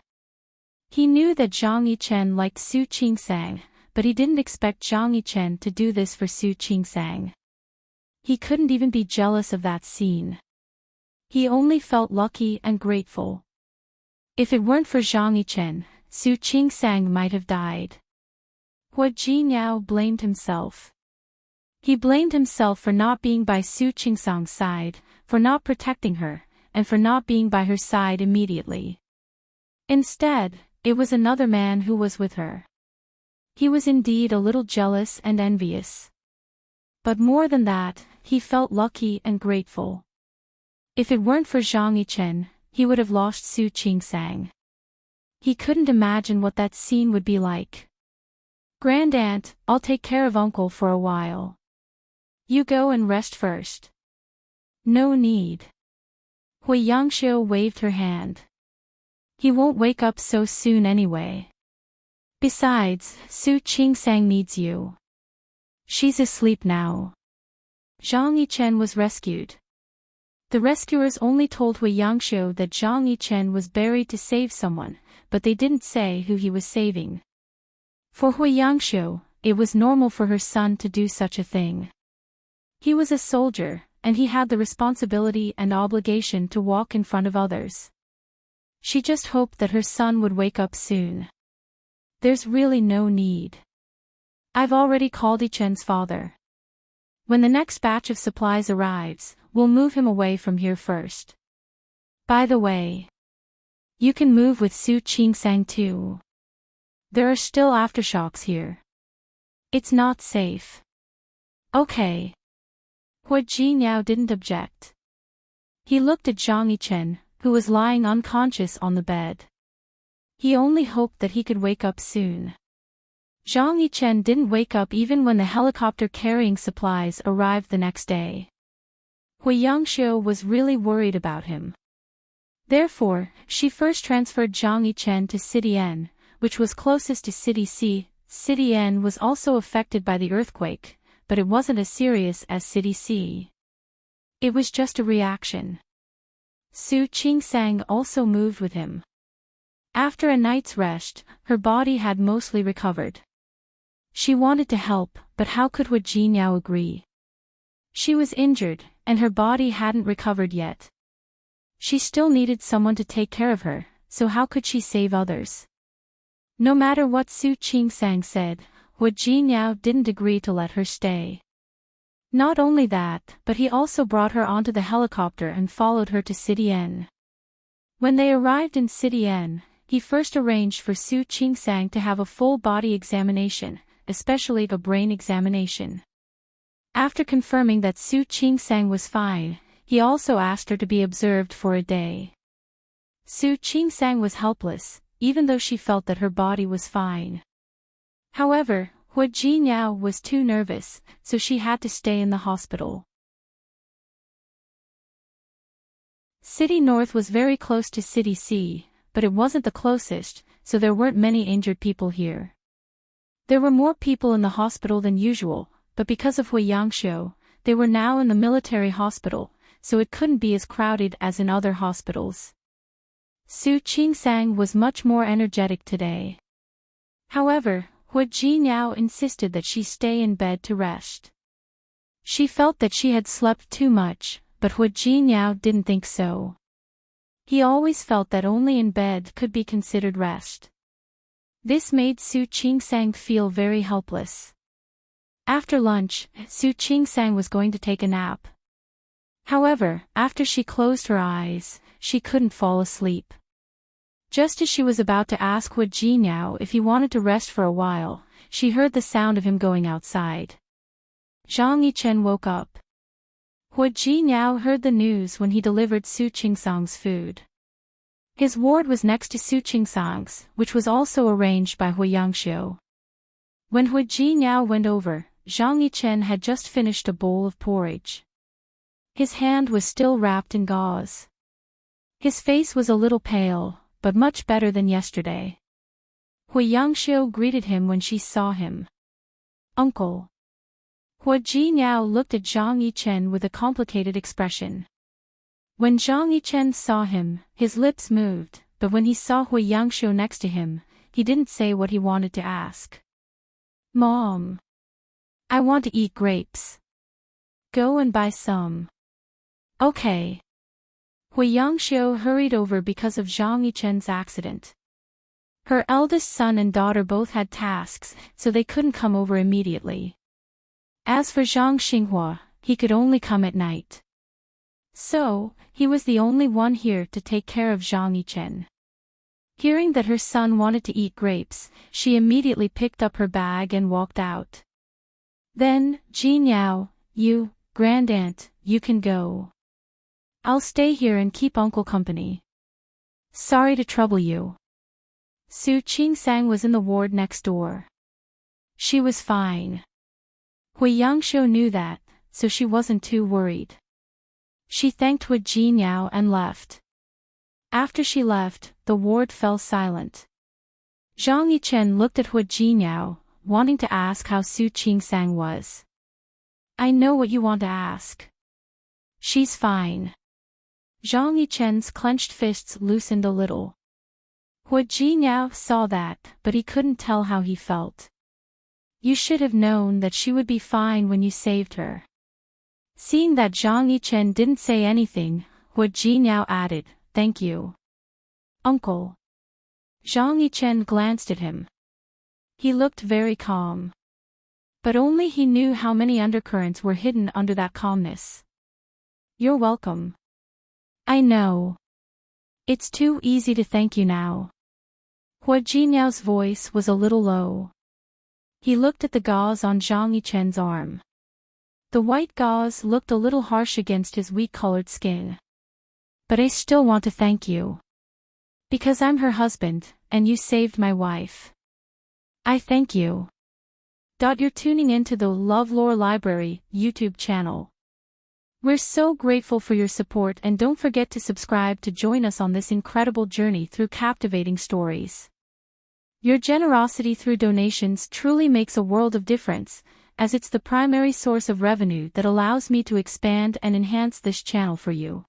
He knew that Zhang Yichen liked Su Qingsang, but he didn't expect Zhang Yichen to do this for Su Qingsang. He couldn't even be jealous of that scene. He only felt lucky and grateful. If it weren't for Zhang Yichen, Su Qingsang might have died. Hua Jinyao blamed himself. He blamed himself for not being by Su Qingsang's side, for not protecting her, and for not being by her side immediately. Instead, it was another man who was with her. He was indeed a little jealous and envious. But more than that, he felt lucky and grateful. If it weren't for Zhang Yichen, he would have lost Su Qingsang. He couldn't imagine what that scene would be like. "Grand Aunt, I'll take care of Uncle for a while. You go and rest first." "No need." Hui Yangxiu waved her hand. "He won't wake up so soon anyway. Besides, Su Qingsang needs you. She's asleep now." Zhang Yichen was rescued. The rescuers only told Hui Yangxiu that Zhang Yichen was buried to save someone, but they didn't say who he was saving. For Hui Yangxiu, it was normal for her son to do such a thing. He was a soldier, and he had the responsibility and obligation to walk in front of others. She just hoped that her son would wake up soon. "There's really no need. I've already called Yichen's father. When the next batch of supplies arrives, we'll move him away from here first. By the way, you can move with Su Qingsang too. There are still aftershocks here. It's not safe." "Okay." Hua Jinyao didn't object. He looked at Zhang Yichen, who was lying unconscious on the bed. He only hoped that he could wake up soon. Zhang Yichen didn't wake up even when the helicopter carrying supplies arrived the next day. Hui Yangxiu was really worried about him. Therefore, she first transferred Zhang Yichen to City N, which was closest to City C. City N was also affected by the earthquake, but it wasn't as serious as City C. It was just a reaction. Su Qingsang also moved with him. After a night's rest, her body had mostly recovered. She wanted to help, but how could Hua Jinyao agree? She was injured, and her body hadn't recovered yet. She still needed someone to take care of her, so how could she save others? No matter what Su Qingsang said, Hua Jinyao didn't agree to let her stay. Not only that, but he also brought her onto the helicopter and followed her to City N. When they arrived in City N, he first arranged for Su Qingsang to have a full body examination, especially a brain examination. After confirming that Su Qingsang was fine, he also asked her to be observed for a day. Su Qingsang was helpless, even though she felt that her body was fine. However, Hua Jinyao was too nervous, so she had to stay in the hospital. City North was very close to City C, but it wasn't the closest, so there weren't many injured people here. There were more people in the hospital than usual, but because of Hui Yangxiu, they were now in the military hospital, so it couldn't be as crowded as in other hospitals. Su Qingsang was much more energetic today. However, Hu Jinyao insisted that she stay in bed to rest. She felt that she had slept too much, but Hu Jinyao didn't think so. He always felt that only in bed could be considered rest. This made Su Qingsang feel very helpless. After lunch, Su Qingsang was going to take a nap. However, after she closed her eyes, she couldn't fall asleep. Just as she was about to ask Hu Jinyao if he wanted to rest for a while, she heard the sound of him going outside. Zhang Yichen woke up. Hu Jinyao heard the news when he delivered Su Qingsang's food. His ward was next to Su Qingsang's, which was also arranged by Hu Yangxiu. When Hu Jinyao went over, Zhang Yichen had just finished a bowl of porridge. His hand was still wrapped in gauze. His face was a little pale, but much better than yesterday. Hu Yangxiu greeted him when she saw him. "Uncle." Hu Jinyao looked at Zhang Yichen with a complicated expression. When Zhang Yichen saw him, his lips moved, but when he saw Hu Yangxiu next to him, he didn't say what he wanted to ask. "Mom. I want to eat grapes. Go and buy some." "Okay." Hu Yangxiu hurried over because of Zhang Yichen's accident. Her eldest son and daughter both had tasks, so they couldn't come over immediately. As for Zhang Xinghua, he could only come at night. So, he was the only one here to take care of Zhang Yichen. Hearing that her son wanted to eat grapes, she immediately picked up her bag and walked out. Then, Jinyao, you, grandaunt, you can go. I'll stay here and keep uncle company. Sorry to trouble you. Su Qingsang was in the ward next door. She was fine. Hu Yangxiu knew that, so she wasn't too worried. She thanked Hu Jinyao and left. After she left, the ward fell silent. Zhang Yichen looked at Hu Jinyao, wanting to ask how Su Qingsang was. I know what you want to ask. She's fine. Zhang Yichen's clenched fists loosened a little. Hu Jinyao saw that, but he couldn't tell how he felt. You should have known that she would be fine when you saved her. Seeing that Zhang Yichen didn't say anything, Hu Jinyao added, Thank you. Uncle. Zhang Yichen glanced at him. He looked very calm. But only he knew how many undercurrents were hidden under that calmness. You're welcome. I know. It's too easy to thank you now. Hu Jinyao's voice was a little low. He looked at the gauze on Zhang Yichen's arm. The white gauze looked a little harsh against his wheat-colored skin. But I still want to thank you. Because I'm her husband, and you saved my wife. I thank you. You're tuning into the LoveLore Library YouTube channel. We're so grateful for your support, and don't forget to subscribe to join us on this incredible journey through captivating stories. Your generosity through donations truly makes a world of difference, as it's the primary source of revenue that allows me to expand and enhance this channel for you.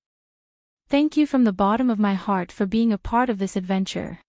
Thank you from the bottom of my heart for being a part of this adventure.